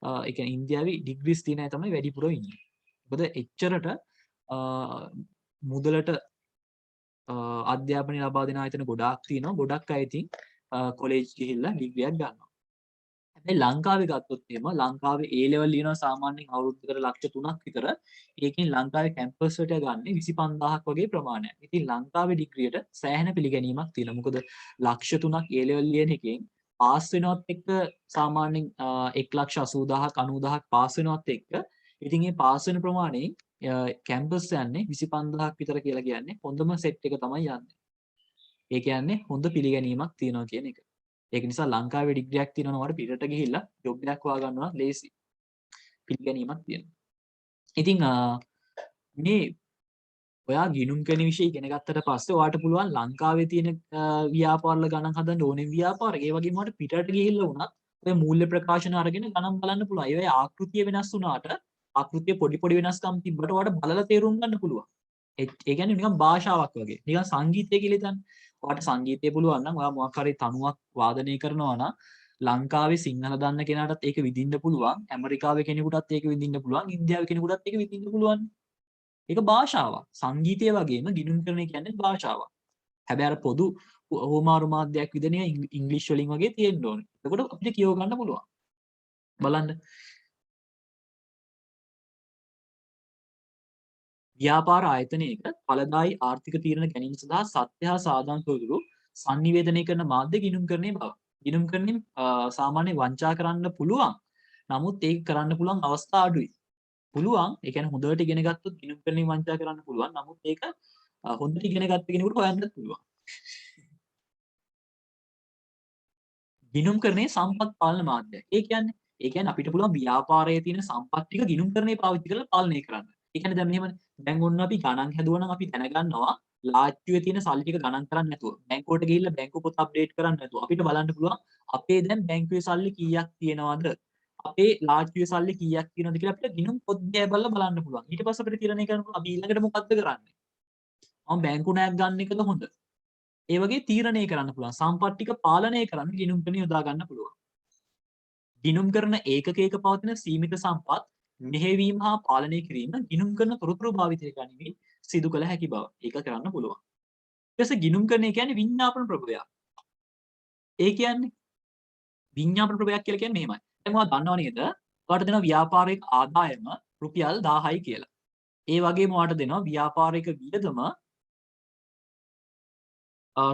ඒ කියන්නේ ඉන්දියාවේ ඩිග්‍රීස් තියෙන අය තමයි වැඩිපුර ඉන්නේ. මොකද එච්චරට මුදලට අධ්‍යාපනය ලබා දෙන ආයතන ගොඩාක් තියෙනවා. ගොඩක් අය ඉතින් කොලෙජ් ගිහිල්ලා ඩිග්‍රියක් ගන්නවා. හැබැයි ලංකාවේ ගත්තොත් එහෙම ලංකාවේ A level ලියනවා සාමාන්‍යයෙන් අවුරුද්දකට ලක්ෂ 3ක් විතර. ඒකෙන් ලංකාවේ කැම්පස් වලට ගන්න 25000ක් වගේ ප්‍රමාණයක්. ඉතින් ලංකාවේ ඩිග්‍රියට සෑහෙන පිළිගැනීමක් තියෙනවා. මොකද ලක්ෂ 3ක් A level ලියන එකෙන් පාස් වෙනවත් එක්ක සාමාන්‍යයෙන් 1,80,000ක් 90,000ක් පාස් වෙනවත් එක්ක ඉතින් මේ පාස් වෙන ප්‍රමාණයෙන් කැම්පස් යන්නේ 25000ක් විතර කියලා කියන්නේ හොඳම සෙට් එක තමයි යන්නේ. ඒ කියන්නේ හොඳ පිළිගැනීමක් තියෙනවා කියන එක. ඒක නිසා ලංකාවේ ඩිග්‍රියක් තියෙනවා වල පිටට ගිහිල්ලා ජොබ් එකක් හොයාගන්නවා ලේසි. පිළිගැනීමක් තියෙනවා. ඉතින් මේ ඔයා ගිණුම් කරන විෂය ඉගෙන ගත්තට පස්සේ ඔයාට පුළුවන් ලංකාවේ තියෙන ව්‍යාපාරවල ගණන් හදන්න ඕනේ ව්‍යාපාර. ඒ වගේම ඔයාට පිටට ගිහිල්ලා වුණත් ඔය මූල්‍ය ප්‍රකාශන අරගෙන ගණන් බලන්න පුළුවන්. ඒ ආකෘතිය වෙනස් වුණාට ආකෘතිය පොඩි පොඩි වෙනස්කම් තිබ්බට ඔයාට බලලා තේරුම් ගන්න පුළුවන්. ඒ කියන්නේ නිකන් භාෂාවක් වගේ. නිකන් සංගීතය කියලා හිතන්න. ඔයාලට සංගීතය පුළුවන් නම් ඔයා මොකක් හරි තනුවක් වාදනය කරනවා නම් ලංකාවේ සිංහල දන්න කෙනාටත් ඒක විඳින්න පුළුවන්. ඇමරිකාවේ කෙනෙකුටත් ඒක විඳින්න පුළුවන්. ඉන්දියාවේ කෙනෙකුටත් ඒක විඳින්න පුළුවන්. ඒක භාෂාවක්. සංගීතය වගේම ගිණුම් කරන කියන්නේ භාෂාවක්. හැබැයි අර පොදු හුවමාරු මාධ්‍යයක් විදිහට ඉංග්‍රීසි වලින් වගේ තියෙන්න ඕනේ. එතකොට අපිට කියව ගන්න පුළුවන්. බලන්න. ව්‍යාපාර ආයතනයක ඵලදායී ආර්ථික තීරණ ගැනීම සඳහා සත්‍ය හා සාධාරණ තොරතුරු sannivedanaya කරන මාධ්‍ය ගිණුම්කරණයේ බව. ගිණුම්කරණය සාමාන්‍ය වංචා කරන්න පුළුවන්. නමුත් ඒක කරන්න පුළුවන් අවස්ථා අඩුයි. පුළුවන්. ඒ කියන්නේ හොඳට ඉගෙන ගත්තොත් ගිණුම්කරණය වංචා කරන්න පුළුවන්. නමුත් ඒක හොඳට ඉගෙන ගත්ත කෙනෙකුට හොයන්නත් පුළුවන්. ගිණුම්කරණයේ සම්පත් පාලන මාධ්‍යයක්. ඒ කියන්නේ අපිට පුළුවන් ව්‍යාපාරයේ තියෙන සම්පත් ටික ගිණුම්කරණය පාවිච්චි කරලා පාලනය කරන්න. ඒ කියන්නේ දැන් මෙහෙමනේ. දැන් ඔන්න අපි ගණන් හැදුවා නම් අපි දැනගන්නවා ලාච්චුවේ තියෙන සල්ලි ටික ගණන් කරන්නේ නැතුව බැංකුවට ගිහිල්ලා බැංකු පොත අප්ඩේට් කරන්නේ නැතුව අපිට බලන්න පුළුවන් අපේ දැන් බැංකුවේ සල්ලි කීයක් තියෙනවද? අපේ ලාච්චුවේ සල්ලි කීයක් තියෙනවද කියලා අපිට ගිණුම් පොත් දිහා බලලා බලන්න පුළුවන්. ඊට පස්සේ අපිට තීරණය කරන්න පුළුවන් අපි ඊළඟට මොකද්ද කරන්නේ? මම බැංකු ණයක් ගන්න එකද හොඳ? ඒ වගේ තීරණය කරන්න පුළුවන්. සම්පත් ටික පාලනය කරන්න ගිණුම් කරන යොදා ගන්න පුළුවන්. ගිණුම් කරන ඒකකයක පවතින සීමිත සම්පත් මෙහෙයවීම හා පාලනය කිරීම ගිණුම් කරන තොරතුරු භාවිතය ගනිමින් සිදු කළ හැකි බව. ඒක කරන්න පුළුවන්. ඊට පස්සේ ගිණුම් කරන කියන්නේ විඤ්ඤාපන ප්‍රභවයක්. ඒ කියන්නේ විඤ්ඤාපන ප්‍රභවයක් කියලා කියන්නේ මෙහෙමයි. දැන් ඔයා දන්නව නේද? ඔයාලට දෙනවා ව්‍යාපාරික ආදායම රුපියල් 1000යි කියලා. ඒ වගේම ඔයාලට දෙනවා ව්‍යාපාරික වියදම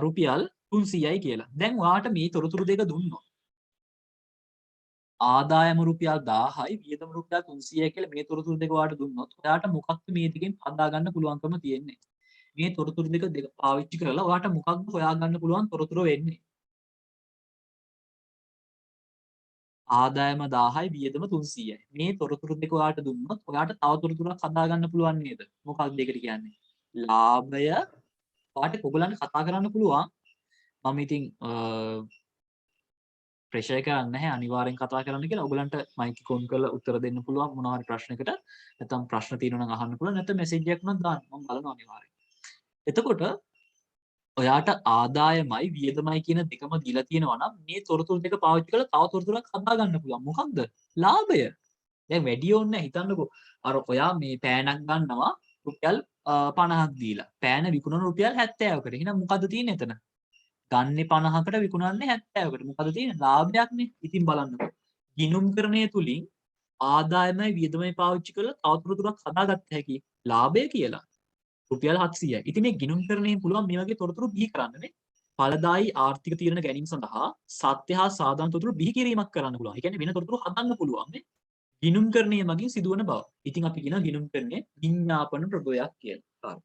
රුපියල් 300යි කියලා. දැන් ඔයාලට මේ තොරතුරු දෙක දුන්නොත් ආදායම රුපියල් 1000යි වියදම රුපියල් 300යි කියලා මේ තොරතුරු දෙක ඔයාලට දුන්නොත් ඔයාට මොකක්ද මේ දෙකෙන් හදා ගන්න පුළුවන්කම තියෙන්නේ. මේ තොරතුරු දෙක පාවිච්චි කරලා ඔයාට මොකක්ද හොයාගන්න පුළුවන් තොරතුරු වෙන්නේ. ආදායම 1000යි වියදම 300යි. මේ තොරතුරු දෙක ඔයාට දුන්නොත් ඔයාට තව තොරතුරක් හදා ගන්න පුළුවන් නේද? මොකක්ද ඒකට කියන්නේ? ලාභය ඔයාට ඔයගලන්ට කතා කරන්න පුළුවන්. මම ඉතින් ප්‍රෙෂර් කරන්නේ නැහැ අනිවාර්යෙන් කතා කරන්න කියලා. ඔයගලන්ට මයික් එක ඔන් කරලා උත්තර දෙන්න පුළුවන් මොනවා හරි ප්‍රශ්නයකට. නැත්නම් ප්‍රශ්න තියෙනවා නම් අහන්න පුළුවන්. නැත්නම් මෙසේජ් එකක් උනත් දාන්න. මම බලනවා අනිවාර්යෙන්. එතකොට ඔයාට ආදායමයි වියදමයි කියන දෙකම දීලා තියෙනවා නම් මේ තොරතුරු දෙක පාවිච්චි කරලා තව තොරතුරක් හදා ගන්න පුළුවන්. මොකක්ද? ලාභය. දැන් වැඩි ඕනේ නැහැ. හිතන්නකෝ. අර ඔයා මේ පෑනක් ගන්නවා රුපියල් 50ක් දීලා. පෑන විකුණන රුපියල් 70කට. එහෙනම් මොකද්ද තියෙන්නේ එතන? ගන්නේ 50කට විකුණන්නේ 70කට. මොකද තියෙන්නේ? ලාභයක්නේ. ඉතින් බලන්නකෝ. ගිණුම්කරණය තුලින් ආදායමයි වියදමයි පාවිච්චි කරලා තවතුරක් හදාගත්ත හැකි ලාභය කියලා. රුපියල් 700යි. ඉතින් මේ ගිණුම්කරණයෙන් පුළුවන් මේ වගේ තොරතුරු බිහි කරන්නනේ. ඵලදායී ආර්ථික තීරණ ගැනීම සඳහා සත්‍ය හා සාධාරණ තොරතුරු බිහි කිරීමක් කරන්න පුළුවන්. ඒ කියන්නේ වෙන තොරතුරු හදන්න පුළුවන් නේ. ගිණුම්කරණය මගින් සිදුවන බව. ඉතින් අපි කියනවා ගිණුම්කරණය විඤ්ඤාපන ප්‍රභවයක් කියලා. හරි.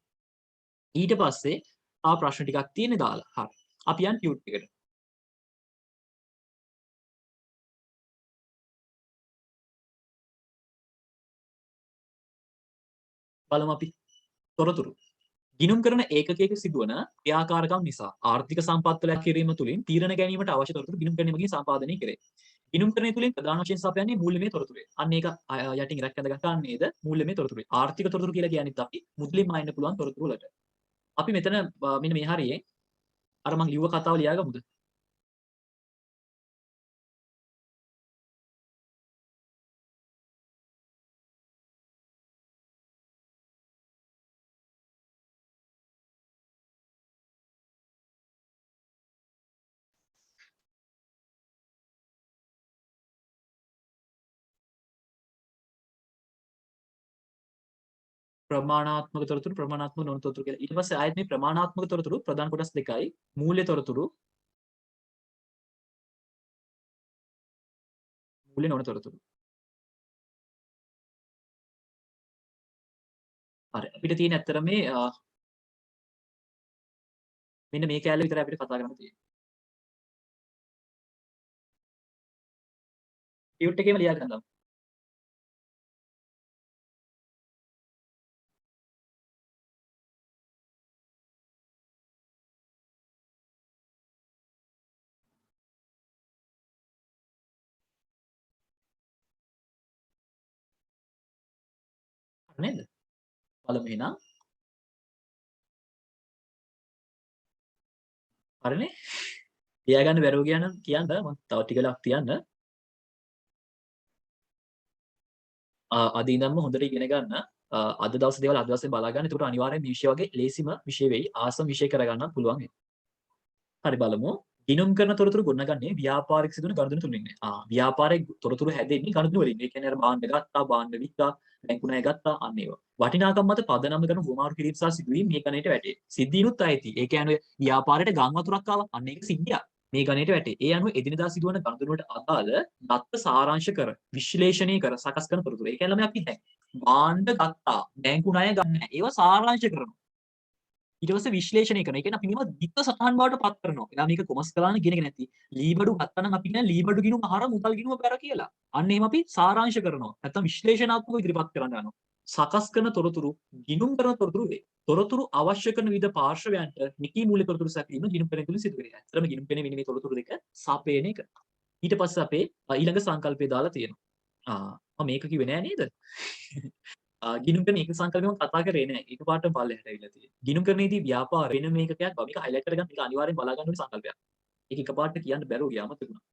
ඊට පස්සේ තව ප්‍රශ්න ටිකක් තියෙන්නේ දාලා. හරි. අපි යන් ටියුට් එකට. බලමු අපි. තොරතුරු. ගිණුම් කරන ඒකකයක සිදුවන ක්‍රියාකාරකම් නිසා ආර්ථික සම්පත්වලයක් කිරීම තුළින් තීරණ ගැනීමට අවශ්‍ය තොරතුරු ගිණුම් කිරීම මගින් සම්පාදනය කෙරේ. ගිණුම් කරණය තුළින් ප්‍රධාන වශයෙන් සපයන්නේ මූල්‍යමය තොරතුරුයි. අන්න ඒක යටින් ඉරක් ඇඳ ගන්න නේද? මූල්‍යමය තොරතුරුයි. ආර්ථික තොරතුරු කියලා කියන්නේත් අපි මුදලින් මායන්න පුළුවන් තොරතුරු වලට. අපි මෙතන මෙන්න මේ හරියේ අර මං ලියුව කතාව ලියාගමුද? ප්‍රමාණාත්මක තොරතුරු ප්‍රමාණාත්මක නොවන තොරතුරු කියලා. ඊට පස්සේ ආයෙත් මේ ප්‍රමාණාත්මක තොරතුරු ප්‍රධාන කොටස් දෙකයි. මූල්‍ය තොරතුරු, මූල්‍ය නොවන තොරතුරු. හරි. අපිට තියෙන ඇත්තට මේ මෙන්න මේ කැලේ විතරයි අපිට කතා කරන්න තියෙන්නේ. ටියුට් එකේම ලියා ගන්නවා. නේද? බලමු එහෙනම්. හරිනේ. තියාගන්න බැරුව කියන්න මම තව ටික වෙලාවක් තියන්න. අද ඉඳන්ම හොඳට ඉගෙන ගන්න. අද දවසේ දේවල් අද දවසේ බලා ගන්න. එතකොට අනිවාර්යෙන් මේ විෂය වගේ ලේසිම විෂය වෙයි. ආසම විෂය කරගන්නත් පුළුවන් වෙයි. හරි බලමු. ගිණුම් කරන තොරතුරු ගොඩනගන්නේ ව්‍යාපාරික සිදුවන ගනුදෙනු තුලින්. ව්‍යාපාරයේ තොරතුරු හැදෙන්නේ ගනුදෙනු වලින්. ඒ කියන්නේ අර භාණ්ඩ ගත්තා, භාණ්ඩ වික්කා, බැංකු ණය ගත්තා අන්න ඒවා. වටිනාකම් මත පදනම් කරන හුවමාරු කිරීම සහ සිදුවීම් මේ ගණයට වැටේ. සිද්ධීනුත් අයති. ඒ කියන්නේ ව්‍යාපාරයට ගම් වතුරක් ආවා. අන්න ඒක සිද්ධියක්. මේ ගණයට වැටේ. ඒ අනුව එදිනදා සිදුවන ගනුදෙනු වලට අදාළ දත්ත සාරාංශ කර, විශ්ලේෂණය කර සකස් කරන තොරතුරු. ඒ කියන්නේ අපි දැන් භාණ්ඩ ගත්තා, බැංකු ණය ගන්න නැහැ. ඒවා සාරාංශ කරනවා. ඊට පස්සේ විශ්ලේෂණය කරනවා. ඒ කියන්නේ අපි මේවා දිත්ත සටහන් බවට පත් කරනවා. එලා මේක කොමස් කළාන කියන එක නැති. ලීබඩු ගත්තා නම් අපි කියන ලීබඩු ගිණුම හර මුදල් ගිණුම බැර කියලා. අන්න එහෙම අපි සාරාංශ කරනවා. නැත්තම් විශ්ලේෂණාත්මකව ඉදිරිපත් කරන්න යනවා. සකස් කරන තොරතුරු ගිණුම් කරන තොරතුරු වේ. තොරතුරු අවශ්‍ය කරන විවිධ පාර්ශවයන්ට නිකී මූල්‍ය තොරතුරු සැපීම ගිණුම් පෙරේ තුලින් සිදු වෙනවා. ඇත්තටම ගිණුම් පෙරේ මෙන්න මේ තොරතුරු දෙක සපයන එක. ඊට පස්සේ අපේ ඊළඟ සංකල්පය දාලා තියෙනවා. මම මේක කිව්වේ නෑ නේද? ගිණුම් කරන එක සංකල්පය මම කතා කරේ නෑ. එකපාරටම පල්ලෙහාට ඇවිල්ලා තියෙන්නේ. ගිණුම් කරන්නේදී ව්‍යාපාර වෙන මේකකයක් බව. මේක හයිලයිට් කරගන්න මේක අනිවාර්යෙන් බලා ගන්න ඕනේ සංකල්පයක්. ඒක එකපාරට කියන්න බැරුව ගියා අමතක වුණා.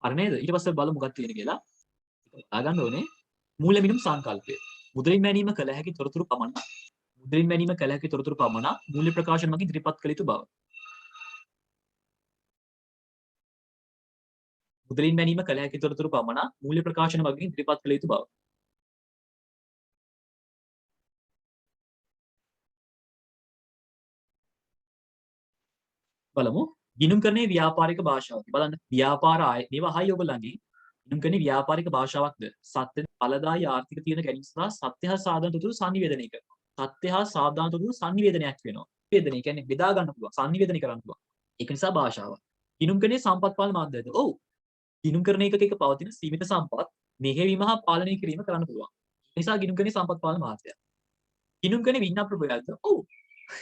හරි නේද? ඊට පස්සේ බලමු මොකක්ද තියෙන්නේ කියලා. ඒක බලා ගන්න ඕනේ. මූල්‍ය මිනුම් සංකල්පය. මුදලින් මැනීම කළ හැකි තොරතුරු පමණක්. මුදලින් මැනීම කළ හැකි තොරතුරු පමණක් මූල්‍ය ප්‍රකාශන මගින් ඉදිරිපත් කළ යුතු බව. මුදලින් මැනීම කළ හැකි තොරතුරු පමණක් මූල්‍ය ප්‍රකාශන මගින් ඉදිරිපත් කළ යුතු බව. බලමු. ගිණුම් කරන්නේ ව්‍යාපාරික භාෂාවක්. බලන්න ව්‍යාපාර ආය මේවා අහයි ඔයගොල්ලන්ගේ. ගිණුම් කරන්නේ ව්‍යාපාරික භාෂාවක්ද? සත්‍ය ඵලදායි ආර්ථික තියෙන ගැනීම සඳහා සත්‍ය හා සාධාරණ තොරතුරු සංනිවේදනය කරනවා. සත්‍ය හා සාධාරණ තොරතුරු සංනිවේදනයක් වෙනවා. වේදනය කියන්නේ බෙදා ගන්න පුළුවන්. සංනිවේදනය කරන්න පුළුවන්. ඒක නිසා භාෂාවක්. ගිණුම් කරන්නේ සම්පත් පාලන මාධ්‍යයද? ඔව්. ගිණුම් කරන එකක පවතින සීමිත සම්පත් මෙහෙයවීම හා පාලනය කිරීම කරන්න පුළුවන්. ඒ නිසා ගිණුම් කරන්නේ සම්පත් පාලන මාධ්‍යය. ගිණුම් කරන්නේ විඤ්ඤාණ ප්‍රභවයක්ද? ඔව්.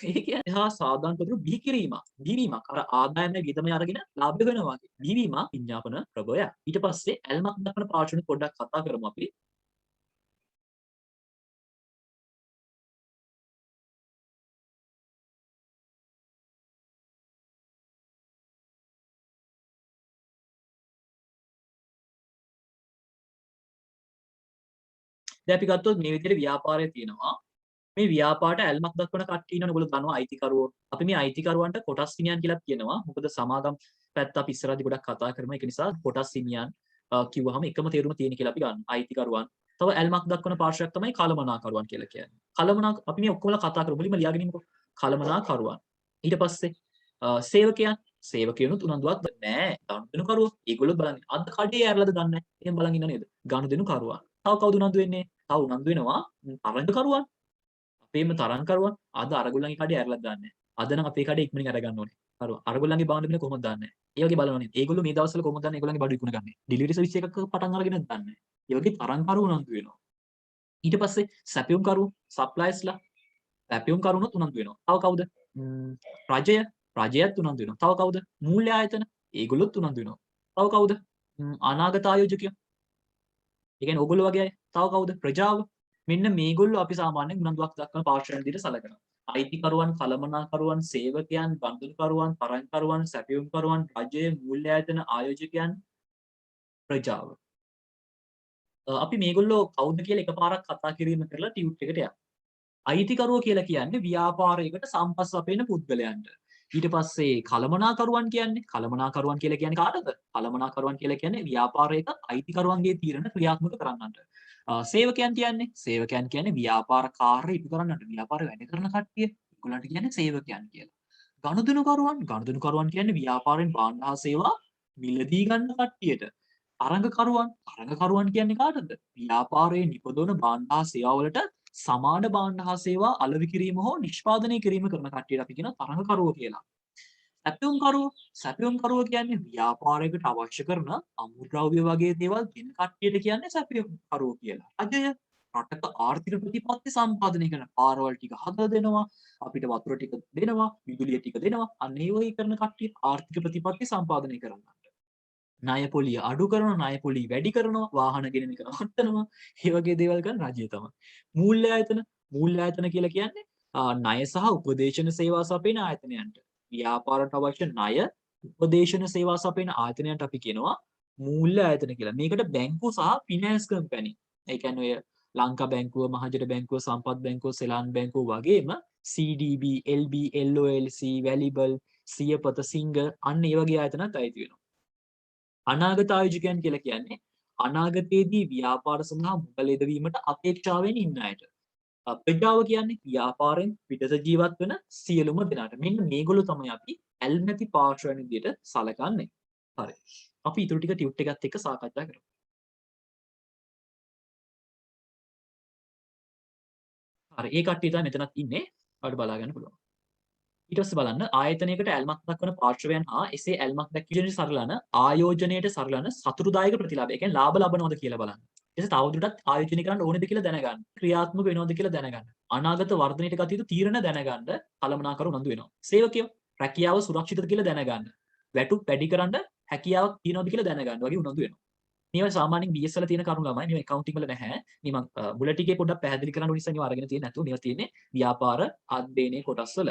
ඒ කියන්නේ හා සාධාරණ තොරතුරු බිහි කිරීමක්. බිහිවීමක්. අර ආදායම වියදම අරගෙන ලාභ වෙනවා වගේ. බිහිවීමක් විඥාපන ප්‍රභවයක්. ඊට පස්සේ ඇල්මක් දක්වන පාර්ශ්වණි පොඩ්ඩක් කතා කරමු අපි. දැන් අපි ගත්තොත් මේ විදිහට ව්‍යාපාරය තියෙනවා. මේ ව්‍යාපාරට ඇල්මක් දක්වන කට්ටිය ඉන්නවනේ. ඔයගොල්ලෝ දන්නවා අයිතිකරුවෝ. අපි මේ අයිතිකරුවන්ට කොටස් හිමියන් කියලා කියනවා. මොකද සමාගම් පැත්ත අපි ඉස්සරහදී ගොඩක් කතා කරමු. ඒක නිසා කොටස් හිමියන් කිව්වහම එකම තේරුම තියෙන කියලා අපි ගන්නවා. අයිතිකරුවන්. තව ඇල්මක් දක්වන පාර්ශ්වයක් තමයි කළමනාකරුවන් කියලා කියන්නේ. අපි මේ ඔක්කොම කතා කරමු. මුලින්ම ලියාගෙන ඉමුකෝ. කළමනාකරුවන්. ඊට පස්සේ සේවකයන්. සේවකයනුත් උනන්දුවක් නැහැ. ගනුදෙනුකරුවෝ. ඒගොල්ලෝ බලන්නේ අද කඩේ ඇරලාද දන්නේ නැහැ. එහෙම බලන් ඉන්න නේද? ගනුදෙනුකරුවන්. තව කවුද උනන්දු වෙන්නේ? තව උනන්දු වෙනවා තරඟකරුවන්. අපේම තරංකරුවන් අද අරගොල්ලන්ගේ කඩේ ඇරලා දාන්නේ. අද නම් අපේ කඩේ ඉක්මනින් අර ගන්න ඕනේ. හරි. අරගොල්ලන්ගේ බාණ්ඩ බිල කොහොමද දාන්නේ? ඒ වගේ බලනවනේ. ඒගොල්ලෝ මේ දවස්වල කොහොමද දාන්නේ? ඒගොල්ලන්ගේ බඩු විකුණ ගන්නේ. ඩිලිවරි සර්විස් එකක පටන් අරගෙන දාන්නේ. ඒ වගේ තරංකරුවෝ උනන්දු වෙනවා. ඊට පස්සේ සැපයුම්කරුවෝ සප්ලයර්ස්ලා සැපයුම්කරුවොත් උනන්දු වෙනවා. තව කවුද? රජය රජයත් උනන්දු වෙනවා. තව කවුද? මූල්‍ය ආයතන ඒගොල්ලොත් උනන්දු වෙනවා. තව කවුද? අනාගත ආයෝජකයෝ. ඒ කියන්නේ ඕගොල්ලෝ වගේ අය. තව කවුද? ප්‍රජාව. මෙන්න මේගොල්ලෝ අපි සාමාන්‍යයෙන් උනන්දුවක් දක්වන පාර්ශ්වයන් විදිහට සැලකනවා. අයිතිකරුවන්, කළමනාකරුවන්, සේවකයන්, බන්ධුකරුවන්, තරංකරුවන්, සැපයුම්කරුවන්, රජය, මූල්‍ය ආයතන, ආයෝජකයන්, ප්‍රජාව. අපි මේගොල්ලෝ කවුද කියලා එකපාරක් කතා කිරීම කරලා ටියුට් එකට යනවා. අයිතිකරුවෝ කියලා කියන්නේ ව්‍යාපාරයකට සම්පත් සපයන පුද්ගලයන්ට. ඊට පස්සේ කළමනාකරුවන් කියලා කියන්නේ කාටද? කළමනාකරුවන් කියලා කියන්නේ ව්‍යාපාරයක අයිතිකරුවන්ගේ තීරණ ක්‍රියාත්මක කරන්නන්ට. සේවකයන් කියන්නේ ව්‍යාපාර කාර්ය ඉටු කරන්නට ව්‍යාපාර වැඩ කරන කට්ටිය. ඒගොල්ලන්ට කියන්නේ සේවකයන් කියලා. ගනුදෙනුකරුවන් කියන්නේ ව්‍යාපාරයෙන් භාණ්ඩ හා සේවා මිලදී ගන්න කට්ටියට. තරඟකරුවන් කියන්නේ කාටද? ව්‍යාපාරයේ නිපදවන භාණ්ඩ හා සේවාවලට සමාන භාණ්ඩ හා සේවා අලෙවි කිරීම හෝ නිෂ්පාදනය කිරීම කරන කට්ටියට අපි කියනවා තරඟකරුවෝ කියලා. සැපයුම්කරුවෝ කියන්නේ ව්‍යාපාරයකට අවශ්‍ය කරන අමුද්‍රව්‍ය වගේ දේවල් දෙන කට්ටියට කියන්නේ සැපයුම්කරුවෝ කියලා. රජය රටක ආර්ථික ප්‍රතිපත්ති සම්පාදනය කරන පාරවල් ටික හදලා දෙනවා, අපිට වතුර ටික දෙනවා, විදුලිය ටික දෙනවා. අන්න ඒ වගේ කරන කට්ටිය ආර්ථික ප්‍රතිපත්ති සම්පාදනය කරනවා. ණය පොලිය අඩු කරනවා, ණය පොලිය වැඩි කරනවා, වාහන ගෙනෙන එක නවත්තනවා. ඒ වගේ දේවල් කරන රජය තමයි. මූල්‍ය ආයතන මූල්‍ය ආයතන කියලා කියන්නේ ණය සහ උපදේශන සේවා සපයන ආයතනයන්ට. ව්‍යාපාරයට අවශ්‍ය ණය, උපදේශන සේවා සපයන ආයතනයන්ට අපි කියනවා මූල්‍ය ආයතන කියලා. මේකට බැංකු සහ ෆිනෑන්ස් කම්පැනි. ඒ කියන්නේ ඔය ලංකා බැංකුව, මහජන බැංකුව, සම්පත් බැංකුව, සෙලාන් බැංකුව වගේම CDB, LB, LOLC, වැලිබල්, සියපත, සිංග අන්න ඒ වගේ ආයතනත් අයිති වෙනවා. අනාගත ආයෝජකයන් කියලා කියන්නේ අනාගතයේදී ව්‍යාපාර සඳහා මුදල් යෙදවීමට අපේක්ෂාවෙන් ඉන්න අයට. ප්‍රජාව කියන්නේ ව්‍යාපාරයෙන් පිටත ජීවත් වෙන සියලුම දෙනාට. මෙන්න මේගොල්ලෝ තමයි අපි ඇල්මැති පාර්ශ්වයන් විදිහට සලකන්නේ. හරි. අපි ඊටු ටික ටියුට් එකත් එක්ක සාකච්ඡා කරමු. හරි. ඒ කට්ටිය තමයි මෙතනත් ඉන්නේ. ඔයාලට බලා ගන්න පුළුවන්. ඊට පස්සේ බලන්න ආයතනයකට ඇල්මක් දක්වන පාර්ශවයන් හා එසේ ඇල්මක් දැක්වීමේ සරලන ආයෝජනයට සරලන සතුටුදායක ප්‍රතිලාභ. ඒ කියන්නේ ලාභ ලබනවද කියලා බලන්න. ඊට පස්සේ තවදුරටත් ආයෝජනය කරන්න ඕනේද කියලා දැනගන්න. ක්‍රියාත්මක වෙනවද කියලා දැනගන්න. අනාගත වර්ධනයට ගත යුතු තීරණ දැනගන්න කළමනාකරු උනන්දු වෙනවා. සේවකයෝ රැකියාව සුරක්ෂිතද කියලා දැනගන්න. වැටුප් වැඩි කරන්න හැකියාවක් තියෙනවද කියලා දැනගන්න වගේ උනන්දු වෙනවා. මේවා සාමාන්‍යයෙන් BS වල තියෙන කරුණු ළමයි. මේවා accounting වල නැහැ. මේ මම බුලට් එකේ පොඩ්ඩක් පැහැදිලි කරන්න ඕන නිසා මේවා අරගෙන තියෙන්නේ නැතුව මේවා තියෙන්නේ ව්‍යාපාර අධ්‍යයනයේ කොටස් වල.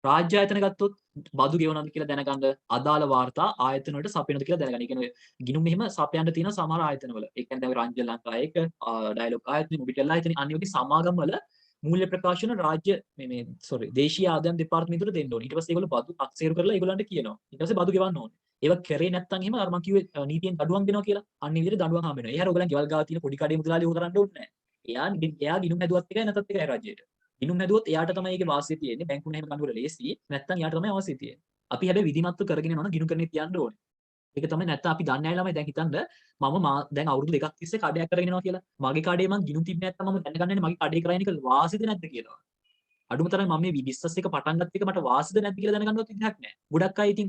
රාජ්‍ය ආයතන ගත්තොත් බදු ගෙවනවද කියලා දැනගන්න අදාළ වාර්තා ආයතන වලට සපයනවද කියලා දැනගන්න. ඒ කියන්නේ ගිණුම් මෙහෙම සපයන්න තියෙන සමහර ආයතන වල. ඒ කියන්නේ දැන් රංජන් ලංකා එක, ඩයලොග් ආයතන, මොබිටෙල් ආයතන අනිත් වගේ සමාගම් වල මූල්‍ය ප්‍රකාශන රාජ්‍ය දේශීය ආදායම් දෙපාර්තමේන්තුවට දෙන්න ඕනේ. ඊට පස්සේ ඒගොල්ලෝ බදු අක්සේරු කරලා ඒගොල්ලන්ට කියනවා. ඊට පස්සේ බදු ගෙවන්න ඕනේ. ඒවා කරේ නැත්නම් එහෙම අර මම කිව්වේ නීතියෙන් දඩුවම් දෙනවා කියලා. අන්න ඒ විදිහට දඩුවම් හම්බ වෙනවා. ඒ හැර ඔයගලන් ගෙවල් ගාව තියෙන පොඩි කඩේ මුදලාලි ඕක කරන්න ඕනේ නැහැ. එයා ගිණුම් හැදුවත් එකයි නැත්ත් එකයි රාජ්‍යයට. ගිණුම් හැදුවොත් එයාට තමයි ඒකේ වාසිය තියෙන්නේ. බැංකුවල එහෙම ගන්න වල ලේසි. නැත්නම් එයාට තමයි වාසිය තියෙන්නේ. අපි හැබැයි විධිමත්ව කරගෙන යනවා නම් ගිණුම් කරන්නේ තියන්න ඕනේ. ඒක තමයි නැත්නම් අපි දන්නේ නැහැ ළමයි දැන් හිතන්න දැන් අවුරුදු දෙකක් තිස්සේ කඩයක් කරගෙන යනවා කියලා. මගේ කඩේ මං ගිණුම් තිබ්බේ නැත්නම් මම දැනගන්නේ නැහැ මගේ කඩේ කරගෙන එක වාසියද නැද්ද කියලා. අඩුම තරමේ මම මේ බිස්නස් එක පටන් ගත්ත එක මට වාසියද නැද්ද කියලා දැනගන්නවත් විදිහක් නැහැ. ගොඩක් අය ඉතින්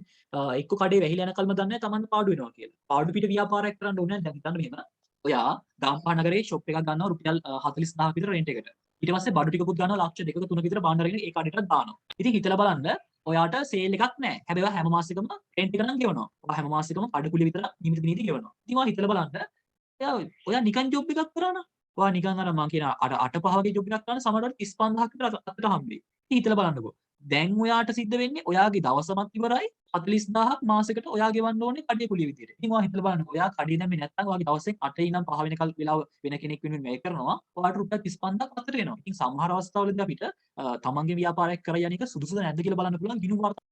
එක්ක කඩේ වැහිලා යනකල්ම දන්නේ නැහැ Tamanne පාඩු වෙනවා කියලා. පාඩු පිට ව්‍යාපාරයක් කරන්න ඕනේ නැහැ. දැන් හිතන්න මෙහෙම. ඔයා ගම්පහ නගරේ ෂොප් එකක් ගන්නවා රුපියල් 40000ක් විතර රෙන්ට් එකට. ඊට පස්සේ බඩු ටිකකුත් ගන්නවා ලක්ෂ 2ක 3ක විතර බාණ්ඩ අරගෙන ඒ කඩේට දානවා. ඉතින් හිතලා බලන්න ඔයාට සේල් එකක් නැහැ. හැබැයි ඔයා හැම මාසෙකම රෙන්ට් එක නම් ගෙවනවා. ඔයා හැම මාසෙකම කඩ කුලිය විතර නිමිති නීති ගෙවනවා. ඉතින් ඔයා හිතලා බලන්න ඔයා නිකන් ජොබ් එකක් කරා නම් ඔයා නිකන් අර මං කියන අර 8-5 වගේ ජොබ් එකක් කරන සමහරවිට 35000ක් විතර අතට හම්බෙයි. ඉතින් හිතලා බලන්නකෝ. දැන් ඔයාට සිද්ධ වෙන්නේ ඔයාගේ දවසමත් ඉවරයි 40000ක් මාසෙකට ඔයා ගෙවන්න ඕනේ කඩේ කුලිය විදියට. ඉතින් ඔයා හිතලා බලන්නකෝ. ඔයා කඩේ දැම්මේ නැත්නම් ඔයාගේ දවසෙන් 8 ඉඳන් 5 වෙනකල් වෙලාව වෙන කෙනෙක් වෙනුවෙන් වැය කරනවා. ඔයාට රුපියල් 35000ක් අතට එනවා. ඉතින් සමහර අවස්ථාවලදී අපිට තමන්ගේ ව්‍යාපාරයක් කර යන එක සුදුසුද නැද්ද කියලා බලන්න පුළුවන් ගිණුම් වාර්තා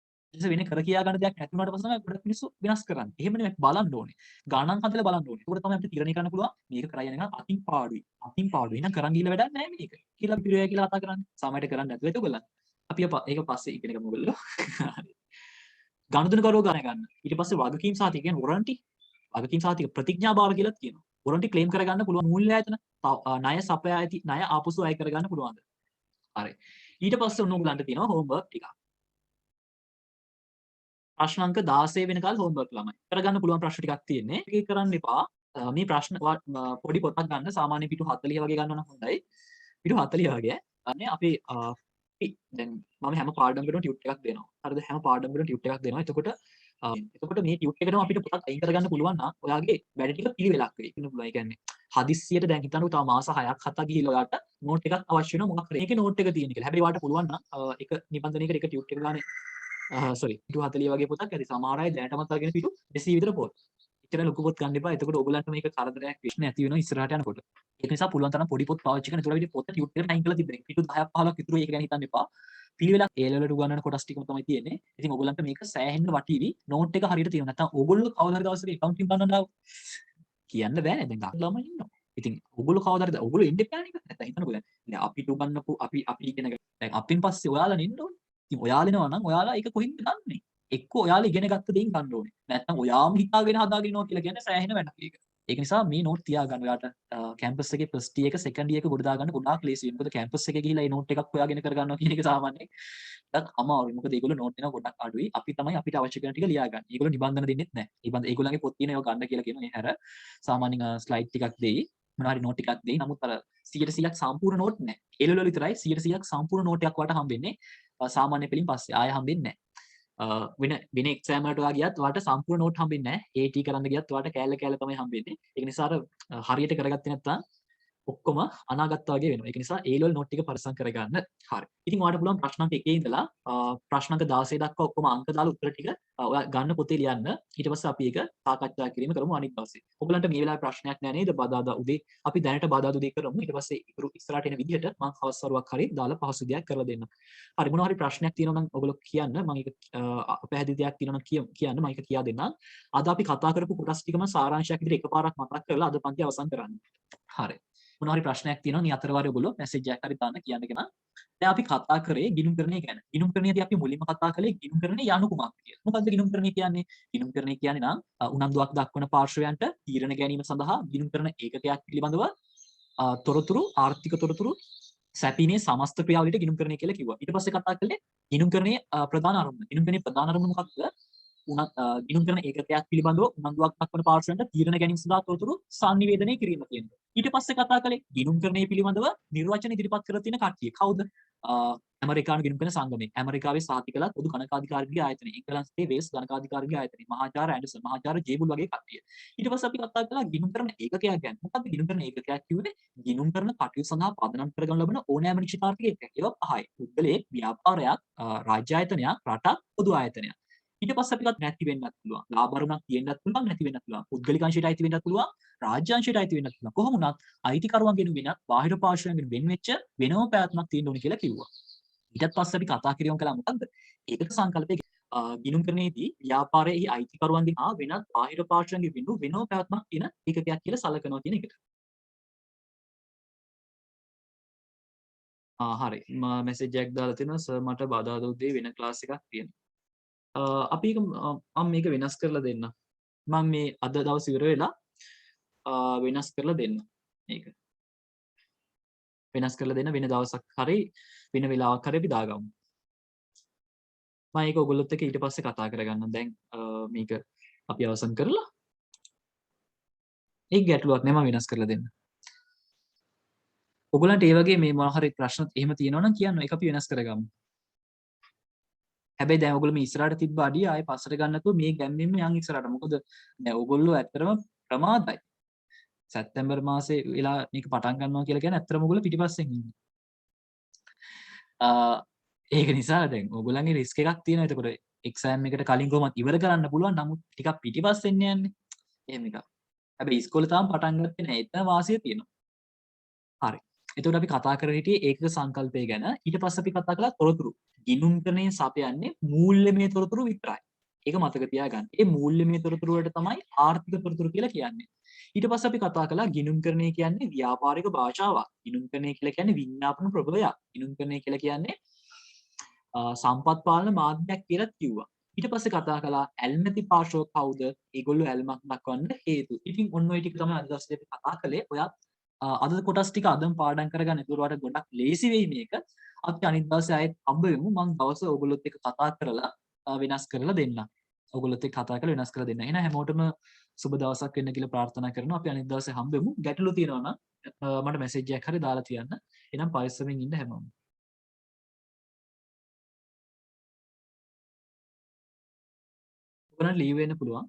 වෙන කර කියා ගන්න දෙයක් නැති වුණාට පස්සේ තමයි ගොඩක් මිනිස්සු වෙනස් කරන්නේ. එහෙම නෙමෙයි බලන්න ඕනේ. ගණන් හදලා බලන්න ඕනේ. ඒකට තමයි අපිට තීරණය කරන්න පුළුවන් මේක කරා යන එක අතින් පාඩුයි. අතින් පාඩුයි. එහෙනම් කරන් ගිහලා වැඩක් නැහැ මේක. කියලා පිළිවෙය කියලා කතා කරන්නේ. සමහරට කරන්නේ නැතුව ඒක ඔයගොල්ලන්. අපි ඒක පස්සේ ඉගෙන ගමු ඔයගොල්ලෝ. හරි. ගනුදෙනුකරුවෝ ගණන් ගන්න. ඊට පස්සේ වගකීම් සහතික කියන්නේ වොරන්ටි. වගකීම් සහතික ප්‍රතිඥාභාර කියලාත් කියනවා. වොරන්ටි ක්ලේම් කරගන්න පුළුවන් මූල්‍ය ආයතන ණය සපයා ඇති ණය ආපසු අය කරගන්න පුළුවන්ද? හරි. ඊට පස්සේ ඔන්නෝගලන්ට තියෙනවා හෝම්වර්ක් ටිකක්. ප්‍රශ්න අංක 16 වෙනකල් හෝම්වර්ක් ළමයි. කරගන්න පුළුවන් ප්‍රශ්න ටිකක් තියෙන්නේ. ඒක කරන්න එපා. මේ ප්‍රශ්න පොඩි පොතක් ගන්න සාමාන්‍ය පිටු 40 වගේ ගන්නවා නම් හොඳයි. පිටු 40 වගේ. අනේ අපි දැන් මම හැම පාඩමකටම ටියුට් එකක් දෙනවා. හරිද? හැම පාඩමකටම ටියුට් එකක් දෙනවා. එතකොට මේ ටියුට් එකටම අපිට පොතක් අයින් කරගන්න පුළුවන් නම් ඔයාගේ වැඩ ටික පිළිවෙලක් වෙයි. කියන්න පුළුවන්. ඒ කියන්නේ හදිස්සියට දැන් හිතන්නකෝ තව මාස 6ක් 7ක් ගිහිල්ලා ඔයාට නෝට් එකක් අවශ්‍ය වෙනවා මොකක් හරි. ඒකේ නෝට් එක තියෙන කියලා. හැබැයි ඔයාට පුළුවන් නම් එක නිබන්ධනයකට එක ටියුට් එක ගානේ සෝරි පිටු 40 වගේ පොතක් ඇති. සමහර අය දැනටමත් අරගෙන පිටු 200 විතර පොත්. එච්චර ලොකු පොත් ගන්න එපා. එතකොට ඔයගොල්ලන්ට මේක කරදරයක් ප්‍රශ්න ඇති වෙනවා ඉස්සරහට යනකොට. ඒක නිසා පුළුවන් තරම් පොඩි පොත් පාවිච්චි කරන්න. ඒතකොට අපිට පොත ටියුට් එකට ටයිම් කරලා තිබ්බේ. පිටු 10ක් 15ක් විතර ඒක ගැන හිතන්න එපා. පිළිවෙලක් A level උගන්නන කොටස් ටිකම තමයි තියෙන්නේ. ඉතින් ඔයගොල්ලන්ට මේක සෑහෙන්න වටීවි. නෝට් එක හරියට තියෙනවා. නැත්නම් ඔයගොල්ලෝ කවදාද දවසක accounting ගන්නව කියන්න බෑනේ. දැන් ගන්න ළමයි ඉන්නවා. ඉතින් ඔයගොල්ලෝ කවදාද ඔයගොල්ලෝ ඉන්න එපා නේද? නැත්නම් හිතන්නකෝ දැන් අපිට උගන්නපු අපි ඉගෙන දැන් අපින් පස්සේ ඔයාලා ඉන්න ඕනේ. ඉතින් ඔයාලා එනවා නම් ඔයාලා ඒක කොහෙන්ද ගන්නෙ? එක්ක ඔයාලා ඉගෙන ගත්ත දේෙන් ගන්න ඕනේ. නැත්නම් ඔයාම හිතාගෙන හදාගෙන ඉනවා කියලා කියන්නේ සෑහෙන වැඩක් ඒක. ඒක නිසා මේ නෝට් තියාගන්න. ඔයාට කැම්පස් එකේ ෆස්ට් ඉයර් එක සෙකන්ඩ් ඉයර් එක ගොඩ දාගන්න ගොඩාක් ලේසි වෙනවා. මොකද කැම්පස් එකේ ගිහිල්ලා මේ නෝට් එකක් හොයාගෙන කරගන්නවා කියන එක සාමාන්‍යයෙන් ටිකක් අමාරුයි. මොකද ඒගොල්ලෝ නෝට් එක ගොඩක් අඩුයි. අපි තමයි අපිට අවශ්‍ය කරන ටික ලියා ගන්න. ඒගොල්ලෝ නිබන්ධන දෙන්නෙත් නැහැ. ඒගොල්ලන්ගේ පොත් තියෙන ඒවා ගන්න කියලා කියනවා. මේ හැර සාමාන්‍යයෙන් ස්ලයිඩ් ටිකක් දෙයි. මොනවා හරි නෝට් ටිකක් දෙයි. නමුත් අර 100%ක් සම්පූර්ණ නෝට් නැහැ. ඒ වල විතරයි 100%ක් සම්පූර්ණ නෝට් එකක් වට හම්බෙන්නේ. සාමාන්‍ය පෙළින් පස්සේ ආය හම්බෙන්නේ නැහැ. වෙන එක්සෑම් වලට ඔයා ගියත් ඔයාට සම්පූර්ණ නෝට් හම්බෙන්නේ නැහැ. AT කරන්න ගියත් ඔයාට කෑල්ල කෑල්ල තමයි හම්බෙන්නේ. ඒක නිසා හරියට කරගත්තේ නැත්නම් ඔක්කොම අනාගත වගේ වෙනවා. ඒක නිසා A level note ටික පරිස්සම් කරගන්න. හරි. ඉතින් ඔයාලට පුළුවන් ප්‍රශ්න අංක 1 ඉඳලා ප්‍රශ්න අංක 16 දක්වා ඔක්කොම අංක දාලා උත්තර ටික ඔයා ගන්න පොතේ ලියන්න. ඊට පස්සේ අපි ඒක සාකච්ඡා කිරීම කරමු අනිත් දවසේ. ඔයගලන්ට මේ වෙලාවේ ප්‍රශ්නයක් නැහැ නේද? බදාදා උදේ අපි දැනට බදාදා උදේ කරමු. ඊට පස්සේ ඉස්සරහට එන විදිහට මම හවස් වරුවක් හරි දාලා පහසු දෙයක් කරලා දෙන්න. හරි මොනවා හරි ප්‍රශ්නයක් තියෙනවා නම් ඔයගොල්ලෝ කියන්න. මම ඒක පැහැදිලි දෙයක් තියෙනවා නම් කියන්න මම ඒක කියා දෙන්නම්. අද අපි කතා කරපු කොටස් ටිකම සාරාංශයක් විදිහට එකපාරක් මතක් කරලා අද පන්ති අවසන් කරන්න. හරි. මොනවා හරි ප්‍රශ්නයක් තියෙනවා නිය අතරවාරේ ඔයගොල්ලෝ මැසේජ් එකක් හරි දාන්න කියන්නගෙන. දැන් අපි කතා කරේ ගිණුම්කරණය ගැන. ගිණුම්කරණයේදී අපි මුලින්ම කතා කළේ ගිණුම්කරණයේ යනු කුමක්ද කියලා. මොකද්ද ගිණුම්කරණය කියන්නේ? ගිණුම්කරණය කියන්නේ නම් උනන්දුවක් දක්වන පාර්ශවයන්ට තීරණ ගැනීම සඳහා ගිණුම්කරණ ඒකකයක් පිළිබඳව තොරතුරු ආර්ථික තොරතුරු සැපීමේ සමස්ත ක්‍රියාවලියට ගිණුම්කරණය කියලා කිව්වා. ඊට පස්සේ කතා කළේ ගිණුම්කරණයේ ප්‍රධාන අරමුණ. ගිණුම්කරණයේ ප්‍රධාන අරමුණ මොකක්ද? ගිණුම්කරණ ඒකකයක් පිළිබඳව උනන්දුවක් දක්වන පාර්ශවයන්ට තීරණ ගැනීම සඳහා තොරතුරු සංනිවේදනය කිරීම කියන්නේ. ඊට පස්සේ කතා කළේ ගිණුම්කරණය පිළිබඳව නිර්වචන ඉදිරිපත් කරලා තියෙන කට්ටිය. කවුද? ඇමරිකානු ගිණුම්කරණ සංගමය. ඇමරිකාවේ සහතිකලත් පොදු ගණකාධිකාරිගේ ආයතනය. එංගලන්තයේ වේල්ස් ගණකාධිකාරිගේ ආයතනය. මහාචාර්ය ඇන්ඩර්සන්, මහාචාර්ය ජේබුල් වගේ කට්ටිය. ඊට පස්සේ අපි කතා කළා ගිණුම්කරණ ඒකකයක් ගැන. මොකක්ද ගිණුම්කරණ ඒකකයක් කිව්වේ? ගිණුම්කරණ කටයුතු සඳහා පදනම් කරගන්න ලබන ඕනෑම නිශ්චිතාර්ථක ඒකකයක්. ඒවා පහයි. පුද්ගලයෙක්, ව්‍යාපාරයක්, රාජ්‍ය ආයතනයක්, රටක්, පොදු ආයතනයක්. ඊට පස්සේ අපිට නැති වෙන්නත් පුළුවන්. ලාභ අරුණක් තියෙන්නත් පුළුවන්, නැති වෙන්නත් පුළුවන්. පුද්ගලික අංශයට අයිති වෙන්නත් පුළුවන්, රාජ්‍ය අංශයට අයිති වෙන්නත් පුළුවන්. කොහොම වුණත් අයිතිකරුවන්ගෙන් වෙනත් බාහිර පාර්ශවයන්ගෙන් වෙන් වෙච්ච වෙනම පැවැත්මක් තියෙන්න ඕනේ කියලා කිව්වා. ඊටත් පස්සේ අපි කතා කිරීම කළා මොකද්ද? ඒකක සංකල්පයේ ගිණුම්කරණයේදී ව්‍යාපාරයේ අයිතිකරුවන්ගෙන් වෙනත් බාහිර පාර්ශවයන්ගෙන් වෙනම පැවැත්මක් තියෙන ඒකකයක් කියලා සලකනවා කියන එකට. හරි. මම මැසේජ් එකක් දාලා තිනවා සර් මට බදාදා උදේ වෙන ක්ලාස් එකක් තියෙනවා. අපි මම මේක වෙනස් කරලා දෙන්න. මම මේ අද දවස් ඉවර වෙලා වෙනස් කරලා දෙන්න. මේක. වෙනස් කරලා දෙන්න වෙන දවසක් හරි වෙන වෙලාවක් හරි අපි දාගමු. මම ඒක ඔයගොල්ලොත් එක්ක ඊට පස්සේ කතා කරගන්නම්. දැන් මේක අපි අවසන් කරලා ඒක ගැටලුවක් නෑ මම වෙනස් කරලා දෙන්න. ඔයගොල්ලන්ට ඒ වගේ මේ මොනවා හරි ප්‍රශ්න එහෙම තියෙනවා නම් කියන්න ඒක අපි වෙනස් කරගමු. හැබැයි දැන් ඔයගොල්ලෝ මේ ඉස්සරහට තිබ්බ අඩිය ආයේ පස්සට ගන්න නැතුව මේ ගැම්මෙන්ම යන් ඉස්සරහට. මොකද දැන් ඔයගොල්ලෝ ඇත්තටම ප්‍රමාදයි. සැප්තැම්බර් මාසේ වෙලා මේක පටන් ගන්නවා කියලා කියන්නේ ඇත්තටම ඔයගොල්ලෝ පිටිපස්සෙන් ඉන්නේ. ඒක නිසා දැන් ඔයගොල්ලන්ගේ රිස්ක් එකක් තියෙනවා. එතකොට එක්සෑම් එකට කලින් කොහොමද ඉවර කරන්න පුළුවන්. නමුත් ටිකක් පිටිපස්සෙන් යන්නේ. එහෙම එකක්. හැබැයි ඉස්කෝලේ තාම පටන් ගත්තේ නැහැ. එතන වාසිය තියෙනවා. හරි. එතකොට අපි කතා කරගෙන හිටියේ ඒකක සංකල්පය ගැන. ඊට පස්සේ අපි කතා කළා තොරතුරු. ගිණුම්කරණයෙන් සපයන්නේ මූල්‍යමය තොරතුරු විතරයි. ඒක මතක තියාගන්න. ඒ මූල්‍යමය තොරතුරු වලට තමයි ආර්ථික තොරතුරු කියලා කියන්නේ. ඊට පස්සේ අපි කතා කළා ගිණුම්කරණය කියන්නේ ව්‍යාපාරික භාෂාවක්. ගිණුම්කරණය කියලා කියන්නේ විඥාපන ප්‍රබලයක්. ගිණුම්කරණය කියලා කියන්නේ සම්පත් පාලන මාධ්‍යයක් කියලා කිව්වා. ඊට පස්සේ කතා කළා ඇල්මැති පාර්ශව කවුද? ඒගොල්ලෝ ඇල්මක් දක්වන්න හේතු. ඉතින් ඔන්න ඔය ටික තමයි අද දවසේ අපි කතා කළේ. ඔයත් අද කොටස් ටික අදම පාඩම් කරගන්න. ඒකට වඩා ගොඩක් ලේසි වෙයි මේක. අපි අනිත් දවසේ ආයෙත් හම්බ වෙමු. මම දවස ඔයගොල්ලොත් එක්ක කතා කරලා වෙනස් කරලා දෙන්නම්. ඔයගොල්ලොත් එක්ක කතා කරලා වෙනස් කරලා දෙන්න. එහෙනම් හැමෝටම සුබ දවසක් වෙන්න කියලා ප්‍රාර්ථනා කරනවා. අපි අනිත් දවසේ හම්බ වෙමු. ගැටලු තියෙනවා නම් මට මැසේජ් එකක් හරි දාලා තියන්න. එහෙනම් පරිස්සමෙන් ඉන්න හැමෝම. ඔයගොල්ලන් ලීව් වෙන්න පුළුවන්.